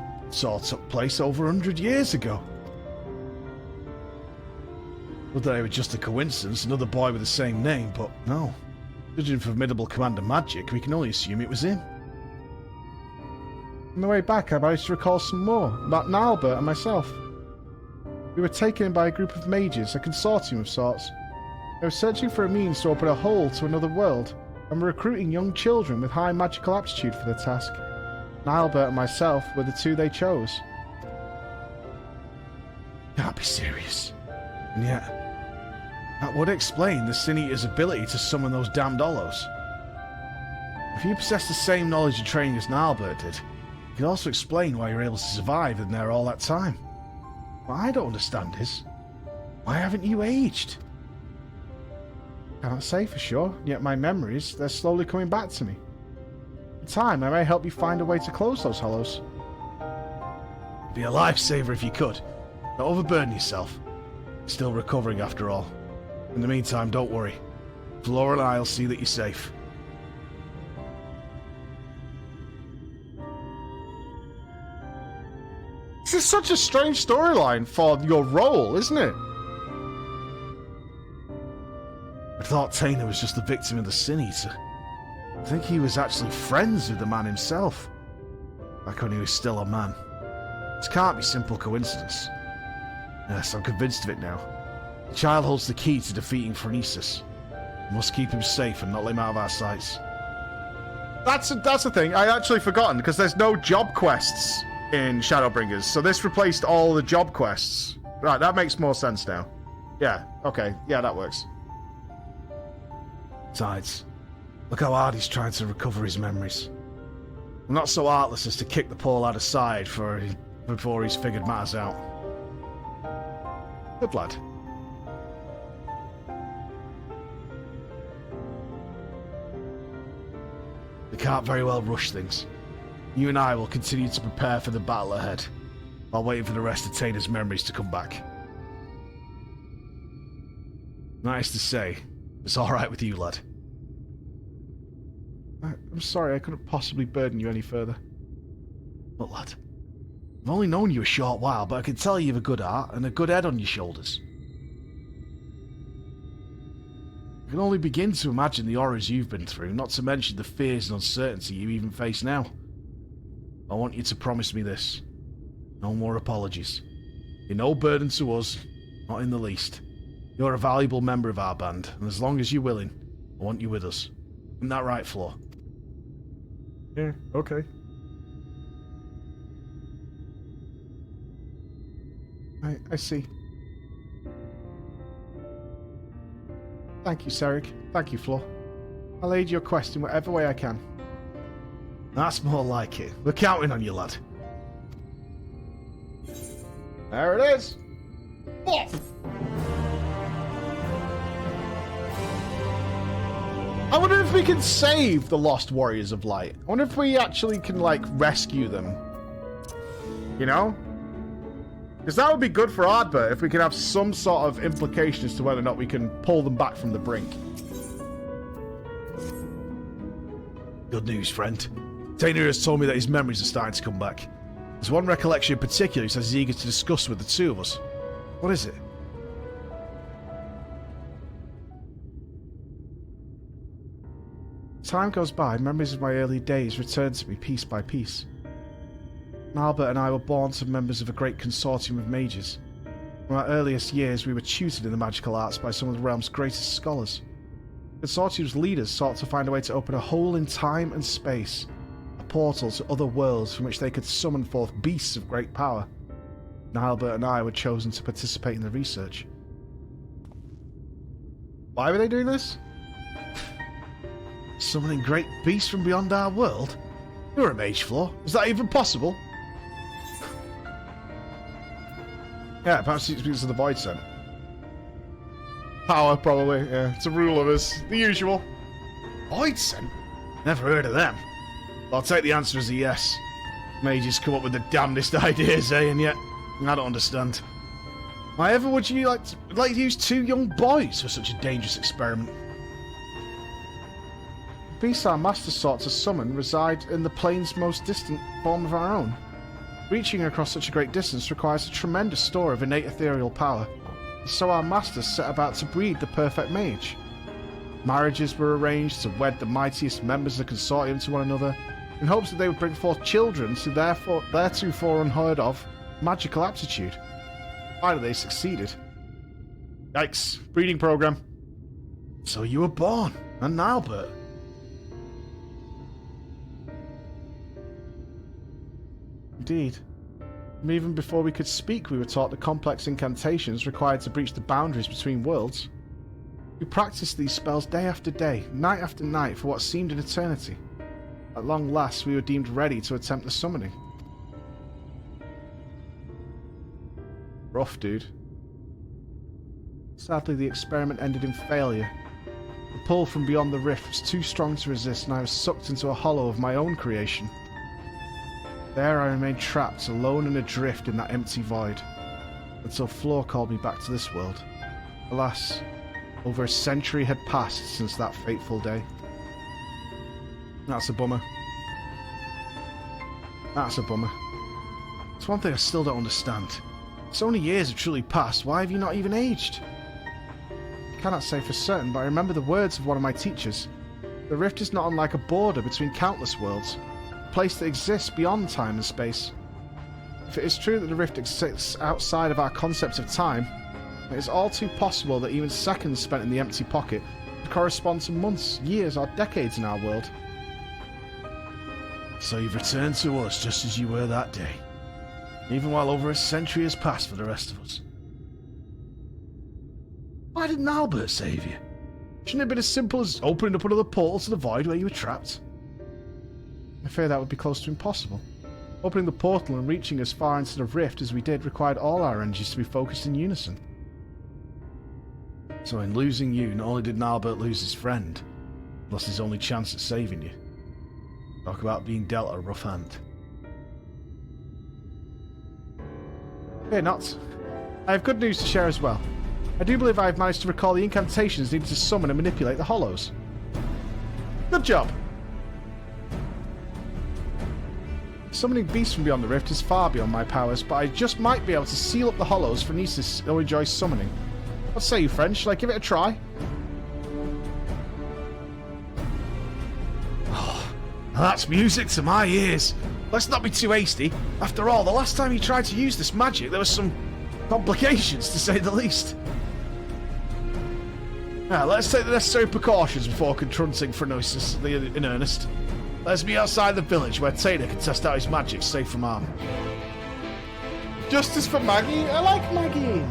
took place over 100 years ago. Not that it was just a coincidence, another boy with the same name, but no. Judging from formidable Commander Magic, we can only assume it was him. On the way back, I managed to recall some more about Nilbert and myself. We were taken in by a group of mages, a consortium of sorts. They were searching for a means to open a hole to another world, and were recruiting young children with high magical aptitude for the task. Nilbert and myself were the two they chose. Can't be serious. And yet, that would explain the Sin Eater's ability to summon those damned hollows. If you possess the same knowledge and training as Nilbert did, it could also explain why you're able to survive in there all that time. What I don't understand is, why haven't you aged? Can't say for sure, yet my memories, they're slowly coming back to me. In time, I may help you find a way to close those hollows. It'd be a lifesaver if you could. Don't overburden yourself. You're still recovering after all. In the meantime, don't worry. Flora and I'll see that you're safe. This is such a strange storyline for your role, isn't it? I thought Tainer was just the victim of the Sin Eater. I think he was actually friends with the man himself. Back when he was still a man. This can't be simple coincidence. Yes, I'm convinced of it now. The child holds the key to defeating Phronesis. We must keep him safe and not let him out of our sights. That's the thing. I actually forgotten, because there's no job quests in Shadowbringers, so this replaced all the job quests. Right, that makes more sense now. Yeah, okay. Yeah, that works. Besides, look how hard he's trying to recover his memories. I'm not so heartless as to kick the poor lad aside before he's figured matters out. Good lad. We can't very well rush things. You and I will continue to prepare for the battle ahead, while waiting for the rest of Tainer's memories to come back. Nice to say, it's alright with you, lad. I'm sorry, I couldn't possibly burden you any further. Look, lad, I've only known you a short while, but I can tell you have a good heart and a good head on your shoulders. I can only begin to imagine the horrors you've been through, not to mention the fears and uncertainty you even face now. I want you to promise me this. No more apologies. You're no burden to us, not in the least. You're a valuable member of our band, and as long as you're willing, I want you with us. Isn't that right, Flo? Yeah, okay. I see. Thank you, Serik. Thank you, Flo. I'll aid your quest in whatever way I can. That's more like it. We're counting on you, lad. There it is. I wonder if we can save the Lost Warriors of Light. I wonder if we actually can, like, rescue them. You know? Because that would be good for Ardbert if we could have some sort of implication as to whether or not we can pull them back from the brink. Good news, friend. Tainer has told me that his memories are starting to come back. There's one recollection in particular he says he's eager to discuss with the two of us. What is it? Time goes by, memories of my early days return to me piece by piece. Albert and I were born to members of a great consortium of mages. From our earliest years, we were tutored in the magical arts by some of the realm's greatest scholars. The consortium's leaders sought to find a way to open a hole in time and space, a portal to other worlds from which they could summon forth beasts of great power. And Albert and I were chosen to participate in the research. Why were they doing this? Summoning great beasts from beyond our world? You're a mage, Floor. Is that even possible? Yeah, perhaps it's because of the Void Scent. Power, probably. Yeah, it's a rule of us. The usual. Void Scent? Never heard of them. I'll take the answer as a yes. Mages come up with the damnedest ideas, eh? And yet, I don't understand. Why ever would you like to use two young boys for such a dangerous experiment? The beasts our master sought to summon reside in the plane's most distant form of our own. Reaching across such a great distance requires a tremendous store of innate ethereal power, so our masters set about to breed the perfect mage. Marriages were arranged to wed the mightiest members of the consortium to one another, in hopes that they would bring forth children to theretofore unheard of magical aptitude. Finally, they succeeded. Yikes. Breeding program. So you were born, and Albert. Indeed. And even before we could speak, we were taught the complex incantations required to breach the boundaries between worlds. We practiced these spells day after day, night after night, for what seemed an eternity. At long last, we were deemed ready to attempt the summoning. Rough, dude. Sadly, the experiment ended in failure. The pull from beyond the rift was too strong to resist, and I was sucked into a hollow of my own creation. There I remained trapped, alone and adrift in that empty void, until Floor called me back to this world. Alas, over a century had passed since that fateful day. That's a bummer. That's a bummer. It's one thing I still don't understand. So many years have truly passed, why have you not even aged? I cannot say for certain, but I remember the words of one of my teachers. The rift is not unlike a border between countless worlds, a place that exists beyond time and space. If it is true that the rift exists outside of our concept of time, it is all too possible that even seconds spent in the empty pocket could correspond to months, years, or decades in our world. So you've returned to us just as you were that day, even while over a century has passed for the rest of us. Why didn't Albert save you? Shouldn't it have been as simple as opening up another portal to the void where you were trapped? I fear that would be close to impossible. Opening the portal and reaching as far into the rift as we did required all our energies to be focused in unison. So in losing you, not only did Albert lose his friend, he lost his only chance at saving you. Talk about being dealt a rough hand. Fear not. I have good news to share as well. I do believe I have managed to recall the incantations needed to summon and manipulate the hollows. Good job! Summoning beasts from beyond the rift is far beyond my powers, but I just might be able to seal up the hollows for Nisus or Joy's summoning. What say you, friend? Shall I give it a try? Oh, that's music to my ears. Let's not be too hasty. After all, the last time you tried to use this magic, there was some complications, to say the least. Now, let's take the necessary precautions before confronting Phronosis in earnest. Let's be outside the village where Tainer can test out his magic safe from harm. Justice for Maggie? I like Maggie!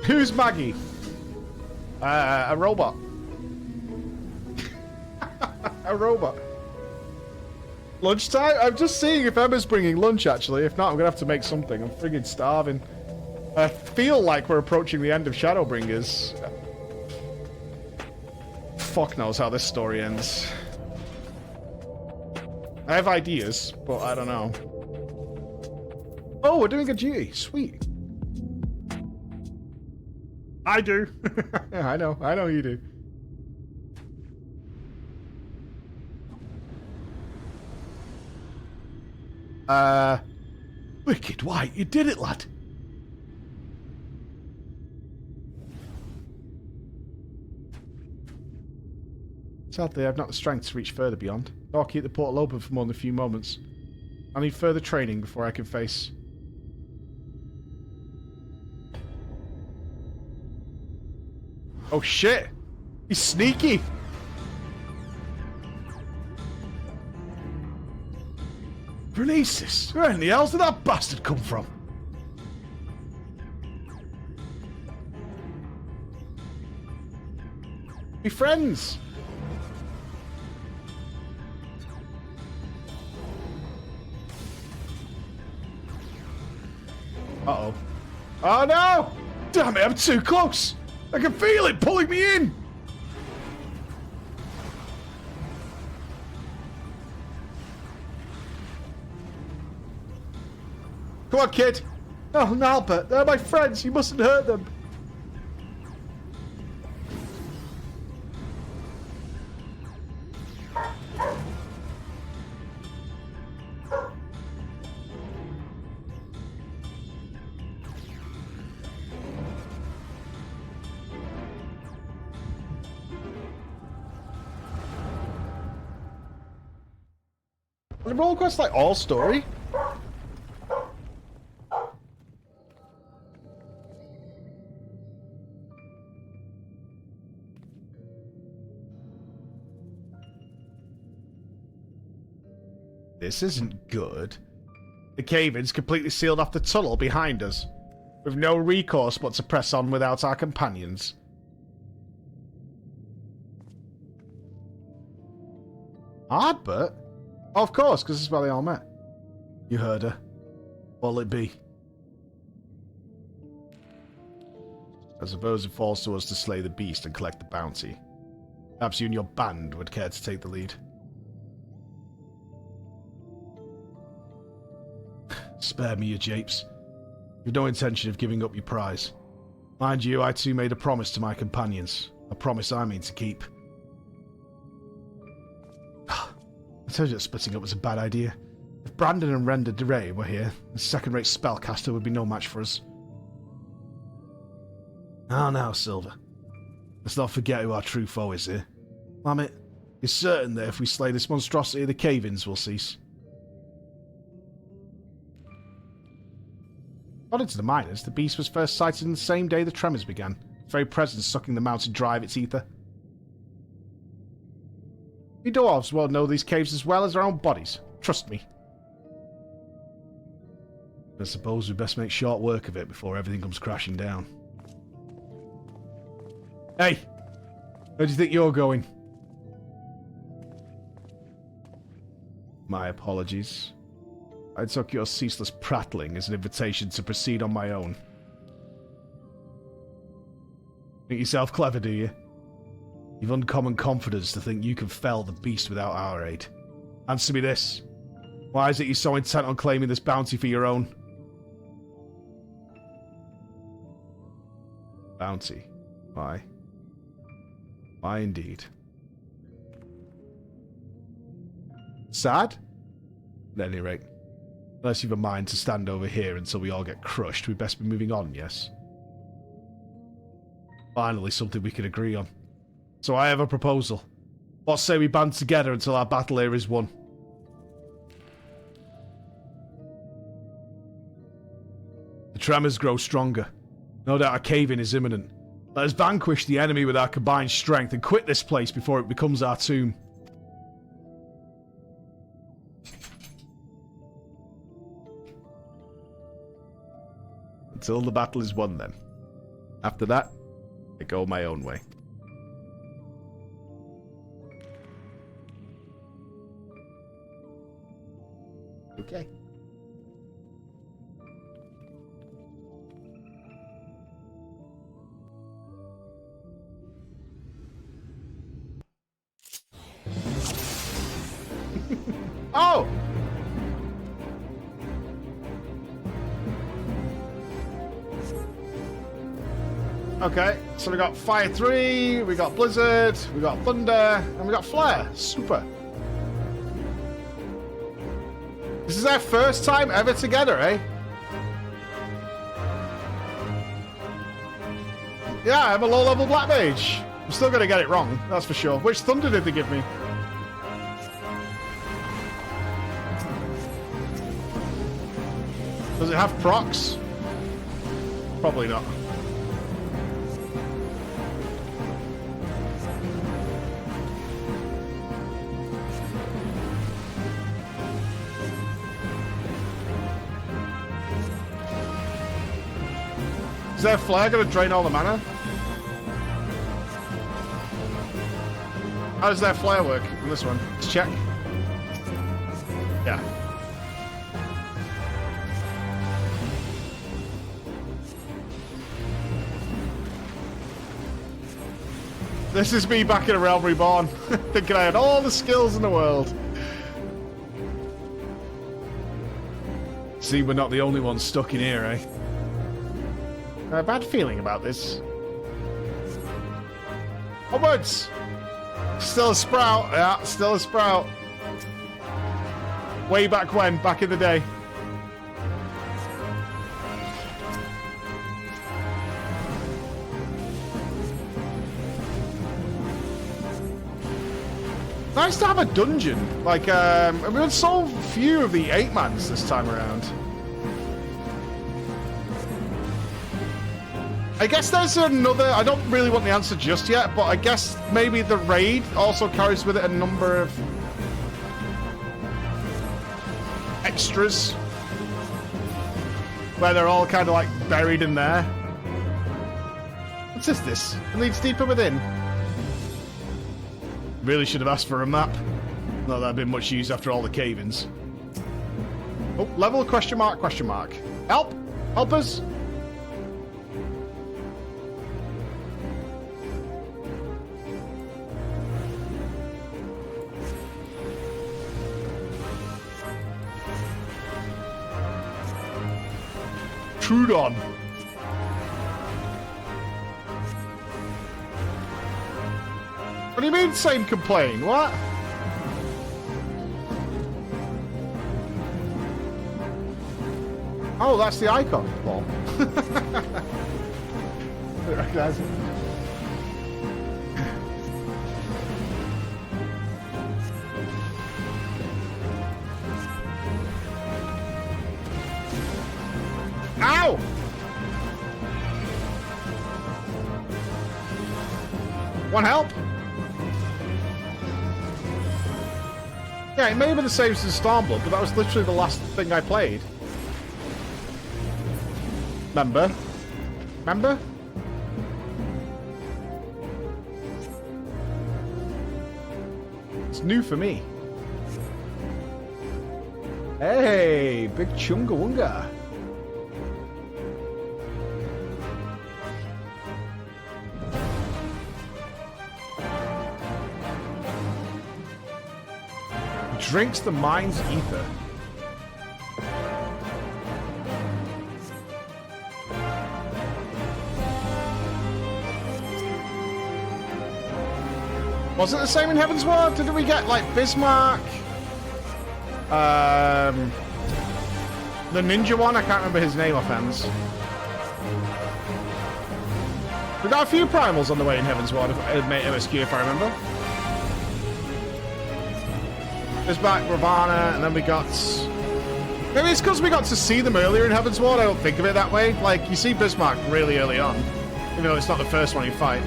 Who's Maggie? A robot. A robot. Lunchtime? I'm just seeing if Emma's bringing lunch, actually. If not, I'm gonna have to make something. I'm friggin' starving. I feel like we're approaching the end of Shadowbringers. Fuck knows how this story ends. I have ideas, but I don't know. Oh, we're doing a duty. Sweet. I do. I know you do. Wicked White, you did it, lad. Sadly, I've not the strength to reach further beyond, nor keep the portal open for more than a few moments. I need further training before I can face... Oh shit! He's sneaky! Releases, where in the hell did that bastard come from? Be friends! Uh-oh. Oh no! Damn it, I'm too close! I can feel it pulling me in! Come on, kid! Oh, Nalbert, they're my friends, you mustn't hurt them! The roll quest like all story? This isn't good. The cave-in's completely sealed off the tunnel behind us, with no recourse but to press on without our companions. Ardbert? Oh, of course, because this is where they all met. You heard her. What'll it be? I suppose it falls to us to slay the beast and collect the bounty. Perhaps you and your band would care to take the lead. Spare me your japes. You've no intention of giving up your prize. Mind you, I too made a promise to my companions. A promise I mean to keep. I told you that splitting up was a bad idea. If Brandon and Render DeRay were here, a second-rate spellcaster would be no match for us. Now, Silver. Let's not forget who our true foe is here. Mammoth, you're certain that if we slay this monstrosity, the cave-ins will cease? According to the miners, the beast was first sighted on the same day the tremors began, its very presence sucking the mountain dry of its ether. You dwarves will know these caves as well as our own bodies. Trust me. I suppose we best make short work of it before everything comes crashing down. Hey! Where do you think you're going? My apologies. I took your ceaseless prattling as an invitation to proceed on my own. Think yourself clever, do you? You've uncommon confidence to think you can fell the beast without our aid. Answer me this. Why is it you're so intent on claiming this bounty for your own? Bounty? Why? Why indeed? Sad? At any rate, unless you've a mind to stand over here until we all get crushed, we'd best be moving on, yes? Finally, something we can agree on. So I have a proposal. What say we band together until our battle here is won? The tremors grow stronger. No doubt a cave-in is imminent. Let us vanquish the enemy with our combined strength and quit this place before it becomes our tomb. Until the battle is won, then. After that, I go my own way. Okay. Oh! Okay, so we got Fire 3, we got Blizzard, we got Thunder, and we got Flare. Super. This is our first time ever together, eh? Yeah, I'm a low-level Black Mage. I'm still gonna get it wrong, that's for sure. Which Thunder did they give me? Does it have procs? Probably not. Is their flare going to drain all the mana? How does their flare work in this one? Let's check. Yeah. This is me back in a Realm Reborn, thinking I had all the skills in the world. See, we're not the only ones stuck in here, eh? A bad feeling about this. Onwards! Still a sprout. Yeah, still a sprout. Way back when, back in the day. Nice to have a dungeon. Like, we had so few of the 8-mans this time around. I guess there's another... I don't really want the answer just yet, but I guess maybe the raid also carries with it a number of extras where they're all kind of like buried in there. What's this? It leads deeper within. Really should have asked for a map. Not that I've been much use after all the cave-ins. Oh, level question mark, question mark. Help! Help us! Trudon. What do you mean, same complaint? What? Oh, that's the icon. Lol. I recognize it. Ow! Want help? Yeah, it may have been the same as Stormblood, but that was literally the last thing I played. Remember? Remember? It's new for me. Hey, big chunga wunga. Drinks the mind's ether. Was it the same in Heaven's Ward? Didn't we get, like, Bismarck? The ninja one? I can't remember his name offhand. We got a few primals on the way in Heaven's Ward, MSQ, if I remember. Bismarck, Ravana, and then we got... Maybe it's because we got to see them earlier in Heaven's Ward. I don't think of it that way. Like, you see Bismarck really early on, even though it's not the first one you fight.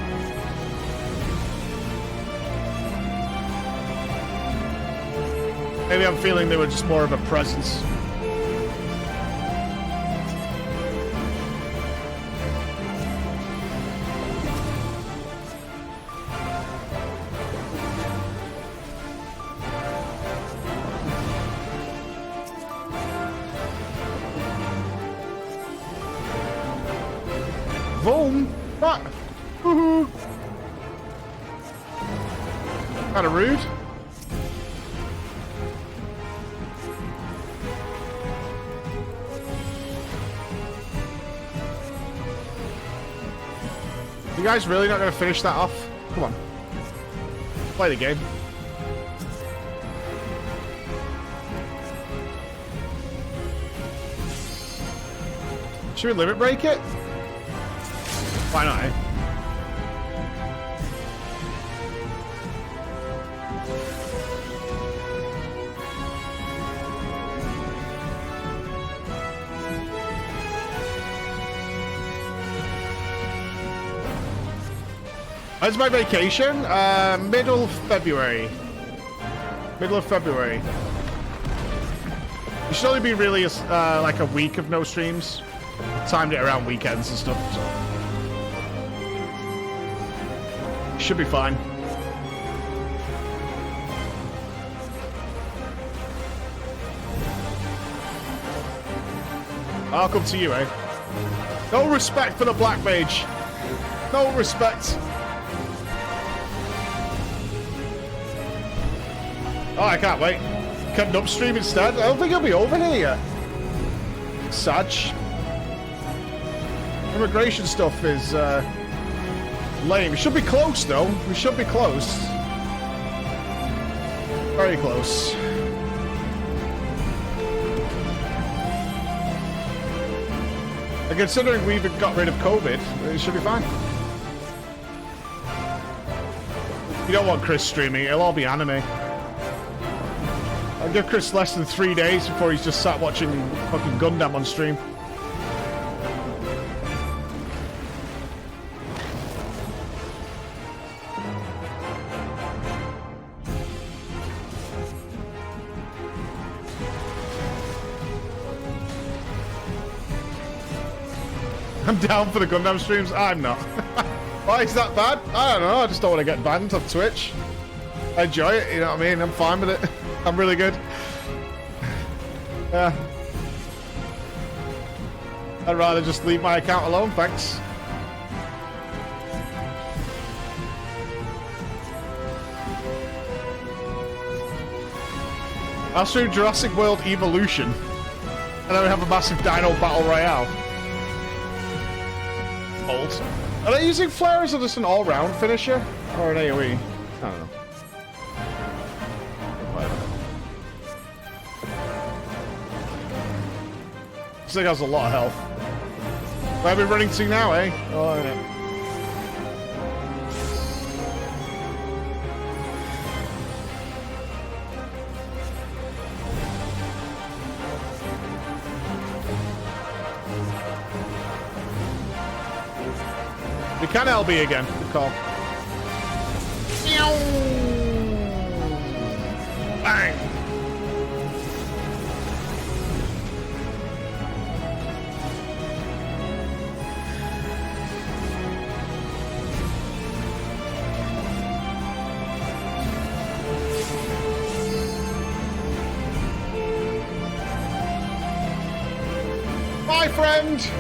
Maybe I'm feeling they were just more of a presence. Boom! What? Woohoo! Kinda rude. You guys really not going to finish that off? Come on. Play the game. Should we limit break it? Why not, eh? When's my vacation? Middle of February. Middle of February. It should only be really like a week of no streams. Timed it around weekends and stuff, so should be fine. I'll come to you, eh? No respect for the Black Mage. No respect. Oh, I can't wait. Cutting upstream instead. I don't think he'll be over here yet. Sag. Immigration stuff is lame. We should be close, though. We should be close. Very close. And considering we've got rid of COVID, it should be fine. You don't want Chris streaming. It'll all be anime. I'll give Chris less than 3 days before he's just sat watching fucking Gundam on stream. I'm down for the Gundam streams. I'm not. Why is that bad? I don't know. I just don't want to get banned on Twitch. I enjoy it, you know what I mean? I'm fine with it. I'm really good. Yeah. I'd rather just leave my account alone, thanks. I'll stream Jurassic World Evolution. And then we have a massive Dino Battle Royale. Old. Are they using flares or just an all-round finisher? Or an AoE? I don't know. This thing has a lot of health. Where are we running to now, eh? Oh, yeah. We can LB again. Good call. Bang! My friend!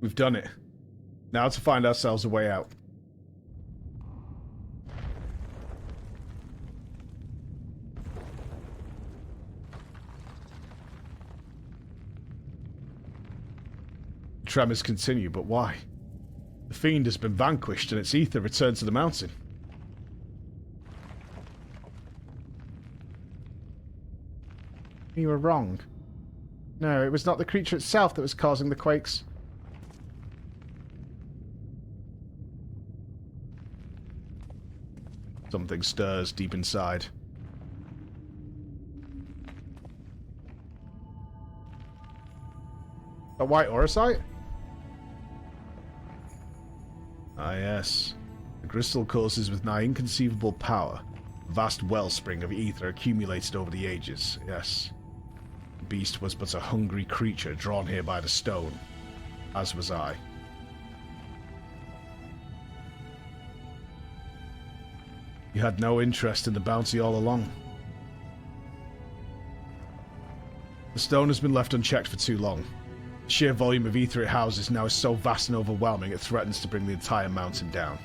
We've done it. Now to find ourselves a way out. Tremors continue, but why? The fiend has been vanquished and its ether returned to the mountain. You were wrong. No, it was not the creature itself that was causing the quakes. Something stirs deep inside. A white aurosite? Ah yes. The crystal courses with nigh inconceivable power. A vast wellspring of ether accumulated over the ages, yes. The beast was but a hungry creature drawn here by the stone. As was I. You had no interest in the bounty all along. The stone has been left unchecked for too long. The sheer volume of ether it houses now is so vast and overwhelming it threatens to bring the entire mountain down.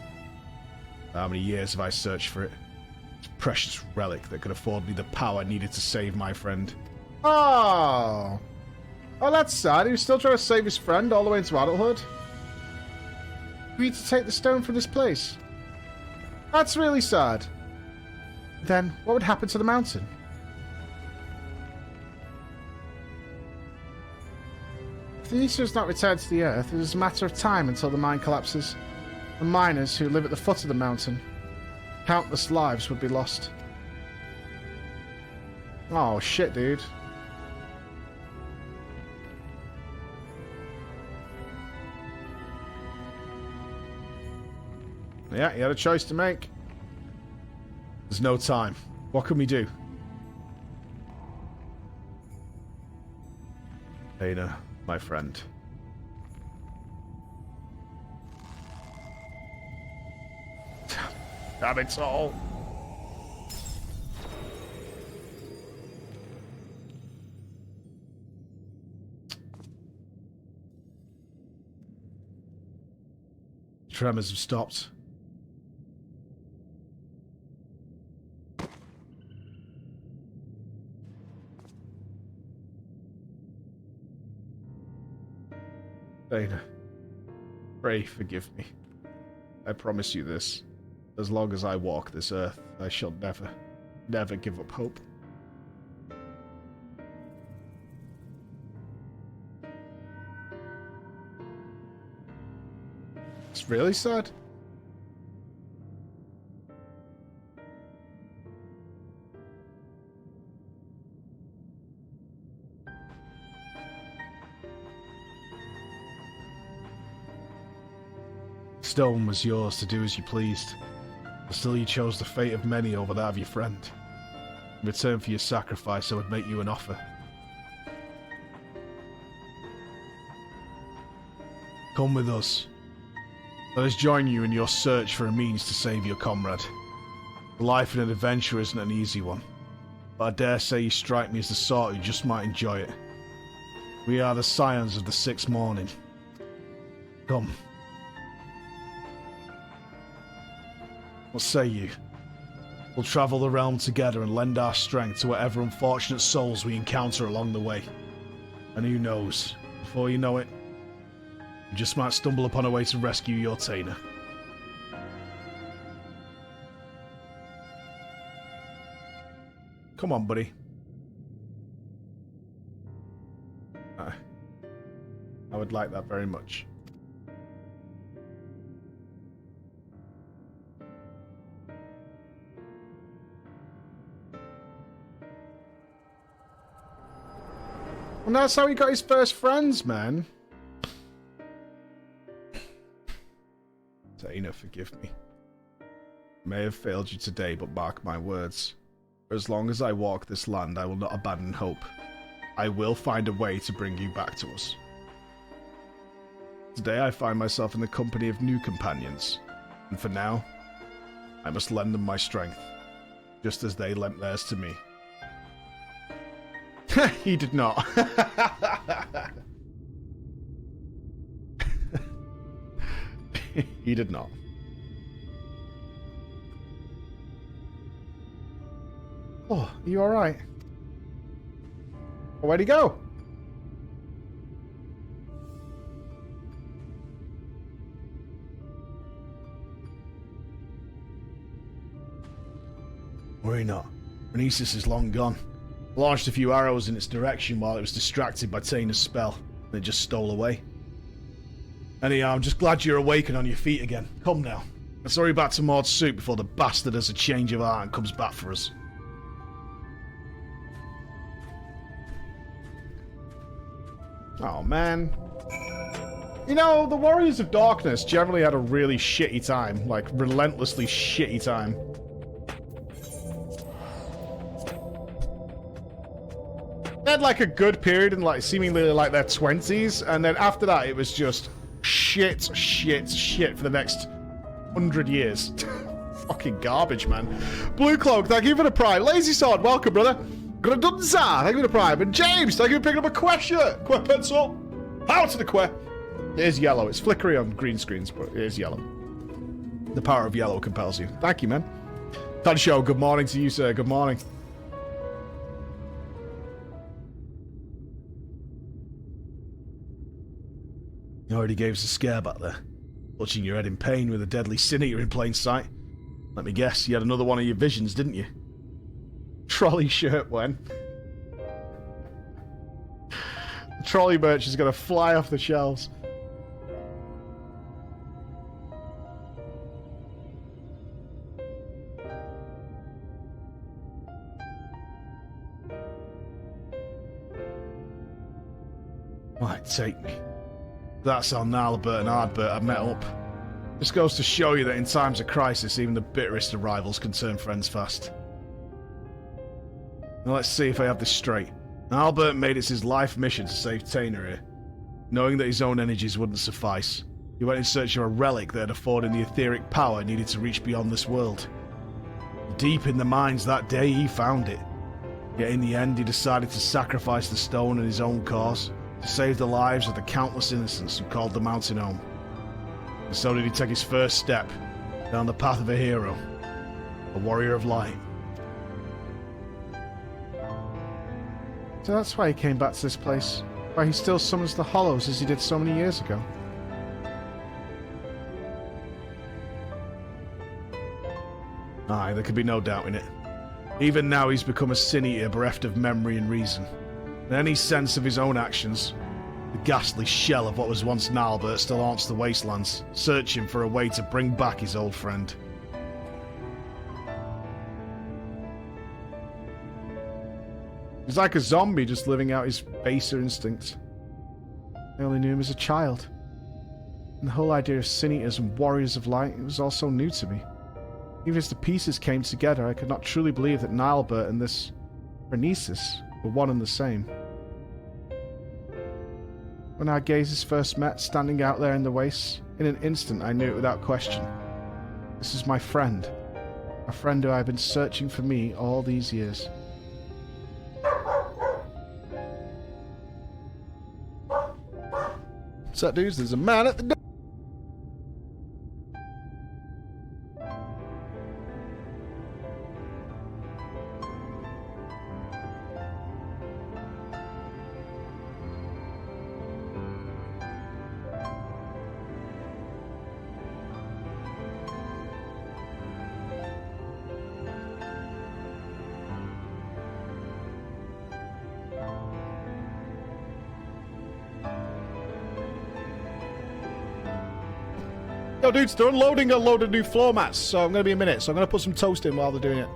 How many years have I searched for it? It's a precious relic that could afford me the power needed to save my friend. Oh. Oh, that's sad. He was still trying to save his friend all the way into adulthood. You need to take the stone from this place. That's really sad. Then, what would happen to the mountain? If the ether is not returned to the earth, it is a matter of time until the mine collapses. The miners who live at the foot of the mountain, countless lives would be lost. Oh, shit, dude. Yeah, he had a choice to make. There's no time. What can we do? Dana, my friend. Damn it all. Tremors have stopped. Dana, pray forgive me. I promise you this. As long as I walk this earth, I shall never, never give up hope. It's really sad. Stone was yours to do as you pleased, but still you chose the fate of many over that of your friend. In return for your sacrifice, I would make you an offer. Come with us. Let us join you in your search for a means to save your comrade. Life in an adventure isn't an easy one, but I dare say you strike me as the sort who just might enjoy it. We are the scions of the sixth morning. Come. What say you? We'll travel the realm together and lend our strength to whatever unfortunate souls we encounter along the way. And who knows, before you know it, you just might stumble upon a way to rescue your Tainer. Come on, buddy. I would like that very much. And that's how he got his first friends, man. Tainer, forgive me. I may have failed you today, but mark my words. For as long as I walk this land, I will not abandon hope. I will find a way to bring you back to us. Today I find myself in the company of new companions, and for now, I must lend them my strength, just as they lent theirs to me. He did not. He did not. Oh, are you alright? Where'd he go? Worry not. Rhenisis is long gone. Launched a few arrows in its direction while it was distracted by Tainer's spell, and it just stole away. Anyhow, I'm just glad you're awake and on your feet again. Come now. Let's hurry back to Maud's suit before the bastard has a change of heart and comes back for us. Oh, man. You know, the Warriors of Darkness generally had a really shitty time. Like, relentlessly shitty time. They had, like, a good period in, like, seemingly, like, their 20s. And then after that, it was just shit for the next 100 years. Fucking garbage, man. Blue Cloak, thank you for the prime. Lazy Sword, welcome, brother. Gradunza, thank you for the prime. And James, thank you for picking up a Quest shirt. Quest pencil. How to the Quest. It is yellow. It's flickery on green screens, but it is yellow. The power of yellow compels you. Thank you, man. Todd Show, good morning to you, sir. Good morning. You already gave us a scare back there. Clutching your head in pain with a deadly sin eater in plain sight. Let me guess, you had another one of your visions, didn't you? Trolley shirt when? The trolley merch is going to fly off the shelves. Might take me. That's how Nalbert and Ardbert have met up. This goes to show you that in times of crisis, even the bitterest of rivals can turn friends fast. Now let's see if I have this straight. Albert made it his life mission to save Tainer here. Knowing that his own energies wouldn't suffice, he went in search of a relic that had afforded the etheric power needed to reach beyond this world. Deep in the mines that day, he found it. Yet in the end, he decided to sacrifice the stone in his own cause, to save the lives of the countless innocents who called the mountain home. And so did he take his first step down the path of a hero, a warrior of light. So that's why he came back to this place, why he still summons the Hollows as he did so many years ago. Aye, there could be no doubt in it. Even now he's become a sin-eater bereft of memory and reason. And any sense of his own actions, the ghastly shell of what was once Nalbert still haunts the wastelands, searching for a way to bring back his old friend. He's like a zombie just living out his baser instincts. I only knew him as a child. And the whole idea of sin-eaters and warriors of light, it was all so new to me. Even as the pieces came together, I could not truly believe that Nilbert and this Renesis were one and the same. When our gazes first met, standing out there in the wastes, in an instant I knew it without question. This is my friend. A friend who I have been searching for me all these years. What's up, dudes? There's a man at the door. Yo, dudes, they're unloading a load of new floor mats, so I'm going to be a minute. So I'm going to put some toast in while they're doing it.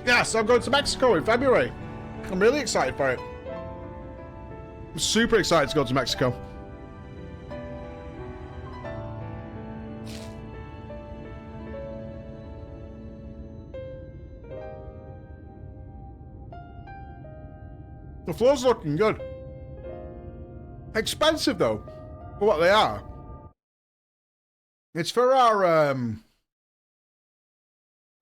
Yes, I'm going to Mexico in February. I'm really excited for it. I'm super excited to go to Mexico. The floor's looking good. Expensive though, for what they are. It's for our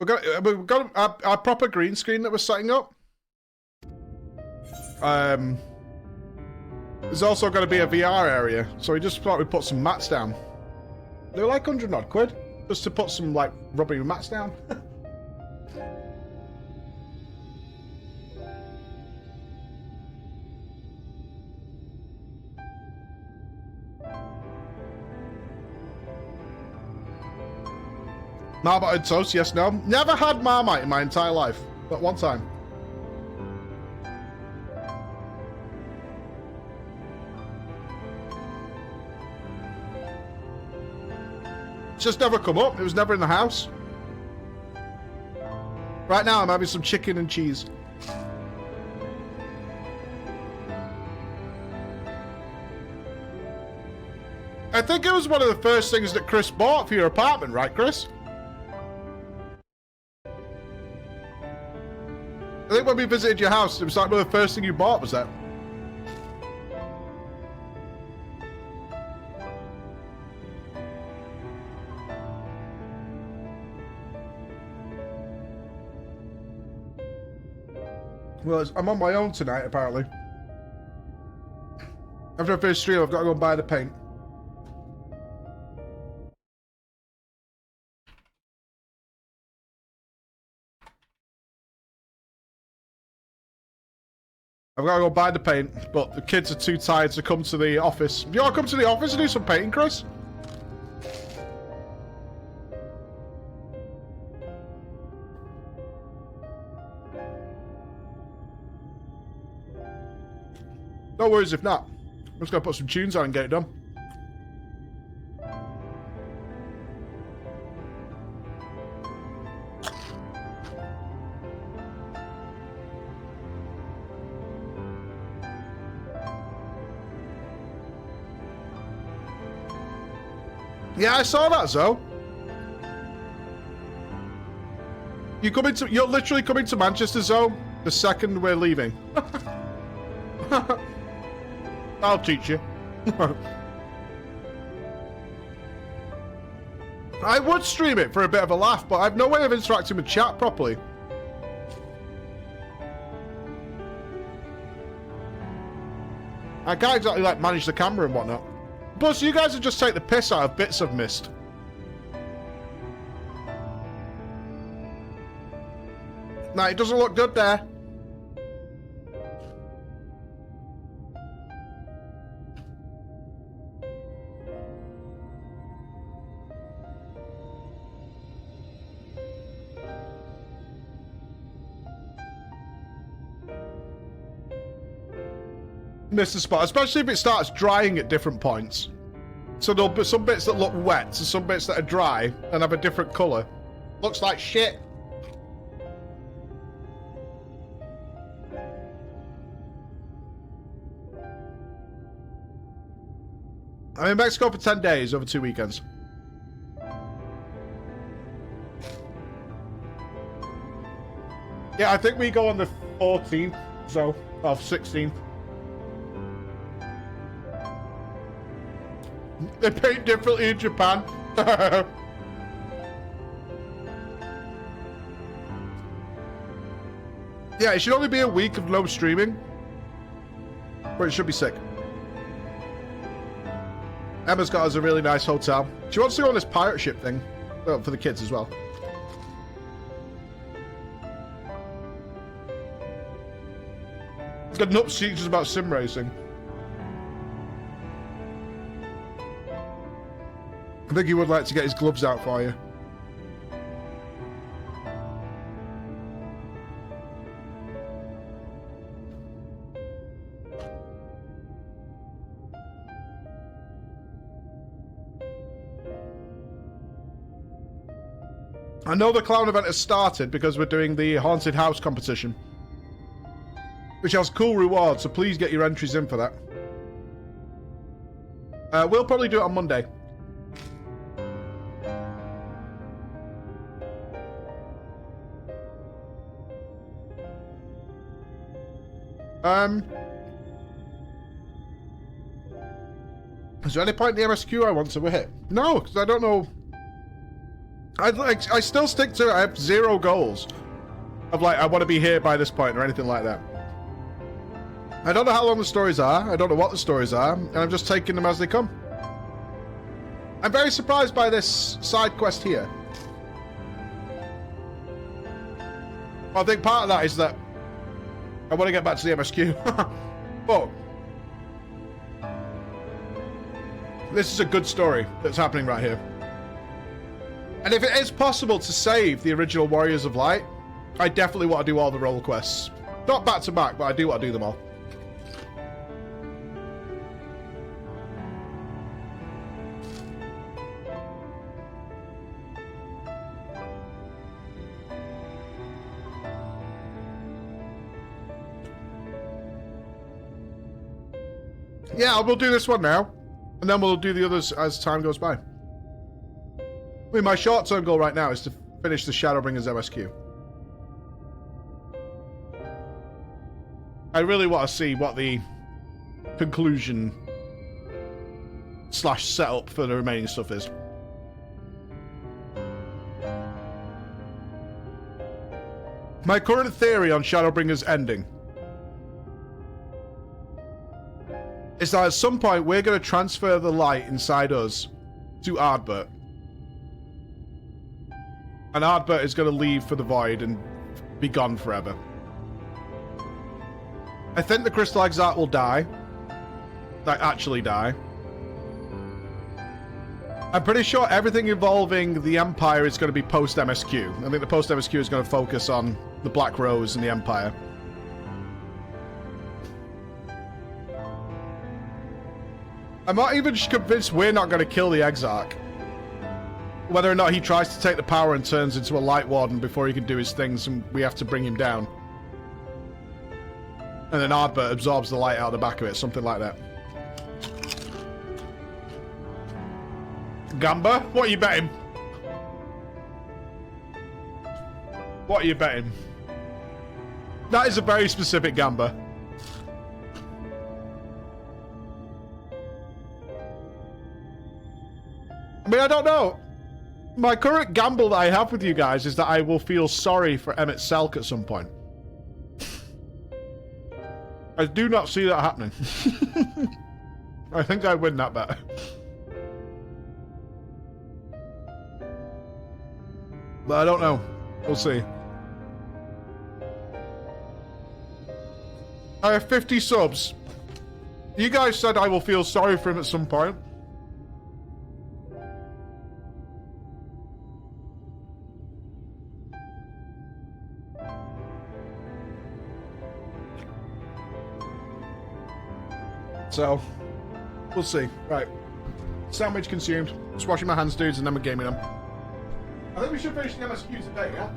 we've got our proper green screen that we're setting up. There's also going to be a VR area, so we just thought we'd put some mats down. They're like 100 odd quid just to put some like rubbery mats down. Marmite and toast, yes, no. Never had Marmite in my entire life, but one time. It's just never come up. It was never in the house. Right now, I'm having some chicken and cheese. I think it was one of the first things that Chris bought for your apartment, right, Chris? I think when we visited your house, it was like one of the first thing you bought, was that? Well, I'm on my own tonight, apparently. After I finish stream, I've got to go and buy the paint. I've got to go buy the paint, but the kids are too tired to come to the office. You want to come to the office and do some painting, Chris? No worries if not. I'm just going to put some tunes on and get it done. Yeah, I saw that, Zoe. You're literally coming to Manchester, Zoe, the second we're leaving. I'll teach you. I would stream it for a bit of a laugh, but I've no way of interacting with chat properly. I can't exactly like manage the camera and whatnot. Plus, you guys would just take the piss out of bits I've missed. Nah, it doesn't look good there. Miss the spot, especially if it starts drying at different points. So there'll be some bits that look wet, and some bits that are dry and have a different colour. Looks like shit. I'm in Mexico for 10 days over 2 weekends. Yeah, I think we go on the 14th, so, of 16th. They paint differently in Japan. Yeah, it should only be a week of no streaming. But it should be sick. Emma's got us a really nice hotel. She wants to go on this pirate ship thing. Well, for the kids as well. It's got nuts features about sim racing. I think he would like to get his gloves out for you. I know the clown event has started because we're doing the haunted house competition, which has cool rewards, so please get your entries in for that. We'll probably do it on Monday. Is there any point in the MSQ I want to hit? No, because I don't know. I still stick to it. I have 0 goals of like, I want to be here by this point or anything like that. I don't know how long the stories are. I don't know what the stories are. And I'm just taking them as they come. I'm very surprised by this side quest here. I think part of that is that I want to get back to the MSQ. But this is a good story that's happening right here. And if it is possible to save the original Warriors of Light, I definitely want to do all the role quests. Not back to back, but I do want to do them all. Yeah, we'll do this one now, and then we'll do the others as time goes by. I mean, my short-term goal right now is to finish the Shadowbringers MSQ. I really want to see what the conclusion / setup for the remaining stuff is. My current theory on Shadowbringers ending is that at some point we're going to transfer the light inside us to Ardbert. And Ardbert is going to leave for the void and be gone forever. I think the Crystal Exarch will die. Like, actually die. I'm pretty sure everything involving the Empire is going to be post-MSQ. I think the post-MSQ is going to focus on the Black Rose and the Empire. I'm not even convinced we're not going to kill the Exarch. Whether or not he tries to take the power and turns into a Light Warden before he can do his things and we have to bring him down. And then Ardbert absorbs the light out of the back of it, something like that. Gamba, what are you betting? What are you betting? That is a very specific Gamba. I mean, I don't know. My current gamble that I have with you guys is that I will feel sorry for Emmett Selk at some point. I do not see that happening. I think I win that bet. But I don't know. We'll see. I have 50 subs. You guys said I will feel sorry for him at some point. So, we'll see. Right. Sandwich consumed. Just washing my hands, dudes, and then we're gaming them. I think we should finish the MSQ today, yeah?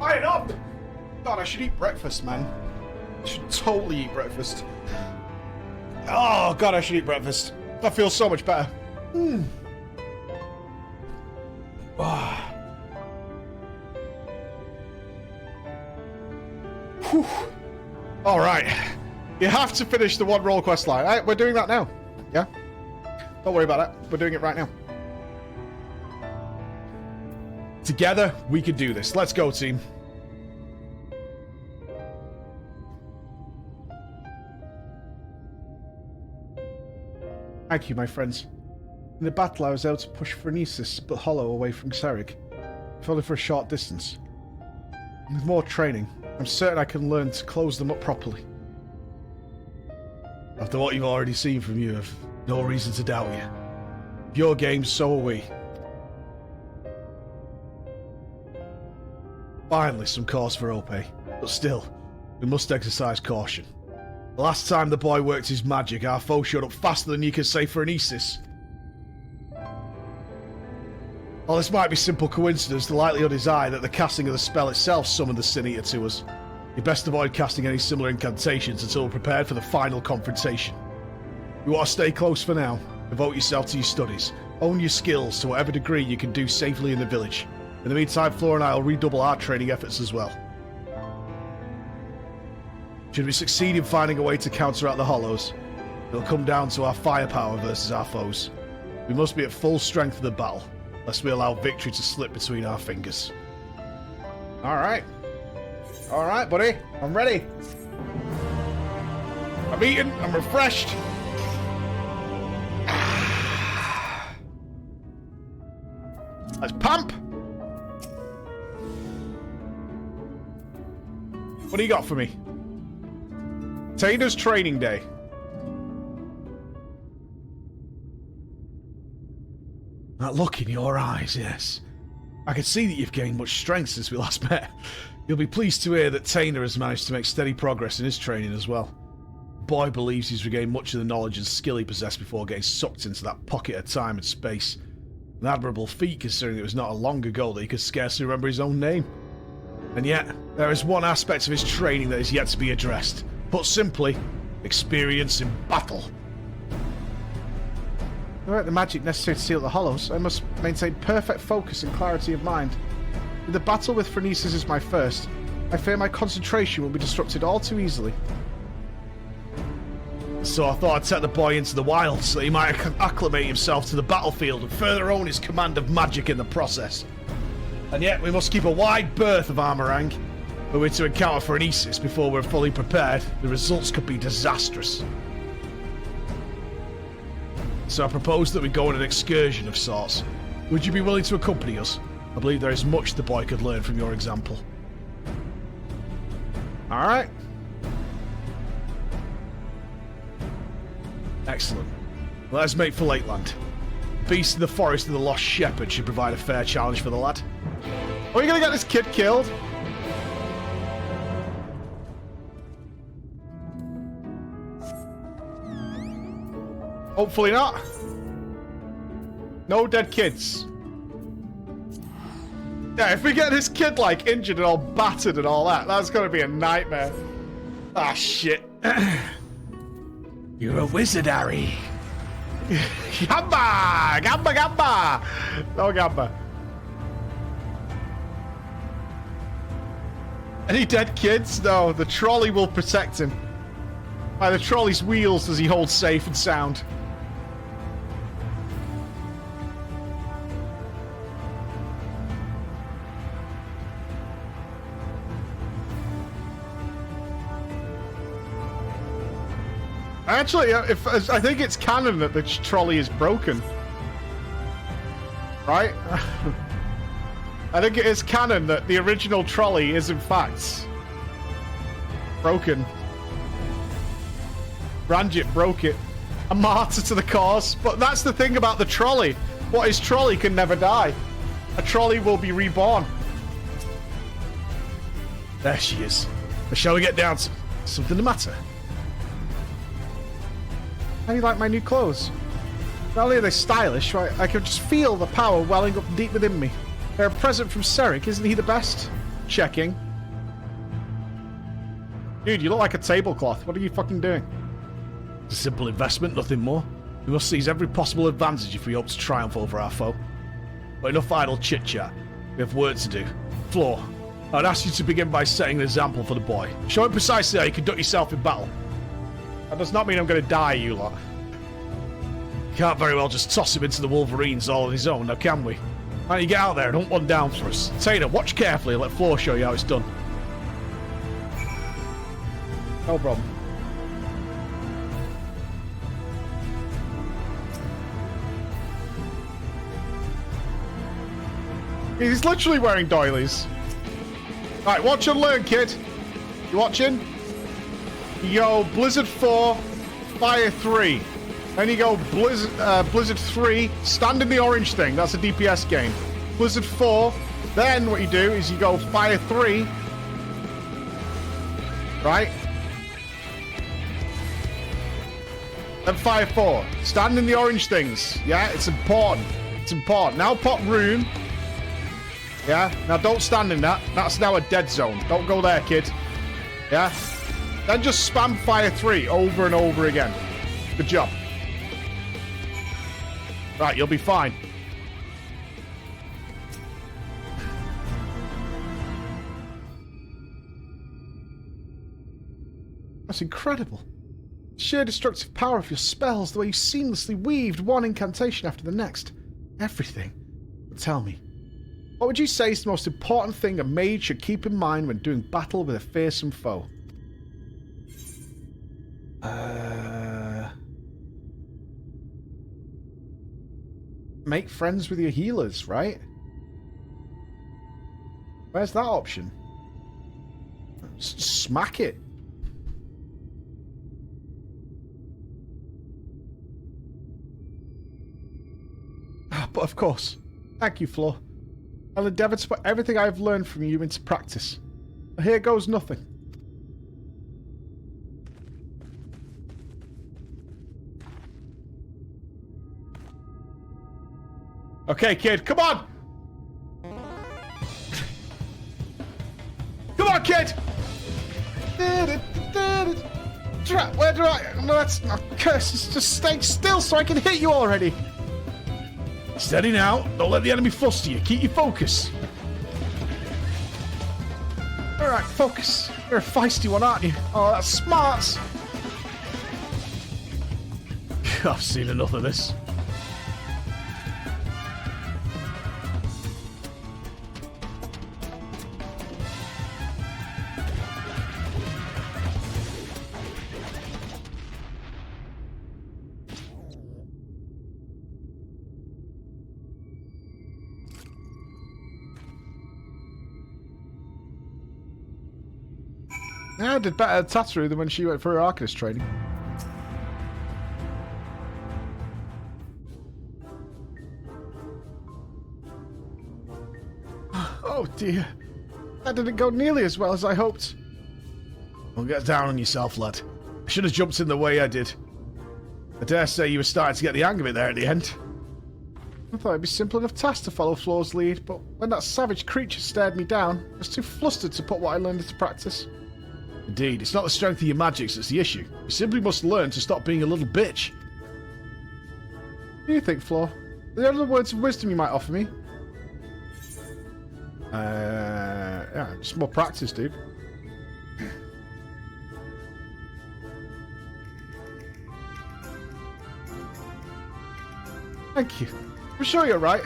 Quiet up! God, I should eat breakfast, man. I should totally eat breakfast. Oh, God, I should eat breakfast. I feel so much better. Whew. All right. You have to finish the one role quest line. All right, we're doing that now. Yeah? Don't worry about that. We're doing it right now. Together, we can do this. Let's go, team. Thank you, my friends. In the battle, I was able to push Phronesis but hollow away from Xeric, if only for a short distance. With more training, I'm certain I can learn to close them up properly. After what you've already seen from you, I've no reason to doubt you. Your game, so are we. Finally, some cause for Ope, but still, we must exercise caution. The last time the boy worked his magic, our foe showed up faster than you could say Phronesis. While this might be simple coincidence, the likelihood is high that the casting of the spell itself summoned the Sin Eater to us. You best avoid casting any similar incantations until we're prepared for the final confrontation. You want to stay close for now. Devote yourself to your studies. Own your skills to whatever degree you can do safely in the village. In the meantime, Flora and I will redouble our training efforts as well. Should we succeed in finding a way to counteract the Hollows, it'll come down to our firepower versus our foes. We must be at full strength for the battle, lest we allow victory to slip between our fingers. Alright. Alright, buddy. I'm ready. I'm eaten. I'm refreshed. Let's pump. What do you got for me? Tainer's training day. That look in your eyes, yes. I can see that you've gained much strength since we last met. You'll be pleased to hear that Tainer has managed to make steady progress in his training as well. The boy believes he's regained much of the knowledge and skill he possessed before getting sucked into that pocket of time and space. An admirable feat considering it was not long ago that he could scarcely remember his own name. And yet, there is one aspect of his training that is yet to be addressed. Put simply, experience in battle. Without the magic necessary to seal the Hollows, I must maintain perfect focus and clarity of mind. If the battle with Phronesis is my first, I fear my concentration will be disrupted all too easily. So I thought I'd set the boy into the wilds so that he might acclimate himself to the battlefield and further own his command of magic in the process. And yet we must keep a wide berth of Armorang. Were we to encounter Phronesis before we're fully prepared, the results could be disastrous. So I propose that we go on an excursion of sorts. Would you be willing to accompany us? I believe there is much the boy could learn from your example. Alright. Excellent. Let's make for Lakeland. Beast in the Forest and the Lost Shepherd should provide a fair challenge for the lad. Are we gonna get this kid killed? Hopefully not. No dead kids. Yeah, if we get this kid, like, injured and all battered and all that, that's gonna be a nightmare. Ah, shit. You're a wizard, Harry. Gamba! Gamba, gamba! No gamba. Any dead kids? No, the trolley will protect him. By the trolley's wheels does he hold safe and sound. Actually, I think it's canon that the trolley is broken. Right? I think it is canon that the original trolley is in fact broken. Ranjit broke it. A martyr to the cause. But that's the thing about the trolley. What is trolley can never die. A trolley will be reborn. There she is. But shall we get down to something the matter? How do you like my new clothes? Not only are they stylish, right, I can just feel the power welling up deep within me. They're a present from Ceric, isn't he the best? Checking. Dude, you look like a tablecloth. What are you fucking doing? It's a simple investment, nothing more. We must seize every possible advantage if we hope to triumph over our foe. But enough idle chit-chat. We have work to do. Floor, I'd ask you to begin by setting an example for the boy. Show him precisely how you conduct yourself in battle. That does not mean I'm going to die, you lot. Can't very well just toss him into the Wolverines all on his own, now can we? Why don't you get out there and hunt one down for us? Tater, watch carefully and let Floor show you how it's done. No problem. He's literally wearing doilies. Right, watch and learn, kid. You watching? You go Blizzard 4, Fire 3. Then you go Blizzard 3, stand in the orange thing. That's a DPS game. Blizzard 4. Then what you do is you go Fire 3. Right? Then Fire 4. Stand in the orange things. Yeah, it's important. It's important. Now pop rune. Yeah? Now don't stand in that. That's now a dead zone. Don't go there, kid. Yeah? Then just spam Fire 3 over and over again. Good job. Right, you'll be fine. That's incredible. Sheer destructive power of your spells, the way you seamlessly weaved one incantation after the next. Everything. But tell me, what would you say is the most important thing a mage should keep in mind when doing battle with a fearsome foe? Make friends with your healers, right? Where's that option? Smack it. But of course. Thank you, Flo. I'll endeavour to put everything I've learned from you into practice. But here goes nothing. Okay, kid, come on! Come on, kid! Where do I... No, that's... Oh, curse, just stay still so I can hit you already. Steady now. Don't let the enemy fluster you. Keep your focus. Alright, focus. You're a feisty one, aren't you? Oh, that's smart. I've seen enough of this. Yeah, I did better at Tataru than when she went for her Arcanist training. Oh dear. That didn't go nearly as well as I hoped. Don't get down on yourself, lad. I should have jumped in the way I did. I dare say you were starting to get the hang of it there at the end. I thought it'd be a simple enough task to follow Floor's lead, but when that savage creature stared me down, I was too flustered to put what I learned into practice. Indeed, it's not the strength of your magics that's the issue. You simply must learn to stop being a little bitch. What do you think, Floor? Are there other words of wisdom you might offer me? Yeah, just more practice, dude. Thank you. I'm sure you're right.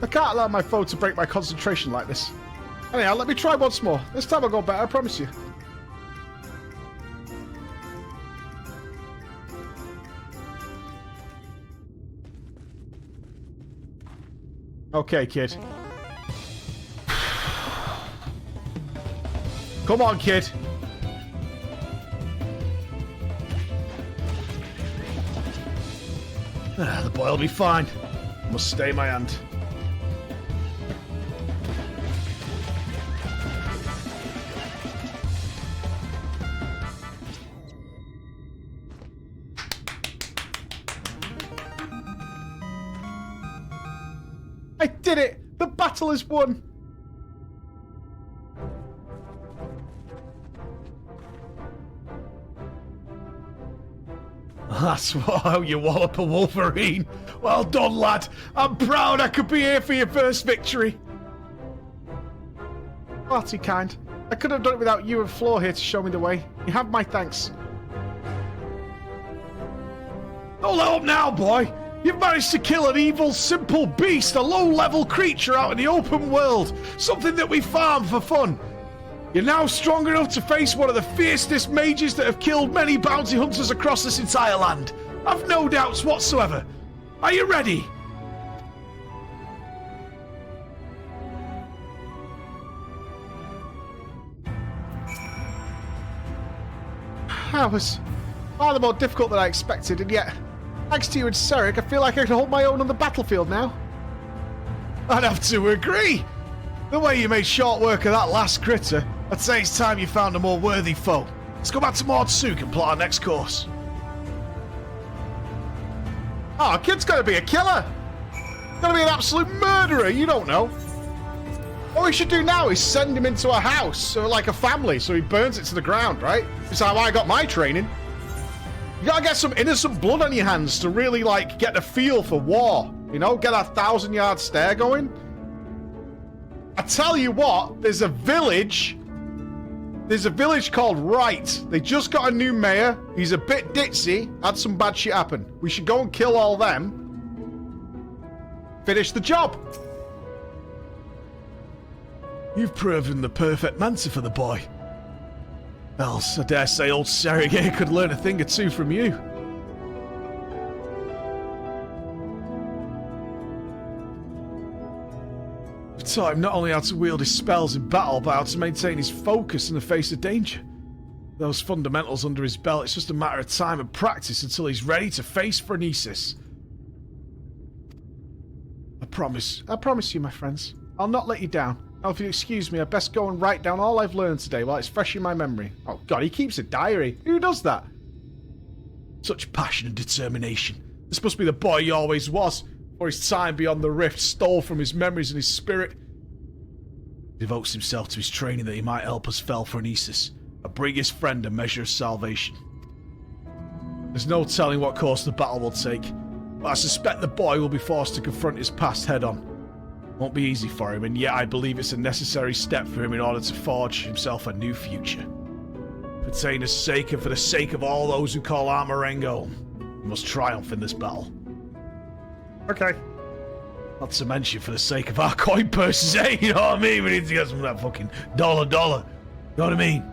I can't allow my foe to break my concentration like this. Anyhow, let me try once more. This time I'll go better, I promise you. Okay, kid. Come on, kid. The boy will be fine. Must stay my hand. I did it! The battle is won! That's how you wallop a Wolverine. Well done, lad. I'm proud I could be here for your first victory. Far too kind. I could have done it without you and Floor here to show me the way. You have my thanks. Don't let up now, boy. You've managed to kill an evil, simple beast, a low-level creature out in the open world. Something that we farm for fun. You're now strong enough to face one of the fiercest mages that have killed many bounty hunters across this entire land. I've no doubts whatsoever. Are you ready? That was far more difficult than I expected, and yet, thanks to you and Seric, I feel like I can hold my own on the battlefield now. I'd have to agree. The way you made short work of that last critter, I'd say it's time you found a more worthy foe. Let's go back to Mordsuk and plot our next course. Oh, kid's gonna be a killer! Gonna be an absolute murderer, you don't know. What we should do now is send him into a house, or like a family, so he burns it to the ground, right? That's how I got my training. You gotta get some innocent blood on your hands to really, like, get the feel for war. You know, get a 1,000-yard stare going. I tell you what, there's a village called Wright. They just got a new mayor. He's a bit ditzy. Had some bad shit happen. We should go and kill all them. Finish the job. You've proven the perfect mentor for the boy. Else, I dare say old Seric here could learn a thing or two from you. You've taught him not only how to wield his spells in battle, but how to maintain his focus in the face of danger. Those fundamentals under his belt, it's just a matter of time and practice until he's ready to face Phronesis. I promise you, my friends. I'll not let you down. Now, if you excuse me, I'd best go and write down all I've learned today while it's fresh in my memory. Oh god, he keeps a diary. Who does that? Such passion and determination. This must be the boy he always was, for his time beyond the rift stole from his memories and his spirit. He devotes himself to his training that he might help us fell Phronesis, and bring his friend a measure of salvation. There's no telling what course the battle will take, but I suspect the boy will be forced to confront his past head-on. Won't be easy for him, and yet I believe it's a necessary step for him in order to forge himself a new future. For Taina's sake and for the sake of all those who call Armoreng home, we must triumph in this battle. Okay. Not to mention for the sake of our coin purses, eh? You know what I mean? We need to get some of that fucking dollar. You know what I mean?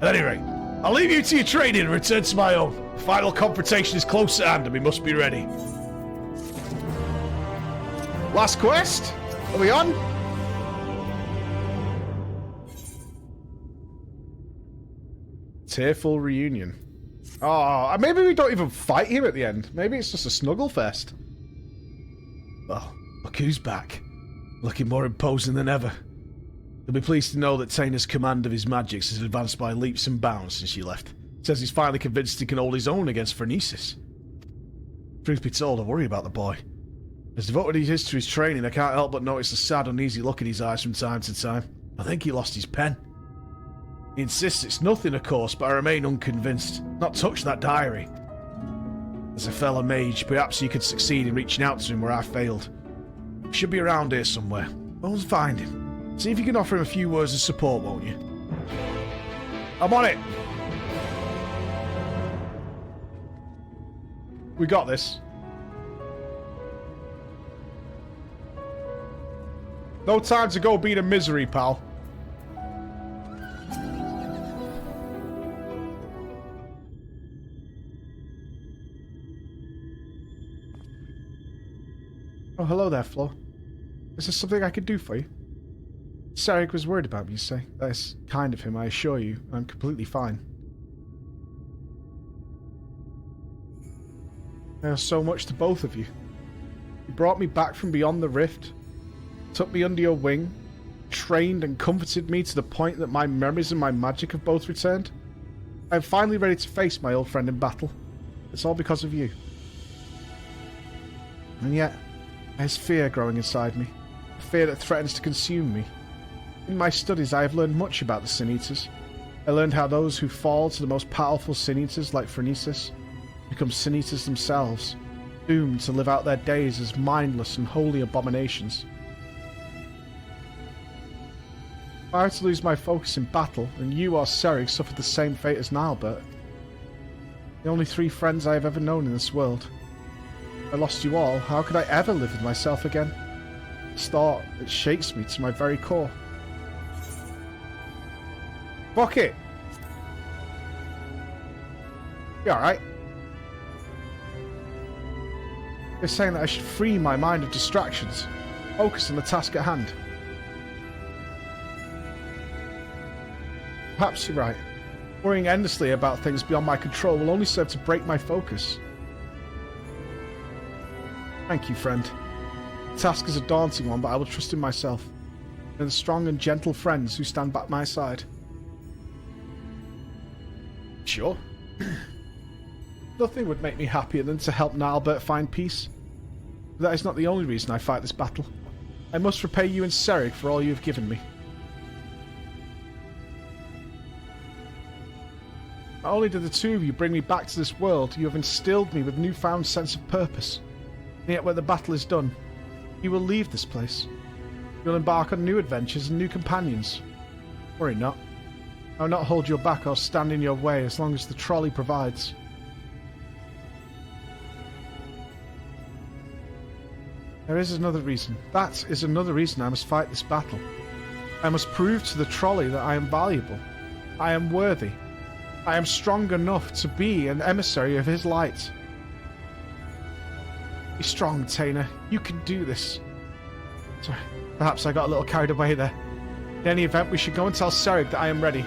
At any rate, I'll leave you to your training and return to my own. The final confrontation is close at hand and we must be ready. Last quest? Are we on? Tearful reunion. Oh, maybe we don't even fight him at the end. Maybe it's just a snuggle fest. Well, look who's back. Looking more imposing than ever. You'll be pleased to know that Taina's command of his magics has advanced by leaps and bounds since you left. Says he's finally convinced he can hold his own against Phronesis. Truth be told, I worry about the boy. As devoted he is to his training, I can't help but notice a sad, uneasy look in his eyes from time to time. I think he lost his pen. He insists it's nothing, of course, but I remain unconvinced. Not touch that diary. As a fellow mage, perhaps you could succeed in reaching out to him where I failed. He should be around here somewhere. Go and find him. See if you can offer him a few words of support, won't you? I'm on it! We got this. No time to go beat a misery, pal. Oh, hello there, Flo. Is there something I could do for you? Seric was worried about me, you say. That is kind of him, I assure you. I'm completely fine. I owe so much to both of you. You brought me back from beyond the rift, took me under your wing, trained and comforted me to the point that my memories and my magic have both returned. I am finally ready to face my old friend in battle. It's all because of you. And yet, there's fear growing inside me. A fear that threatens to consume me. In my studies, I have learned much about the Sin Eaters. I learned how those who fall to the most powerful Sin Eaters, like Phronesis, become sin eaters themselves, doomed to live out their days as mindless and holy abominations. If I were to lose my focus in battle, and you or Serig suffered the same fate as Nalbert, the only 3 friends I have ever known in this world, if I lost you all, how could I ever live with myself again? This thought, it shakes me to my very core. Fuck it! You alright? They're saying that I should free my mind of distractions, focus on the task at hand. Perhaps you're right. Worrying endlessly about things beyond my control will only serve to break my focus. Thank you, friend. The task is a daunting one, but I will trust in myself and the strong and gentle friends who stand by my side. Sure. Nothing would make me happier than to help Nalbert find peace. But that is not the only reason I fight this battle. I must repay you and Serig for all you have given me. Not only did the 2 of you bring me back to this world, you have instilled me with newfound sense of purpose. And yet when the battle is done, you will leave this place. You will embark on new adventures and new companions. Worry not. I will not hold you back or stand in your way as long as the trolley provides. There is another reason. That is another reason I must fight this battle. I must prove to the trolley that I am valuable. I am worthy. I am strong enough to be an emissary of his light. Be strong, Tainer. You can do this. Sorry, perhaps I got a little carried away there. In any event, we should go and tell Serig that I am ready.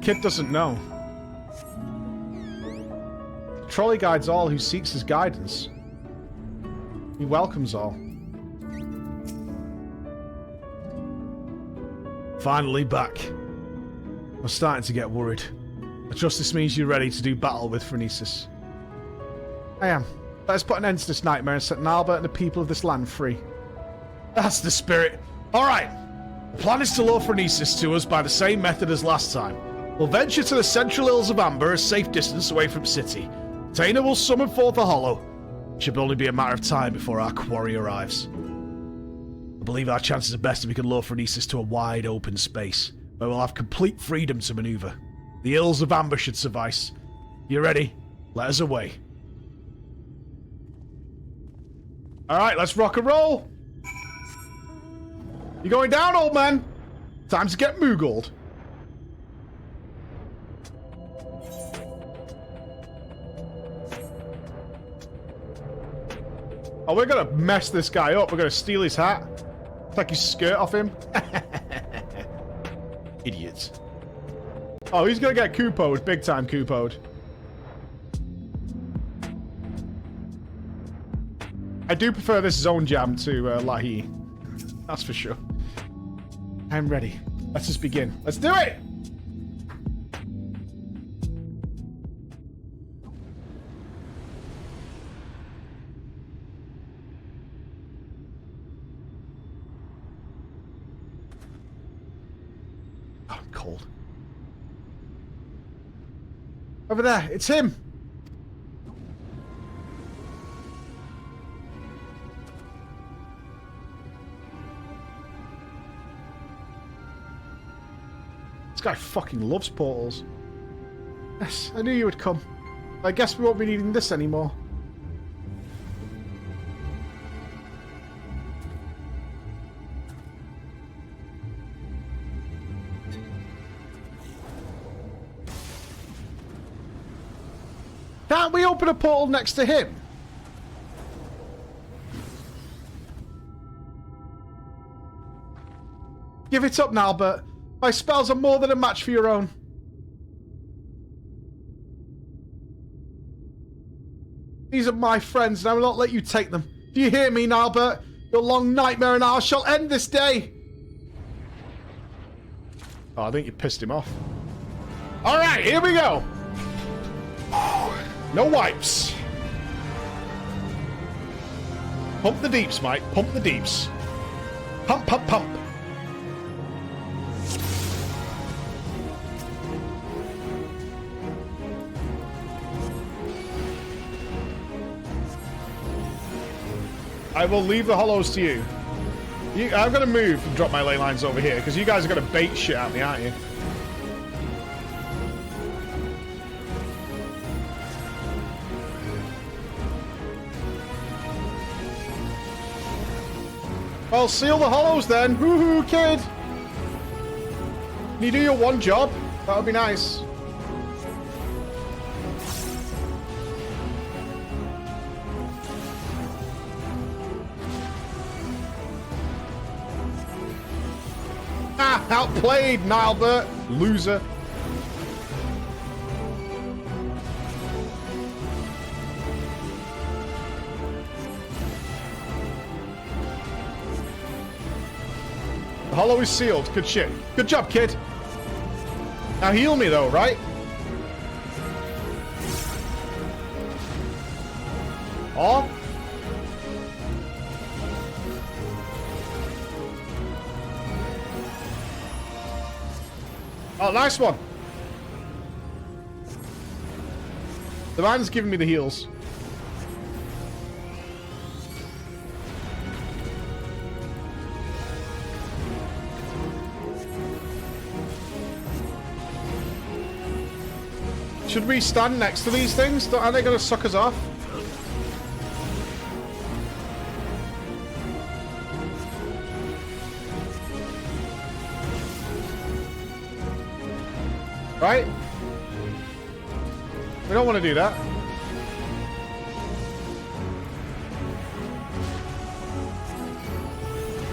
Kid doesn't know. Trolley guides all who seeks his guidance. He welcomes all. Finally back. I'm starting to get worried. I trust this means you're ready to do battle with Phronesis. I am. Let us put an end to this nightmare and set Nalbert and the people of this land free. That's the spirit. Alright. The plan is to lure Phronesis to us by the same method as last time. We'll venture to the central hills of Amber, a safe distance away from city. Tainer will summon forth the Hollow. It should only be a matter of time before our quarry arrives. I believe our chances are best if we can lure Phronesis to a wide open space, where we'll have complete freedom to maneuver. The hills of Amber should suffice. You ready? Let us away. Alright, let's rock and roll! You going down, old man? Time to get moogled. Oh, we're gonna mess this guy up. We're gonna steal his hat. Take his skirt off him. Idiots. Oh, he's gonna get Kupo'd. Big time Kupo'd. I do prefer this zone jam to Lahi. That's for sure. I'm ready. Let's just begin. Let's do it! Oh, I'm cold. Over there, it's him! This guy fucking loves portals. Yes, I knew you would come. I guess we won't be needing this anymore. Can't we open a portal next to him? Give it up, Nalbert. My spells are more than a match for your own. These are my friends, and I will not let you take them. Do you hear me, Nalbert? Your long nightmare and I shall end this day. Oh, I think you pissed him off. Alright, here we go. No wipes. Pump the deeps, Mike. Pump the deeps. Pump, pump, pump. I will leave the hollows to you. I'm gonna move and drop my ley lines over here because you guys are gonna bait shit at me, aren't you? Well, seal the hollows then. Woohoo, kid! Can you do your one job? That would be nice. Ah, outplayed, Nilebert. Loser. The hollow is sealed. Good shit. Good job, kid. Now heal me, though, right? Oh. Oh, nice one. The man's giving me the heals. Should we stand next to these things? Are they going to suck us off? Right? We don't want to do that.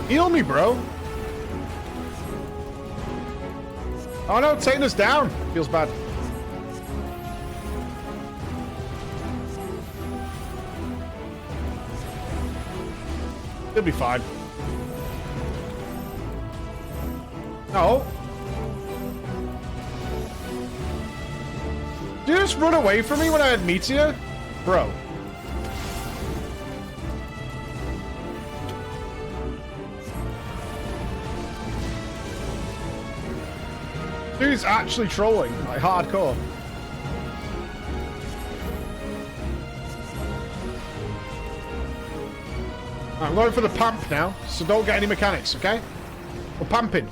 Heal me, bro. Oh no, taking us down. Feels bad. He'll be fine. No. Did you just run away from me when I had Meteor? Bro. Dude's actually trolling, like hardcore. I'm going for the pump now, so don't get any mechanics, okay? We're pumping.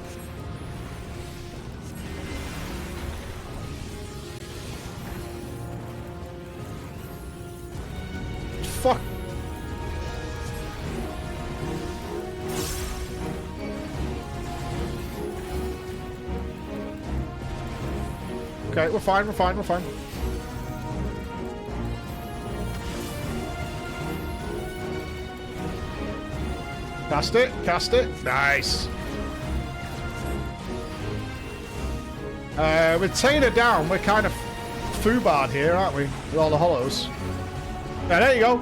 Fuck. Okay, we're fine, we're fine, we're fine. Cast it, cast it. Nice. With Taylor down, we're kind of foobarred here, aren't we? With all the hollows. Yeah, there you go.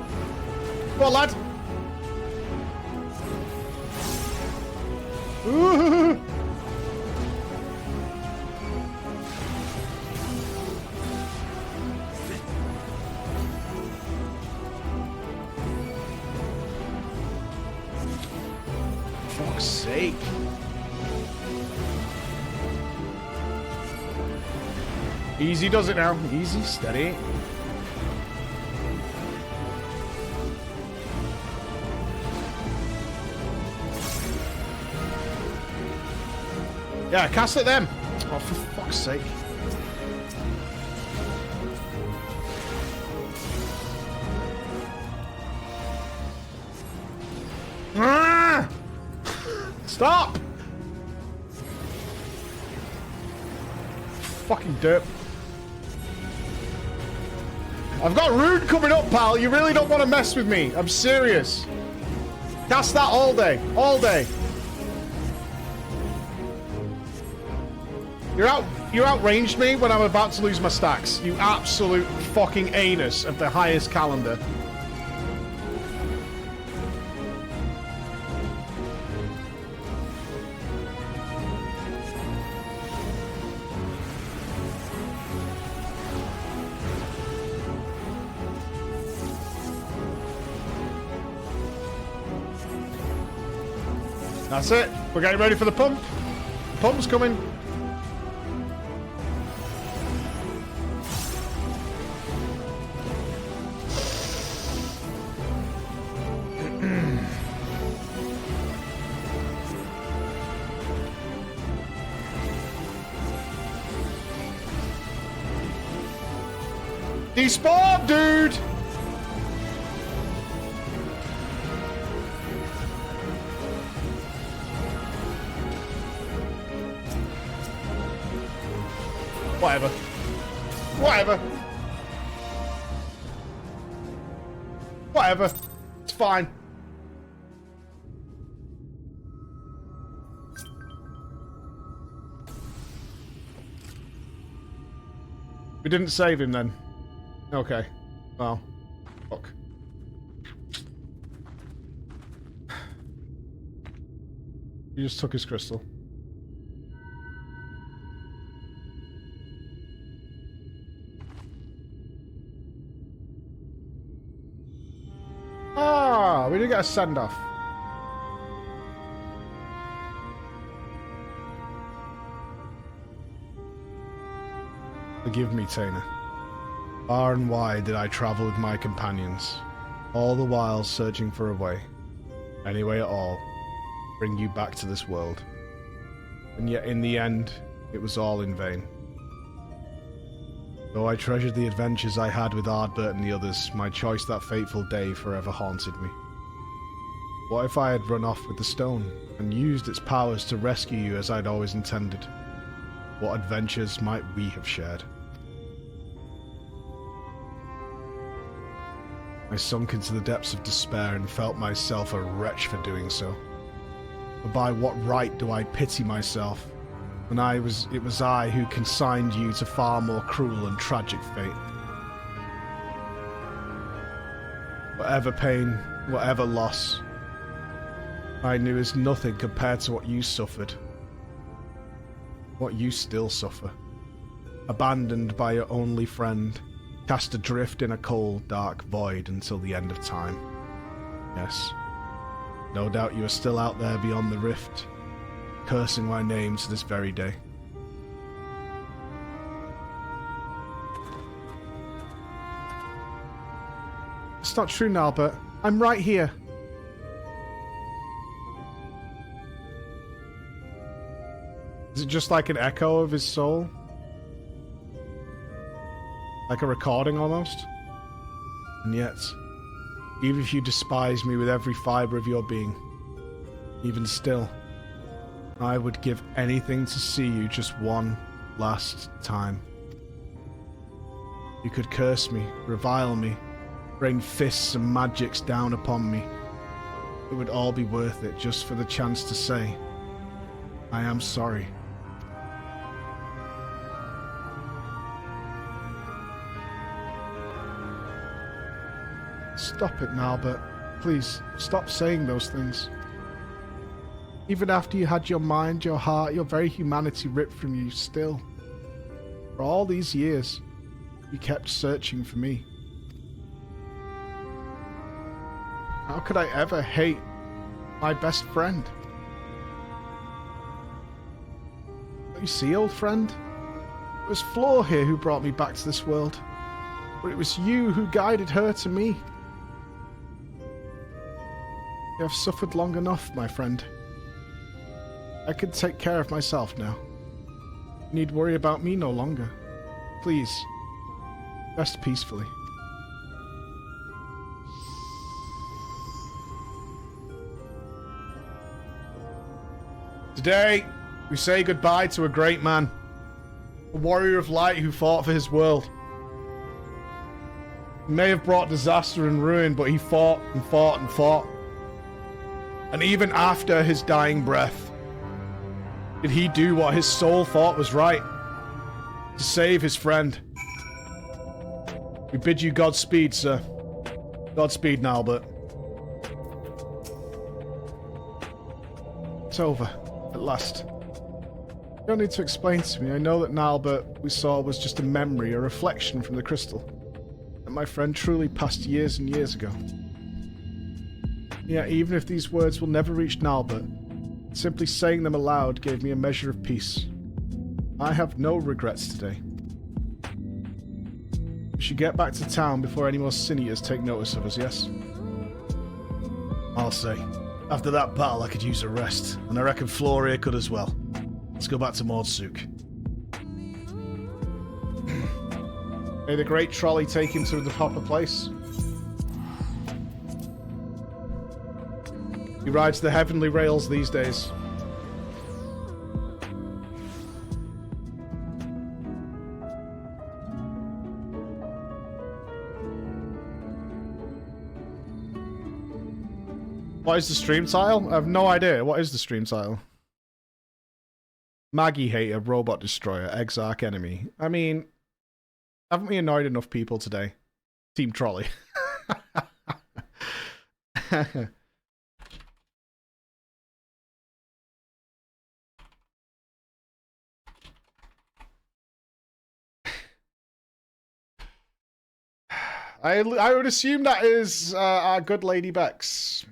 Come on, lad. Ooh. Fuck's sake. Easy does it now. Easy, steady. Yeah, cast it them. Oh, for fuck's sake. Ah! Stop! Fucking derp. I've got Rune coming up, pal. You really don't want to mess with me. I'm serious. Cast that all day. All day. You outranged me when I'm about to lose my stacks. You absolute fucking anus of the highest calendar. That's it. We're getting ready for the pump. Pump's coming. Despawn, dude! Whatever. Whatever. Whatever. It's fine. We didn't save him then. Okay. Well. Fuck. He just took his crystal. Ah, we did get a send-off. Forgive me, Taina. Far and wide did I travel with my companions, all the while searching for a way, any way at all, to bring you back to this world. And yet in the end, it was all in vain. Though I treasured the adventures I had with Ardbert and the others, my choice that fateful day forever haunted me. What if I had run off with the stone, and used its powers to rescue you as I'd always intended? What adventures might we have shared? I sunk into the depths of despair and felt myself a wretch for doing so. But by what right do I pity myself, when it was I who consigned you to far more cruel and tragic fate? Whatever pain, whatever loss, I knew is nothing compared to what you suffered. What you still suffer. Abandoned by your only friend, cast adrift in a cold, dark void until the end of time. Yes, no doubt you are still out there beyond the rift, cursing my name to this very day. It's not true, Nalbert. I'm right here. Is it just like an echo of his soul? Like a recording almost? And yet, even if you despise me with every fibre of your being, even still, I would give anything to see you just one last time. You could curse me, revile me, rain fists and magics down upon me. It would all be worth it just for the chance to say, I am sorry. Stop it, Nalbert. Please, stop saying those things. Even after you had your mind, your heart, your very humanity ripped from you, still, for all these years, you kept searching for me. How could I ever hate my best friend? Don't you see, old friend? It was Floor here who brought me back to this world, but it was you who guided her to me. You have suffered long enough, my friend. I can take care of myself now. You need worry about me no longer. Please, rest peacefully. Today, we say goodbye to a great man. A warrior of light who fought for his world. He may have brought disaster and ruin, but he fought and fought and fought. And even after his dying breath, did he do what his soul thought was right? To save his friend. We bid you Godspeed, sir. Godspeed, Nalbert. It's over, at last. You don't need to explain to me. I know that Nalbert we saw was just a memory, a reflection from the crystal. That my friend truly passed years and years ago. Yet, even if these words will never reach Nalbert, simply saying them aloud gave me a measure of peace. I have no regrets today. We should get back to town before any more siniers take notice of us, yes? I'll say. After that battle, I could use a rest, and I reckon Floria could as well. Let's go back to Mordsuk. May the great trolley take him to the proper place. He rides the heavenly rails these days. What is the stream title? I have no idea. What is the stream title? Maggie Hater, Robot Destroyer, Exarch Enemy. I mean, haven't we annoyed enough people today? Team Trolley. I would assume that is our good Lady Bex.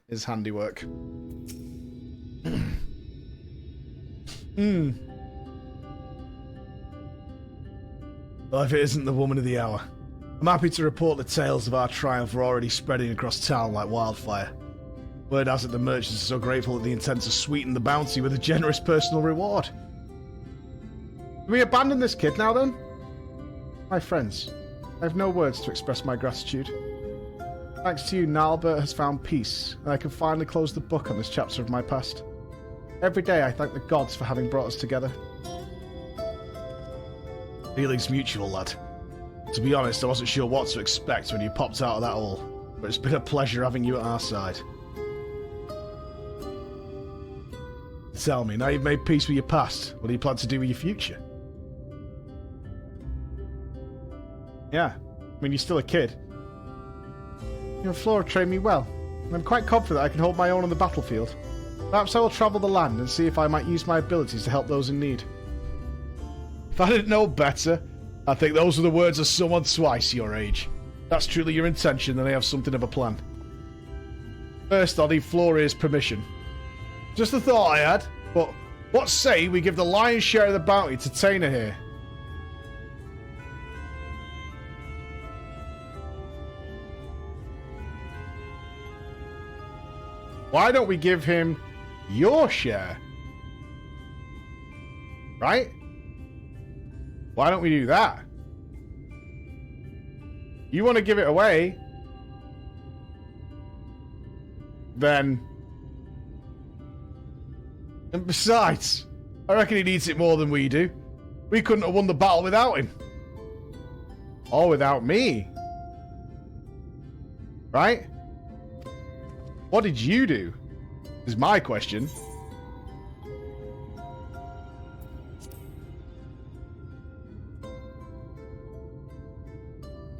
His handiwork. Well, if it isn't the woman of the hour, I'm happy to report the tales of our triumph are already spreading across town like wildfire. Word has it the merchants are so grateful that they intend to sweeten the bounty with a generous personal reward. Do we abandon this kid now then? My friends, I have no words to express my gratitude. Thanks to you, Nalbert has found peace, and I can finally close the book on this chapter of my past. Every day I thank the gods for having brought us together. Feelings mutual, lad. To be honest, I wasn't sure what to expect when you popped out of that hole, but it's been a pleasure having you at our side. Tell me, now you've made peace with your past, what do you plan to do with your future? Yeah, I mean, you're still a kid. You and Flora trained me well, and I'm quite confident I can hold my own on the battlefield. Perhaps I will travel the land and see if I might use my abilities to help those in need. If I didn't know better, I think those are the words of someone twice your age. If that's truly your intention, then I have something of a plan. First, I'll need Flora's permission. Just a thought I had, but what say we give the lion's share of the bounty to Taina here? Why don't we give him your share? Right? Why don't we do that? You want to give it away? Then... And besides, I reckon he needs it more than we do. We couldn't have won the battle without him. Or without me. Right? What did you do? Is my question.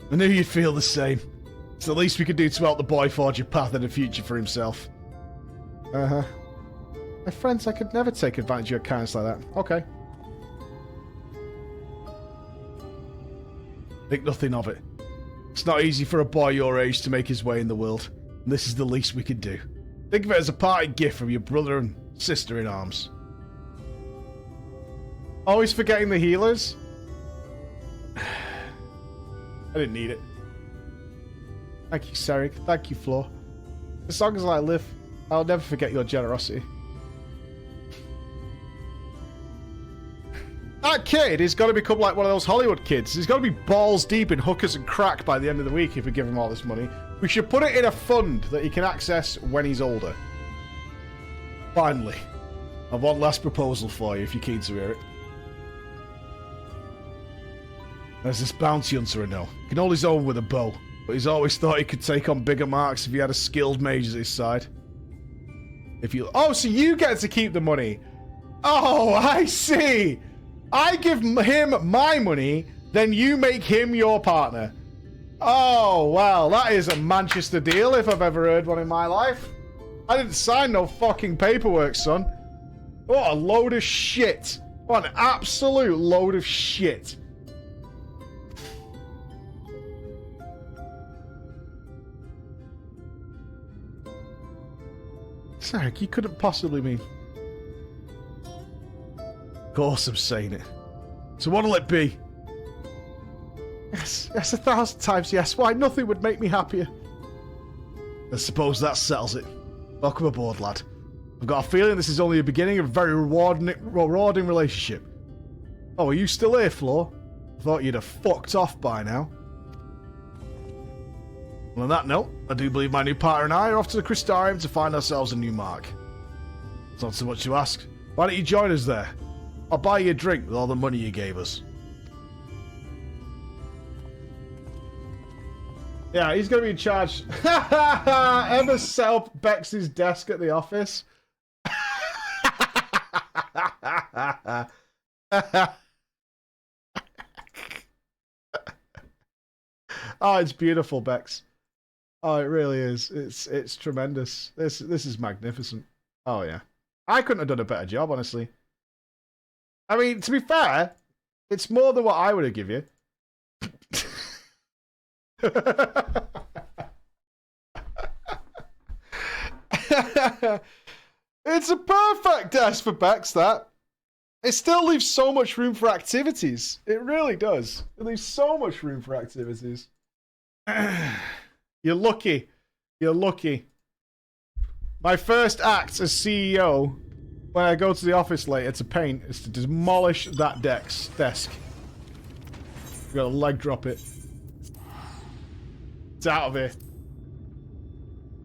I knew you'd feel the same. It's the least we could do to help the boy forge a path and a future for himself. Uh-huh. My friends, I could never take advantage of your kindness like that. Okay. Think nothing of it. It's not easy for a boy your age to make his way in the world, and this is the least we could do. Think of it as a parting gift from your brother and sister in arms. Always forgetting the healers? I didn't need it. Thank you, Sarek. Thank you, Flo. As long as I live, I'll never forget your generosity. That kid is going to become like one of those Hollywood kids. He's going to be balls deep in hookers and crack by the end of the week if we give him all this money. We should put it in a fund that he can access when he's older. Finally, I've one last proposal for you if you're keen to hear it. There's this bounty hunter I know. He can hold his own with a bow, but he's always thought he could take on bigger marks if he had a skilled mage at his side. If you... Oh, so you get to keep the money. Oh, I see. I give him my money, then you make him your partner. Oh, well, that is a Manchester deal if I've ever heard one in my life. I didn't sign no fucking paperwork, son. What a load of shit. What an absolute load of shit. Sarek, you couldn't possibly mean... Of course I'm saying it. So what'll it be? Yes, 1,000 times yes. Why, nothing would make me happier. I suppose that settles it. Welcome aboard, lad. I've got a feeling this is only the beginning of a very rewarding relationship. Oh, are you still here, Flo? Thought you'd have fucked off by now. Well, on that note, I do believe my new partner and I are off to the Crystarium to find ourselves a new mark. It's not so much to ask. Why don't you join us there? I'll buy you a drink with all the money you gave us. Yeah, he's going to be in charge. Emma set up Bex's desk at the office. Oh, it's beautiful, Bex. Oh, it really is. It's tremendous. This is magnificent. Oh yeah, I couldn't have done a better job, honestly. I mean, to be fair, it's more than what I would have given you. It's a perfect desk for Bex, that. It still leaves so much room for activities. It really does. It leaves so much room for activities. You're lucky. You're lucky. My first act as CEO, when I go to the office later to paint, is to demolish that desk. You gotta leg drop it. It's out of here.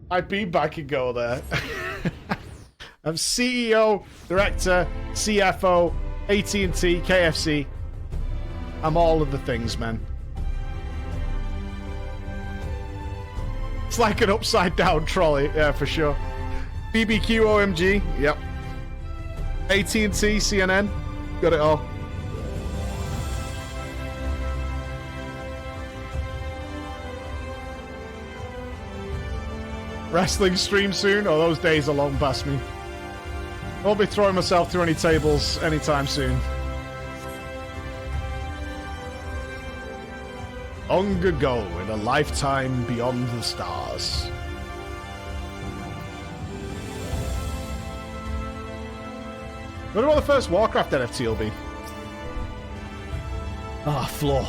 I'd be back and go there. I'm CEO, director, CFO, AT&T, KFC. I'm all of the things, man. It's like an upside down trolley, yeah, for sure. BBQ OMG, yep. AT&T, CNN, got it all. Wrestling stream soon? Oh, those days are long past me. I won't be throwing myself through any tables anytime soon. Long ago, in a lifetime beyond the stars. Wonder what the first Warcraft NFT will be. Ah, Flo.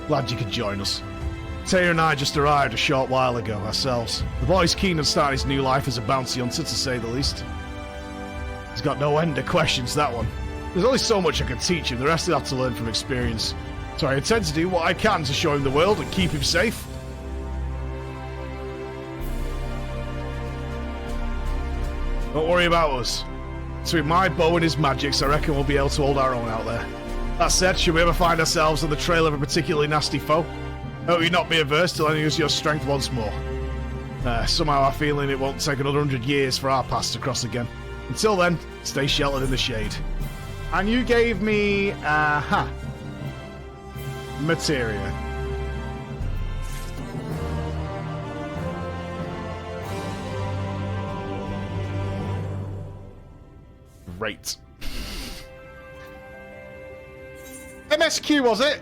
Glad you could join us. Taylor and I just arrived a short while ago ourselves. The boy's keen on starting his new life as a bounty hunter, to say the least. He's got no end of questions, that one. There's only so much I can teach him, the rest he'll have to learn from experience. So I intend to do what I can to show him the world and keep him safe. Don't worry about us. Between my bow and his magics, I reckon we'll be able to hold our own out there. That said, should we ever find ourselves on the trail of a particularly nasty foe, I hope you not be averse to letting us use your strength once more. Somehow I'm feeling it won't take another 100 years for our paths to cross again. Until then, stay sheltered in the shade. And you gave me, materia. Great. MSQ, was it?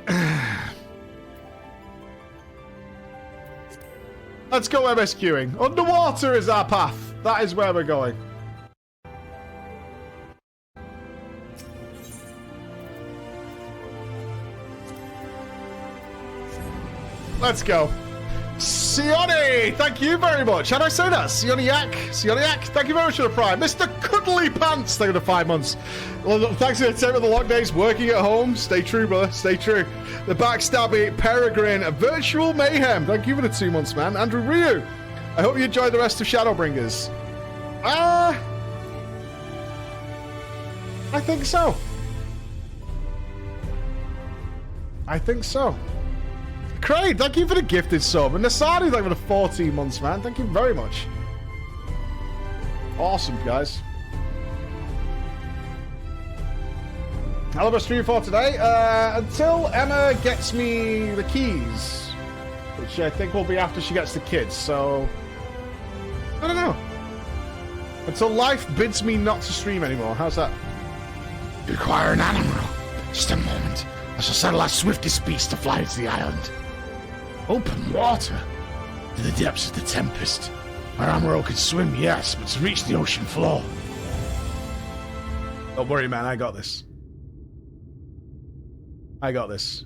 Let's go MSQing. Underwater is our path. That is where we're going. Let's go. Sione, thank you very much. How do I say that? Sioniac? Sioniac, thank you very much for the prime. Mr. Cuddly Pants, thank you for the 5 months. Well, thanks for the tip of the long days working at home. Stay true, brother. Stay true. The Backstabby, Peregrine, Virtual Mayhem. Thank you for the 2 months, man. Andrew Ryu, I hope you enjoy the rest of Shadowbringers. I think so. I think so. Craig, thank you for the gifted sub. And Nasadi, thank you for the 14 months, man. Thank you very much. Awesome, guys. I'll have a stream for today. Until Emma gets me the keys, which I think will be after she gets the kids, so I don't know. Until life bids me not to stream anymore. How's that? You require an animal. Just a moment. I shall settle our swiftest beast to fly to the island. Open water? To the depths of the Tempest. Our Amuro can swim, yes, but to reach the ocean floor. Don't worry, man. I got this. I got this.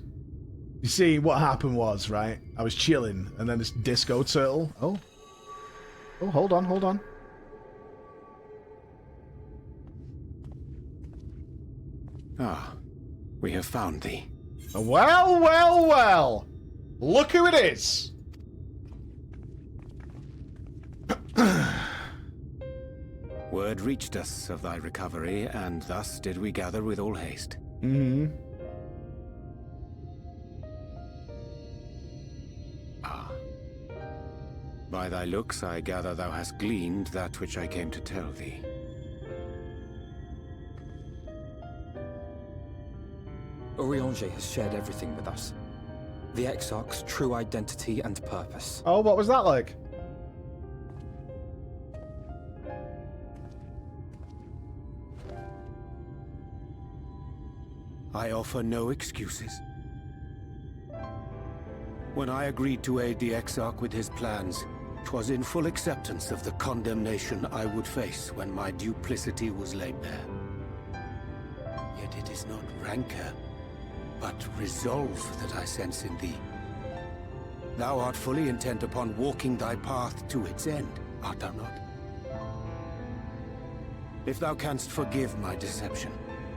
You see, what happened was, right? I was chilling, and then this disco turtle... Oh, hold on, hold on. Ah, we have found thee. Well, well, well. Look who it is. Word reached us of thy recovery, and thus did we gather with all haste. Mm-hmm. Ah. By thy looks, I gather thou hast gleaned that which I came to tell thee. Urianger has shared everything with us. The Exarch's true identity and purpose. Oh, what was that like? I offer no excuses. When I agreed to aid the Exarch with his plans, 'twas in full acceptance of the condemnation I would face when my duplicity was laid bare. Yet it is not rancor, but resolve that I sense in thee. Thou art fully intent upon walking thy path to its end, art thou not? If thou canst forgive my deception,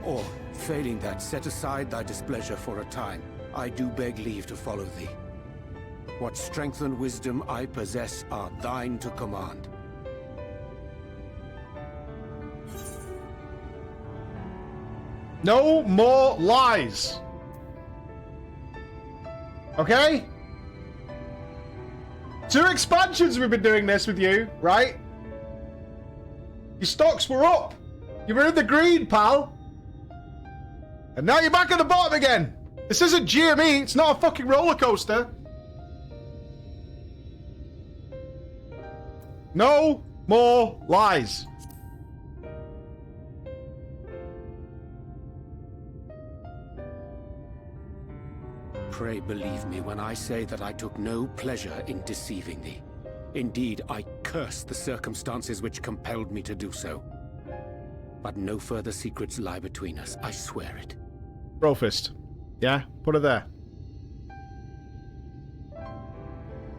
or, failing that, set aside thy displeasure for a time, I do beg leave to follow thee. What strength and wisdom I possess are thine to command. No more lies. Okay? 2 expansions we've been doing this with you, right? Your stocks were up. You were in the green, pal. And now you're back at the bottom again. This isn't GME. It's not a fucking roller coaster. No more lies. Pray believe me when I say that I took no pleasure in deceiving thee. Indeed, I curse the circumstances which compelled me to do so. But no further secrets lie between us, I swear it. Brofist. Yeah, put it there.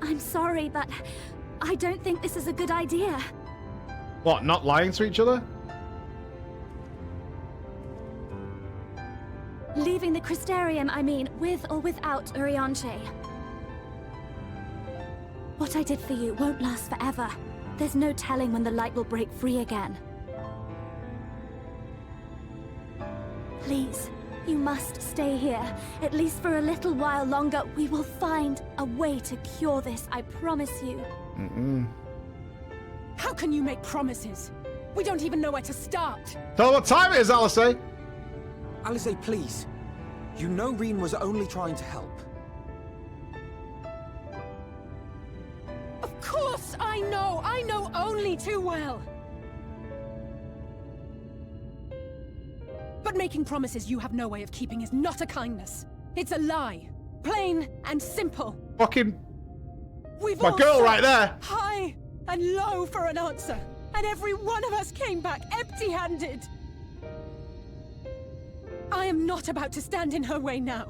I'm sorry, but I don't think this is a good idea. What, not lying to each other? Leaving the Crystarium, I mean, with or without Urianger. What I did for you won't last forever. There's no telling when the light will break free again. Please, you must stay here. At least for a little while longer. We will find a way to cure this, I promise you. How can you make promises? We don't even know where to start. Tell her what time it is, Alisaie. Alisaie, please. You know Reen was only trying to help. Of course I know! I know only too well! But making promises you have no way of keeping is not a kindness. It's a lie. Plain and simple. Fucking... We've my all girl searched right there. high and low for an answer. And every one of us came back empty-handed. I am not about to stand in her way now.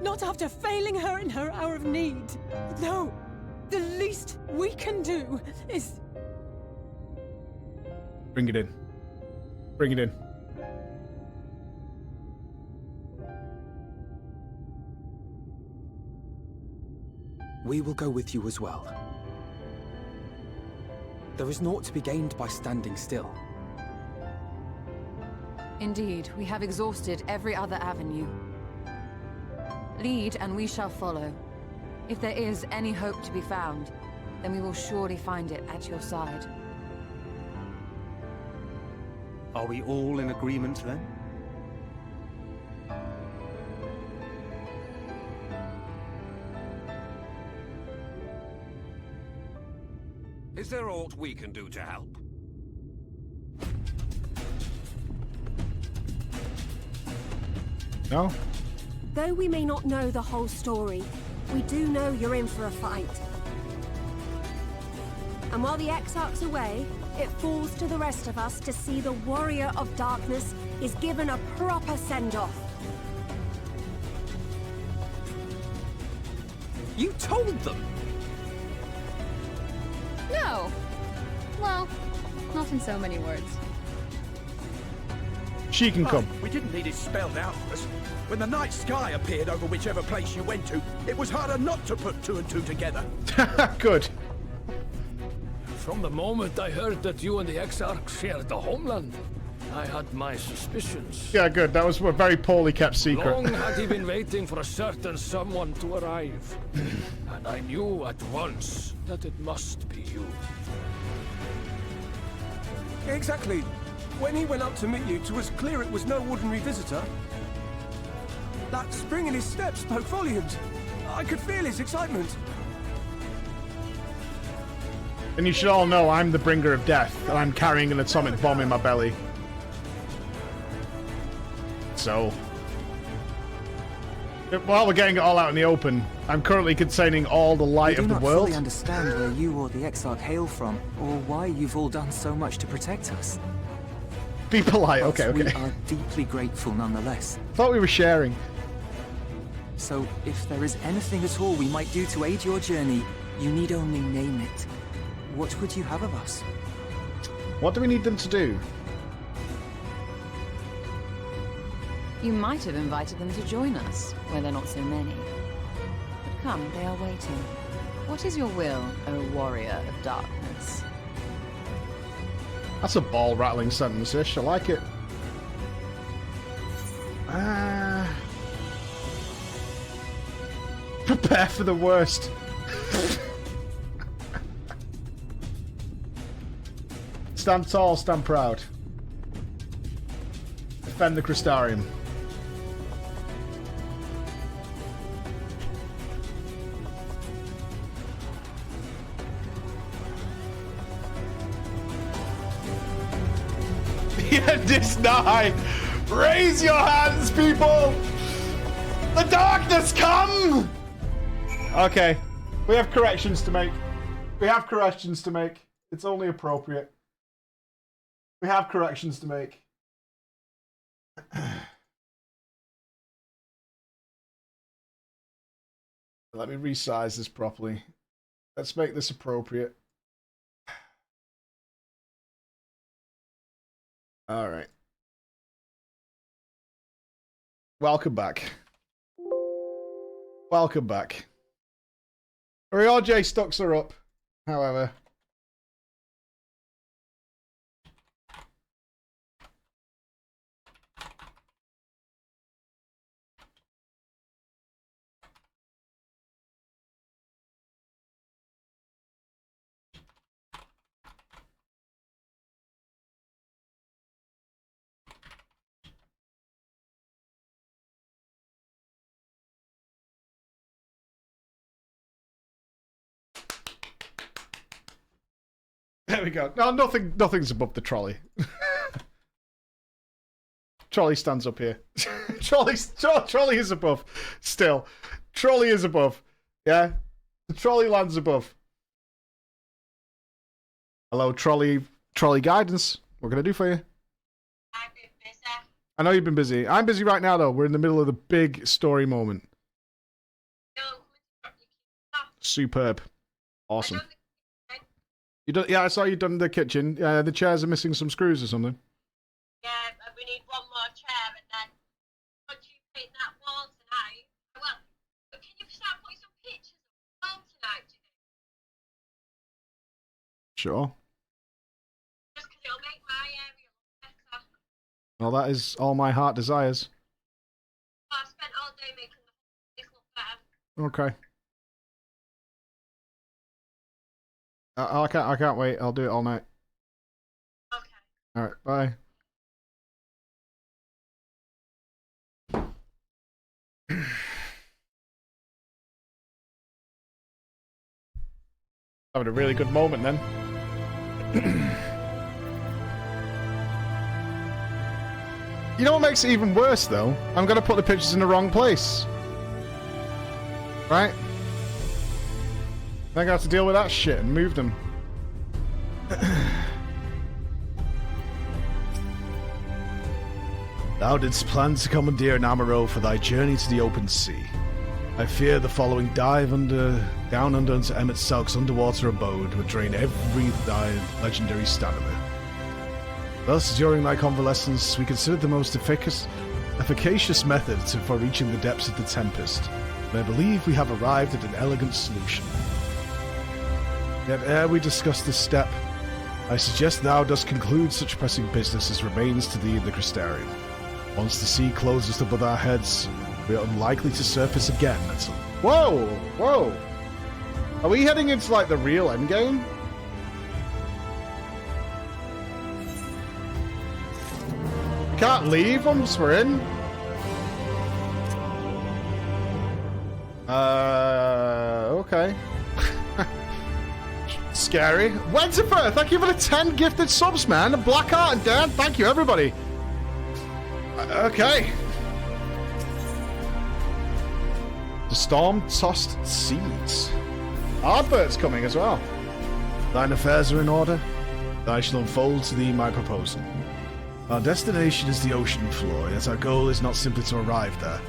Not after failing her in her hour of need. No. The least we can do is... Bring it in. Bring it in. We will go with you as well. There is naught to be gained by standing still. Indeed, we have exhausted every other avenue. Lead, and we shall follow. If there is any hope to be found, then we will surely find it at your side. Are we all in agreement then? Is there aught we can do to help? No? Though we may not know the whole story, we do know you're in for a fight. And while the Exarch's away, it falls to the rest of us to see the Warrior of Darkness is given a proper send-off. You told them! No. Well, not in so many words. She can come. We didn't need it spelled out for us. When the night sky appeared over whichever place you went to, it was harder not to put two and two together. Good. From the moment I heard that you and the Exarch shared the homeland, I had my suspicions. Yeah, good. That was a very poorly kept secret. Long had he been waiting for a certain someone to arrive. And I knew at once that it must be you. Exactly. When he went up to meet you, it was clear it was no ordinary visitor. That spring in his step spoke volumes. I could feel his excitement. And you should all know I'm the bringer of death, and I'm carrying an atomic bomb in my belly. So, while we're getting it all out in the open, I'm currently containing all the light of the world. I do not fully understand where you or the Exarch hail from, or why you've all done so much to protect us. Be polite, okay. We are deeply grateful nonetheless. Thought we were sharing. So, if there is anything at all we might do to aid your journey, you need only name it. What would you have of us? What do we need them to do? You might have invited them to join us, where they're not so many. But come, they are waiting. What is your will, O warrior of darkness? That's a ball-rattling sentence-ish. I like it. Prepare for the worst. Stand tall, stand proud. Defend the Crystarium. The end is nigh! Raise your hands, people! The darkness come! Okay. We have corrections to make. We have corrections to make. It's only appropriate. We have corrections to make. Let me resize this properly. Let's make this appropriate. All right. Welcome back. Welcome back. Our RJ stocks are up, however. There we go. No, nothing's above the trolley. Trolley stands up here. Trolley is above. Still, trolley is above. Yeah, the trolley lands above. Hello, trolley guidance. What can I do for you? I've been busy. I know you've been busy. I'm busy right now, though. We're in the middle of the big story moment. Superb. Awesome. You done? Yeah, I saw you done the kitchen. The chairs are missing some screws or something. Yeah, we need one more chair, and then once you paint that wall tonight, well, can you start putting some pictures of the wall tonight? Do you think? Sure. Just because it'll make my area look better. Well, that is all my heart desires. Well, I spent all day making the place look better. Okay. I can't wait. I'll do it all night. Okay. All right. Bye. Having a really good moment then. You know what makes it even worse though? I'm gonna put the pictures in the wrong place. Right? I got to deal with that shit and move them. Thou didst plan to commandeer Namaro for thy journey to the open sea. I fear the following dive down under into Emmett Selk's underwater abode would drain every thy legendary stamina. Thus, during my convalescence, we considered the most efficacious method for reaching the depths of the Tempest, and I believe we have arrived at an elegant solution. Yet ere we discuss this step, I suggest thou dost conclude such pressing business as remains to thee in the Crystarium. Once the sea closes above our heads, we are unlikely to surface again until... Whoa! Whoa! Are we heading into, like, the real endgame? We can't leave once we're in? Okay. Scary. Wentifer, thank you for the 10 gifted subs, man. Blackheart and Dan, thank you, everybody. Okay. The storm-tossed seas. Ardbert's coming as well. Thine affairs are in order. I shall unfold to thee my proposal. Our destination is the ocean floor, yet our goal is not simply to arrive there.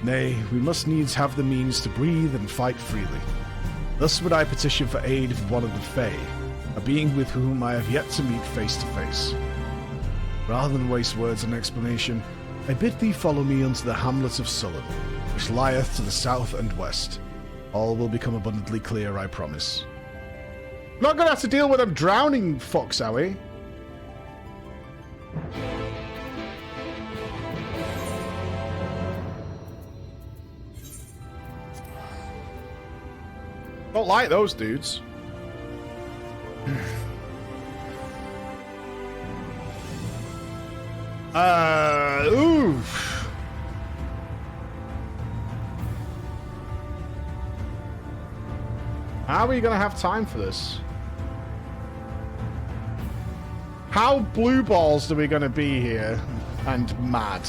Nay, we must needs have the means to breathe and fight freely. Thus would I petition for aid of one of the Fae, a being with whom I have yet to meet face to face. Rather than waste words on explanation, I bid thee follow me unto the hamlet of Sullen, which lieth to the south and west. All will become abundantly clear, I promise. Not gonna have to deal with them drowning fucks, are we? Don't like those dudes. Oof. How are we gonna have time for this? How blue balls are we gonna be here and mad?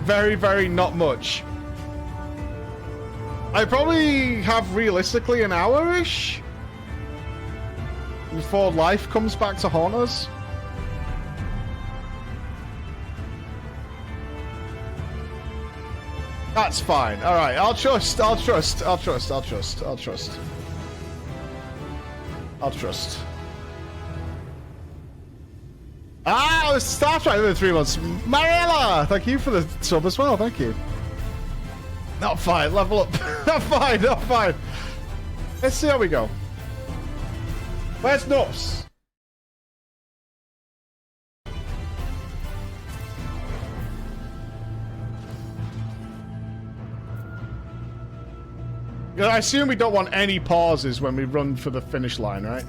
Very, very not much. I probably have realistically an hour-ish before life comes back to haunt us. That's fine. All right, I'll trust. Ah, it's Star Trek within 3 months. Mariella, thank you for the sub as well. Thank you. Not fine. Level up. Not fine. Let's see how we go. Where's Nuts? I assume we don't want any pauses when we run for the finish line, right?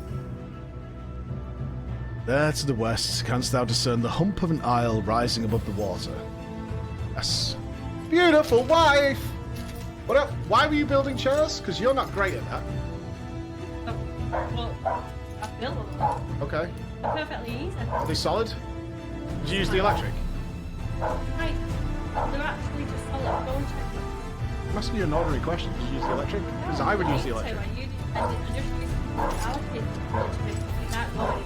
There to the west, canst thou discern the hump of an isle rising above the water? Yes. Beautiful wife! What up? Why were you building chairs? Because you're not great at that. Well, I've built them. Okay. They're perfectly easy. Are they solid? Did you use the electric? Right. They're actually just solid. Go and check them. It must be an ordinary question. Did you use the electric? Because I would use the electric. I just use allocated literally. You can't go any.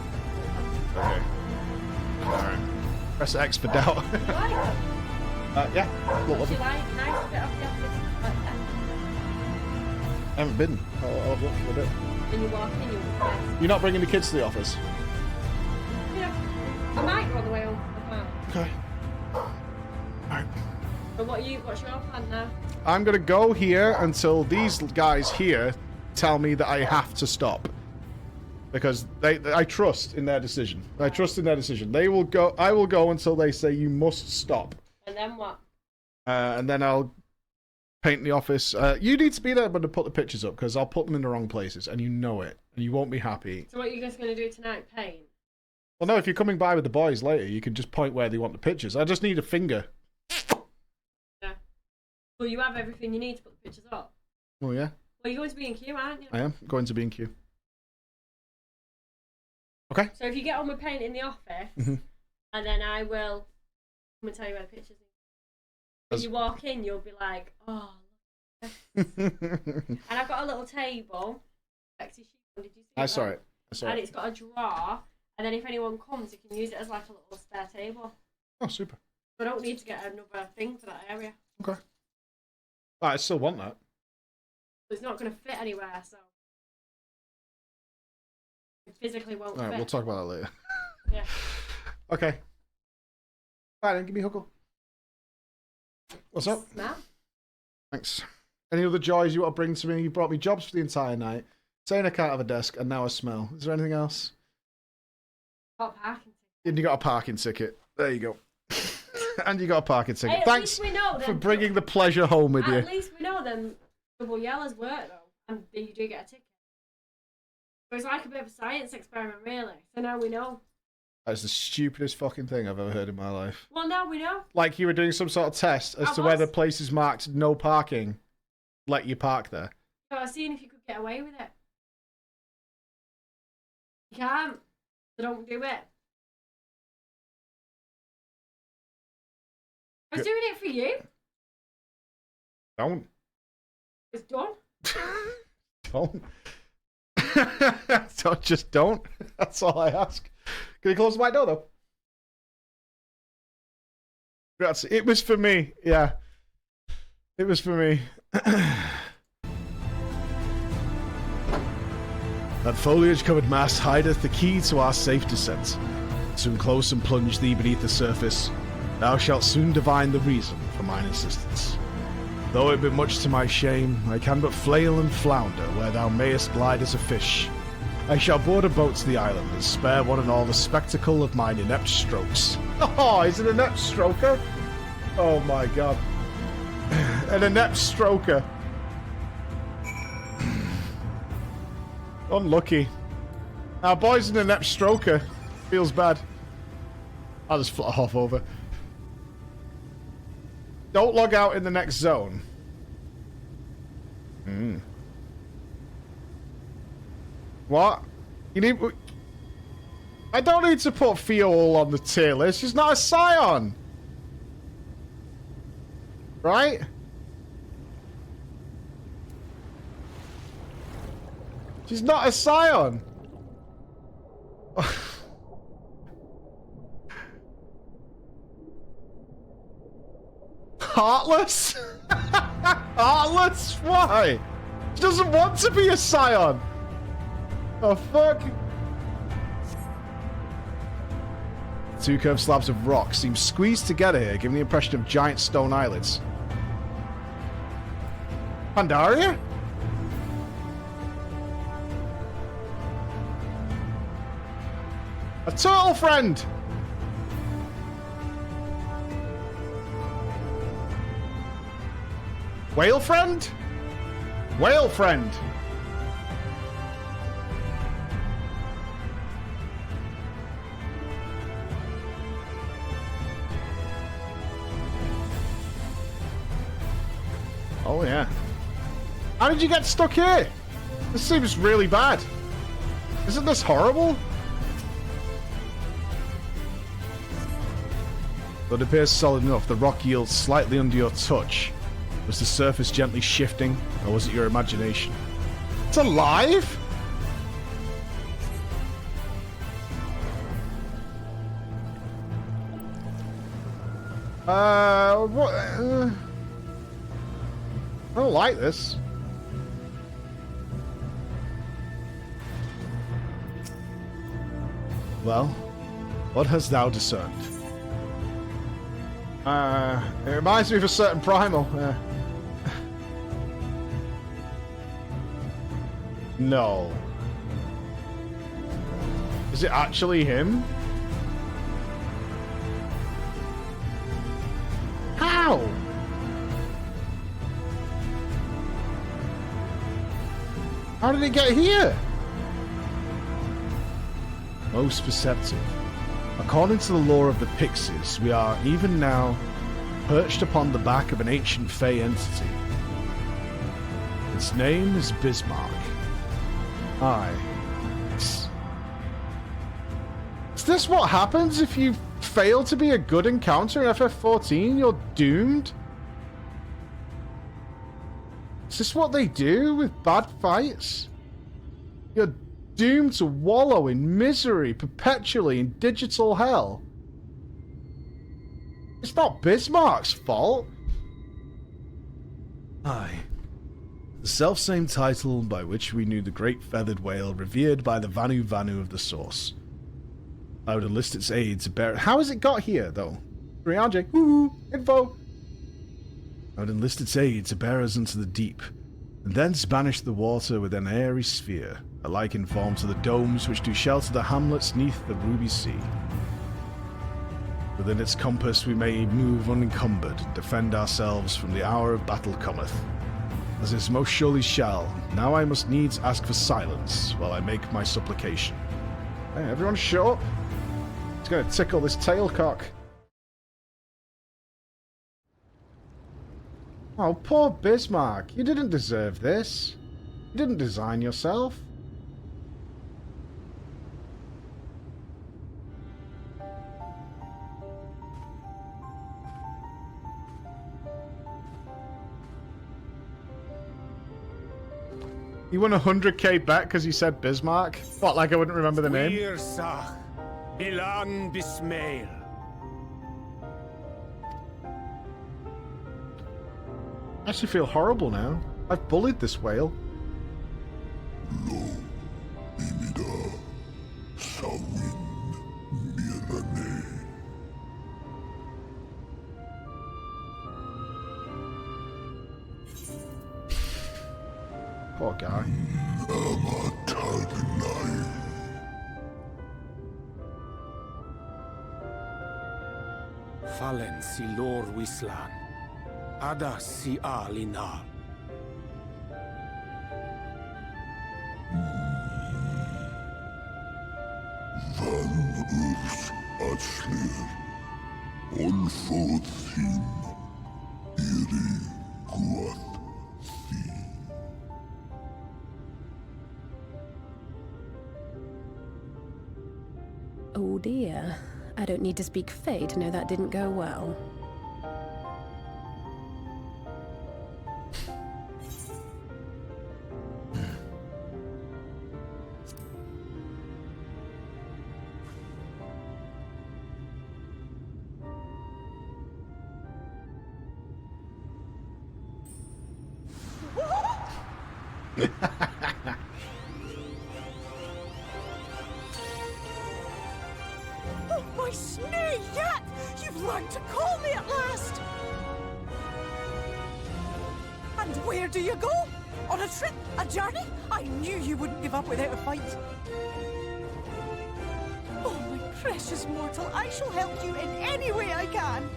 Okay. Alright. Press X for doubt. You like them? Yeah. Would you like nice bit of the office like that? I haven't been. I'll look for a bit. When you walk in, you'll be best. You're not bringing the kids to the office? Yeah. I might go on the way home from the farm. Okay. Alright. But what's your plan now? I'm gonna go here until these guys here tell me that I have to stop. Because I trust in their decision. I trust in their decision. They will go. I will go until they say you must stop. And then what? And then I'll paint the office. You need to be there, but to put the pictures up because I'll put them in the wrong places, and you know it, and you won't be happy. So what are you guys gonna do tonight? Paint? Well, no. If you're coming by with the boys later, you can just point where they want the pictures. I just need a finger. Yeah. Well, you have everything you need to put the pictures up. Oh yeah. Well, you're going to be in queue, aren't you? I am going to be in queue. Okay. So if you get on with painting the office, and then I will come and tell you where the pictures are. When you walk in, you'll be like, oh, look. And I've got a little table. Did you see I saw it. And it's got a drawer, and then if anyone comes, you can use it as like a little spare table. Oh, super. I don't need to get another thing for that area. Okay. I still want that. It's not going to fit anywhere, so it physically won't Alright, fit. we'll talk about that later. Yeah. Okay. Alright then, give me a huckle. What's up? Smell? Thanks. Any other joys you want to bring to me? You brought me jobs for the entire night, saying I can't have a desk, and now I smell. Is there anything else? Got parking. And you got a parking ticket. There you go. And you got a parking ticket. Hey, at Thanks least we know for them- bringing the pleasure home with you. At least we know them double yellows work though, and then you do get a ticket. So it's like a bit of a science experiment, really. So now we know. That's the stupidest fucking thing I've ever heard in my life. Well, now we know. Like you were doing some sort of test as I to was. whether places marked no parking let you park there. So I was seeing if you could get away with it. You can't. So don't do it. I was doing it for you. Don't. It's done. Don't. Just don't. That's all I ask. Can you close my door though? It was for me. Yeah. It was for me. That foliage-covered mass hideth the key to our safe descent. Soon close and plunge thee beneath the surface. Thou shalt soon divine the reason for mine insistence. Though it be much to my shame, I can but flail and flounder where thou mayest glide as a fish. I shall board a boat to the island and spare one and all the spectacle of mine inept strokes. Oh, is it an inept stroker? Oh my god. An inept stroker. Unlucky. Our boy's an inept stroker. Feels bad. I'll just fly off over. Don't log out in the next zone. What? You need... I don't need to put Fiol on the tier list. She's not a Scion. Right? She's not a Scion. Heartless? Heartless? Why? She doesn't want to be a Scion. Oh, fuck. Two curved slabs of rock seem squeezed together here, giving the impression of giant stone islets. Pandaria? A turtle friend! Whale friend? Whale friend. Oh yeah. How did you get stuck here? This seems really bad. Isn't this horrible? Though it appears solid enough, the rock yields slightly under your touch. Was the surface gently shifting, or was it your imagination? It's alive? What? I don't like this. Well, what hast thou discerned? It reminds me of a certain primal. No. Is it actually him? How? How did it get here? Most perceptive. According to the lore of the Pixies, we are, even now, perched upon the back of an ancient Fey entity. Its name is Bismarck. Aye. Is this what happens if you fail to be a good encounter in FF14? You're doomed? Is this what they do with bad fights? You're doomed to wallow in misery perpetually in digital hell. It's not Bismarck's fault. Aye. The self-same title by which we knew the great feathered whale revered by the Vanu Vanu of the source. I would enlist its aid to bear... How has it got here, though? RJ, woo, info! I would enlist its aid to bear us into the deep, and thence banish the water with an airy sphere, alike in form to the domes which do shelter the hamlets neath the ruby sea. Within its compass we may move unencumbered, and defend ourselves from the hour of battle cometh. As is most surely shall, now I must needs ask for silence, while I make my supplication. Hey, everyone shut up! It's gonna tickle this tailcock. Oh, poor Bismarck. You didn't deserve this. You didn't design yourself. You won 100k back because you said Bismarck? What, like I wouldn't remember the name? Bilan Bismail. I actually feel horrible now. I've bullied this whale. Poor guy. Fallen si lor wislan. Ada si alinal. Van urs atslir. Olfod thim. Iri guath. Oh dear. I don't need to speak Fae to know that didn't go well. Oh, my snake yet! You've learned to call me at last! And where do you go? On a trip? A journey? I knew you wouldn't give up without a fight. Oh, my precious mortal, I shall help you in any way I can.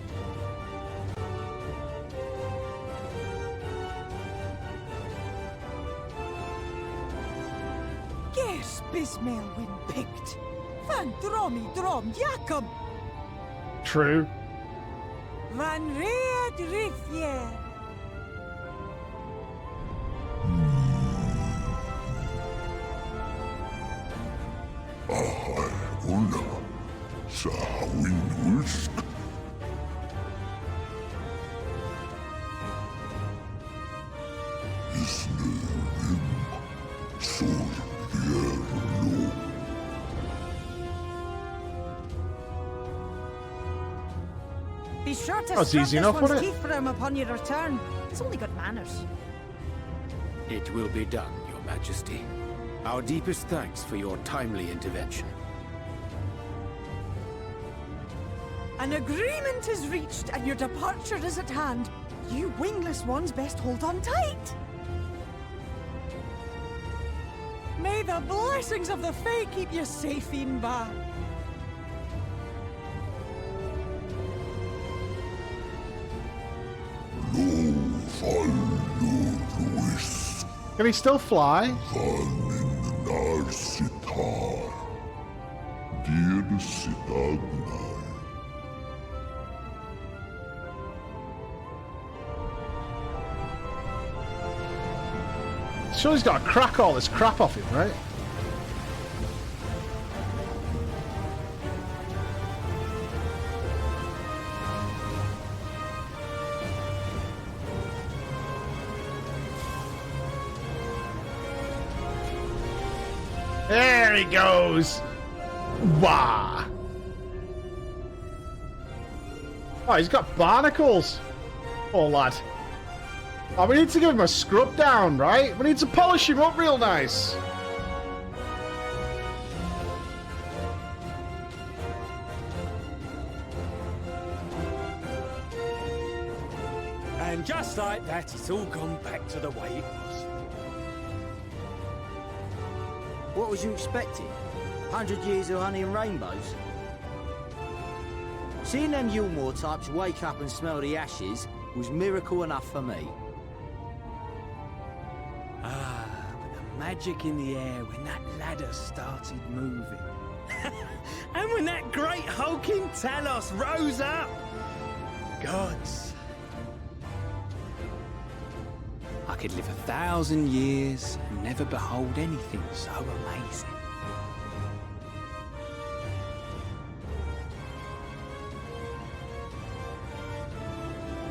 Yes, Bismail win picked. Van dromi drom Jacob. True. Van Read Rivière. Ahai una. Sahawin ulsk. Isnörim. Sol Yerlo. Be sure to That's strap easy this enough, one's wasn't it? teeth for him upon your return. He's only got manners. It will be done, Your Majesty. Our deepest thanks for your timely intervention. An agreement is reached and your departure is at hand. You wingless ones best hold on tight. May the blessings of the Fae keep you safe, Inba. Can he still fly? Nar sitar. Dir sitagnai. Sure, he's got to crack all this crap off him, right? There he goes! Wah! Oh, he's got barnacles! Poor lad. Oh, we need to give him a scrub down, right? We need to polish him up real nice. And just like that, it's all gone back to the way it was. What was you expecting? 100 years of honey and rainbows? Seeing them Yulmore types wake up and smell the ashes was miracle enough for me. Ah, but the magic in the air when that ladder started moving. And when that great hulking Talos rose up. Gods. I could live 1,000 years and never behold anything so amazing.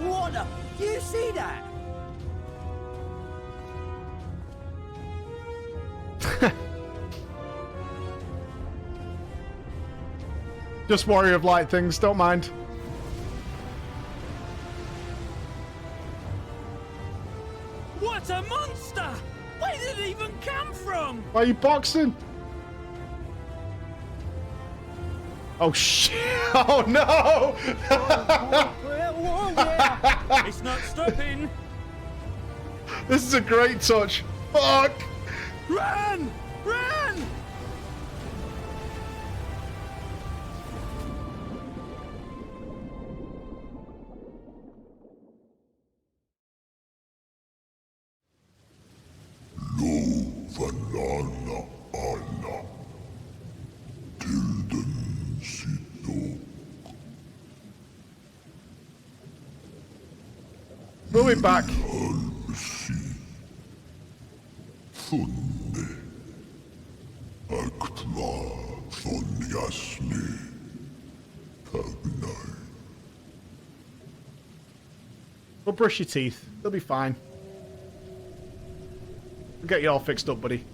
What the? Do you see that? Just Warrior of Light things, don't mind. What a monster! Where did it even come from? Why are you boxing? Oh shit! Oh no! It's not stopping. This is a great touch. Fuck! Run! Run! Valana Ana Tilden Sito. We'll be back. Funne Aktla Thonyasni Tagnai. Go brush your teeth. They'll be fine. We'll get you all fixed up, buddy.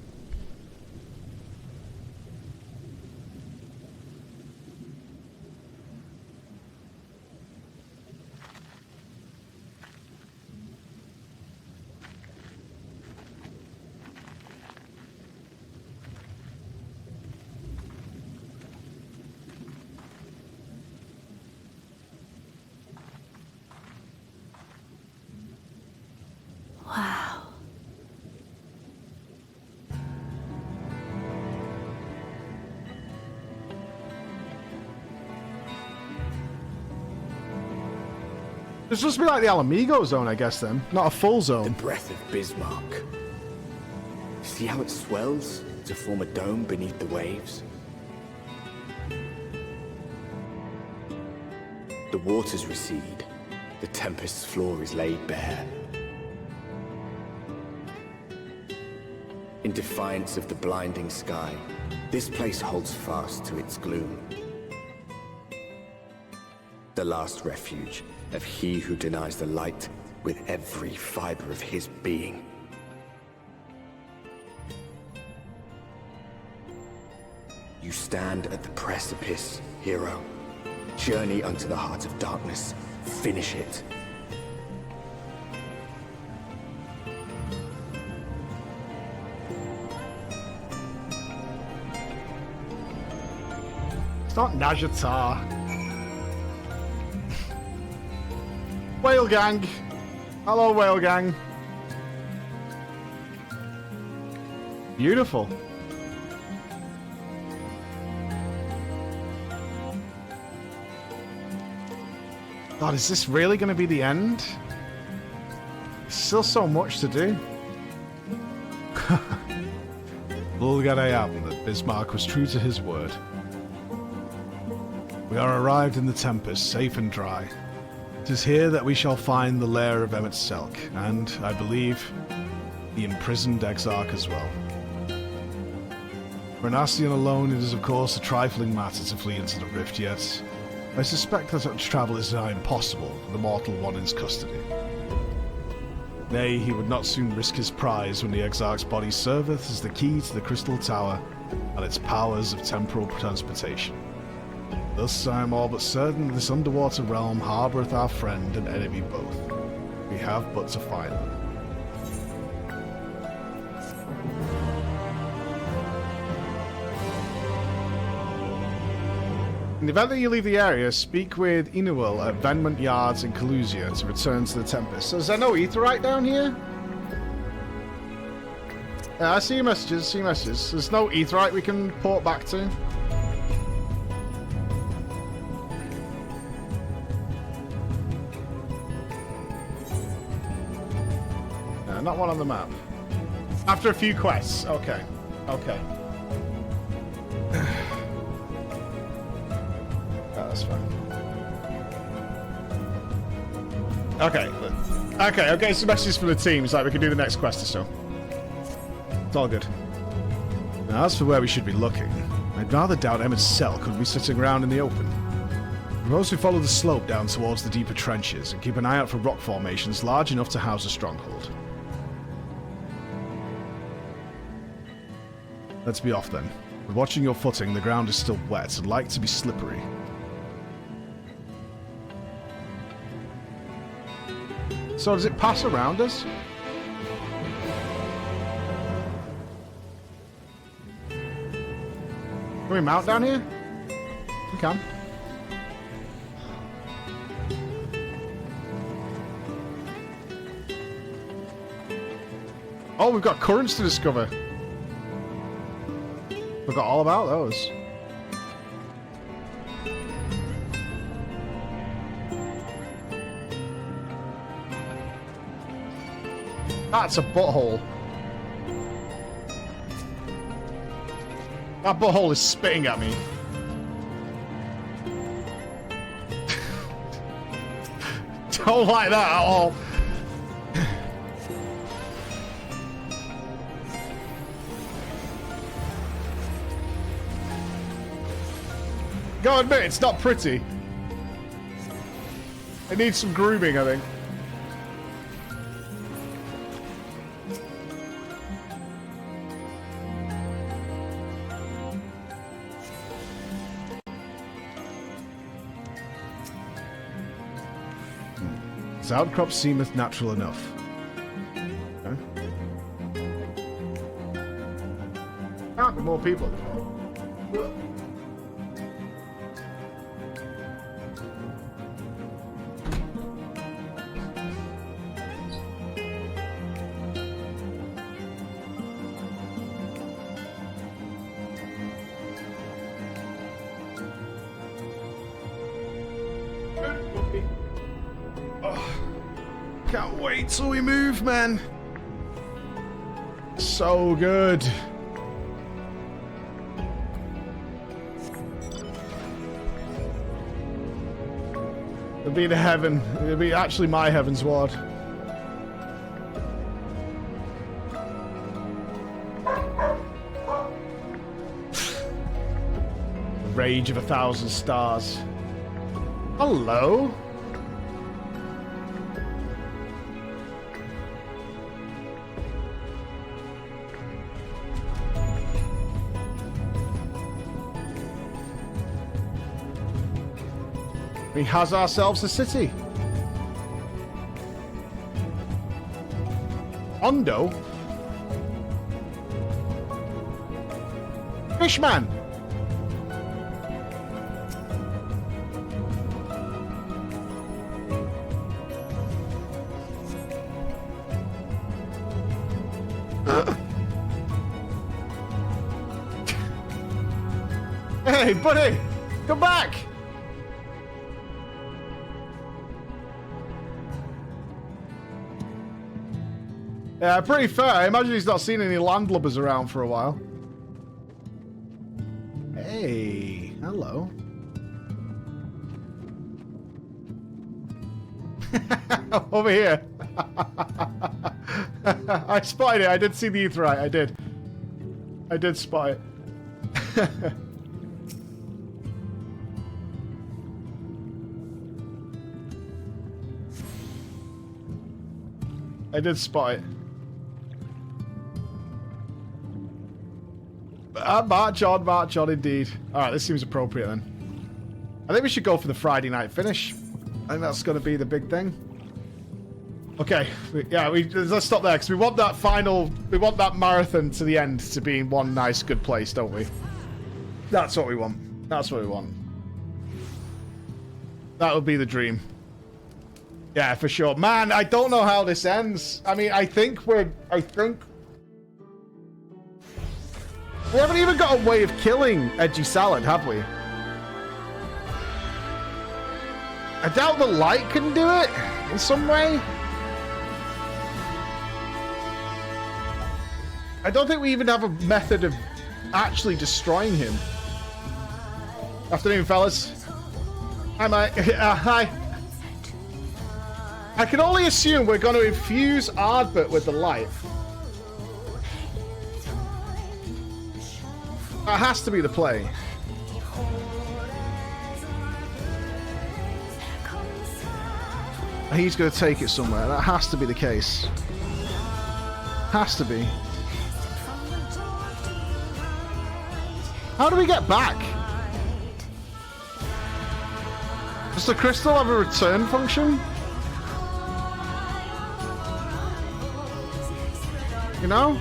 Wow. This must be like the Alamigo zone, I guess, then. Not a full zone. The breath of Bismarck. See how it swells to form a dome beneath the waves? The waters recede. The tempest's floor is laid bare. In defiance of the blinding sky, this place holds fast to its gloom. The last refuge of he who denies the light with every fiber of his being. You stand at the precipice, hero. Journey unto the heart of darkness. Finish it. It's not Najatar. Whale Gang. Hello, Whale Gang. Beautiful. God, is this really going to be the end? There's still so much to do. Little did I happen that Bismarck was true to his word. We are arrived in the Tempest, safe and dry. It is here that we shall find the lair of Emmett Selk, and, I believe, the imprisoned Exarch as well. For an Ascian alone, it is of course a trifling matter to flee into the rift, yet I suspect that such travel is nigh impossible with the mortal one in his custody. Nay, he would not soon risk his prize when the Exarch's body serveth as the key to the Crystal Tower and its powers of temporal transportation. Thus I am all but certain this underwater realm harboureth our friend and enemy both. We have but to find them. In the event that you leave the area, speak with Inuel at Venmont Yards in Calusia to return to the Tempest. So is there no Aetheryte down here? Yeah, I see your messages, There's no Aetheryte we can port back to. No, not one on the map. After a few quests. Okay. Okay. That's fine. Okay. Okay, some messages from the team. It's like we can do the next quest or so. It's all good. Now, as for where we should be looking, I'd rather doubt Emmett's cell could be sitting around in the open. Suppose we follow the slope down towards the deeper trenches and keep an eye out for rock formations large enough to house a stronghold. Let's be off then. But watching your footing, the ground is still wet and like to be slippery. So does it pass around us? Can we mount down here? We can. Oh, we've got currents to discover. Forgot all about those. That's a butthole. That butthole is spitting at me. Don't like that at all. Go admit, it's not pretty. It needs some grooming, I think. This outcrop seemeth natural enough. Okay. Can't be more people. Can't wait till we move, man. So good. It'll be the heaven. It'll be actually my heaven's ward. Rage of 1,000 stars. Hello? We has ourselves a city. Ondo? Fishman! Hey, buddy! Come back! Yeah, pretty fair. I imagine he's not seen any landlubbers around for a while. Hey, hello. Over here. I spotted it. I did see the Aetheryte. I did. I did spot it. I did spot it. March on indeed. Alright, this seems appropriate then. I think we should go for the Friday night finish. I think that's going to be the big thing. Okay, let's stop there because we want that marathon to the end to be in one nice good place, don't we? That's what we want. That's what we want. That would be the dream. Yeah, for sure. Man, I don't know how this ends. I mean, I think we haven't even got a way of killing Edgy Salad, have we? I doubt the light can do it in some way. I don't think we even have a method of actually destroying him. Afternoon, fellas. Hi, mate. Hi. I can only assume we're going to infuse Ardbert with the light. That has to be the play. He's going to take it somewhere. That has to be the case. Has to be. How do we get back? Does the crystal have a return function? You know?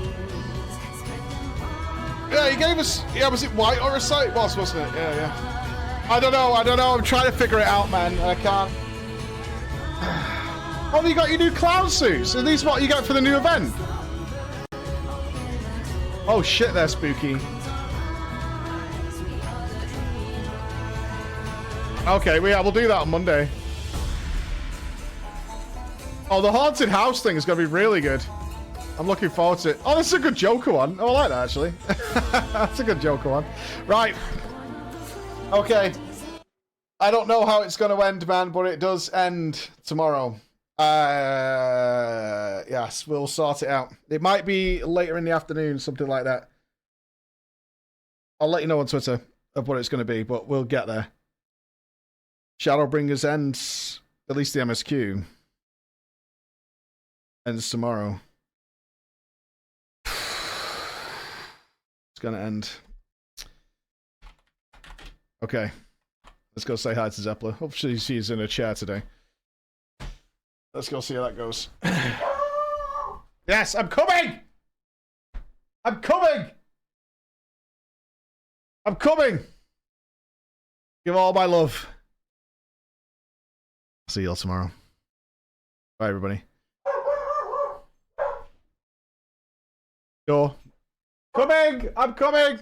Yeah, he gave us... Yeah, was it white or a sight? It was, wasn't it? Yeah, yeah. I don't know. I'm trying to figure it out, man. I can't... Oh, you got your new clown suits? Are these what you got for the new event? Oh, shit, they're spooky. Okay, we'll do that on Monday. Oh, the haunted house thing is going to be really good. I'm looking forward to it. Oh, this is a good Joker one. Oh, I like that, actually. That's a good Joker one. Right. Okay. I don't know how it's going to end, man, but it does end tomorrow. Yes, we'll sort it out. It might be later in the afternoon, something like that. I'll let you know on Twitter of what it's going to be, but we'll get there. Shadowbringers ends, at least the MSQ, ends tomorrow. It's going to end. Okay. Let's go say hi to Zeppler. Hopefully she's in a chair today. Let's go see how that goes. Yes, I'm coming! I'm coming! I'm coming! Give all my love. See y'all tomorrow. Bye, everybody. Go. Coming! I'm coming!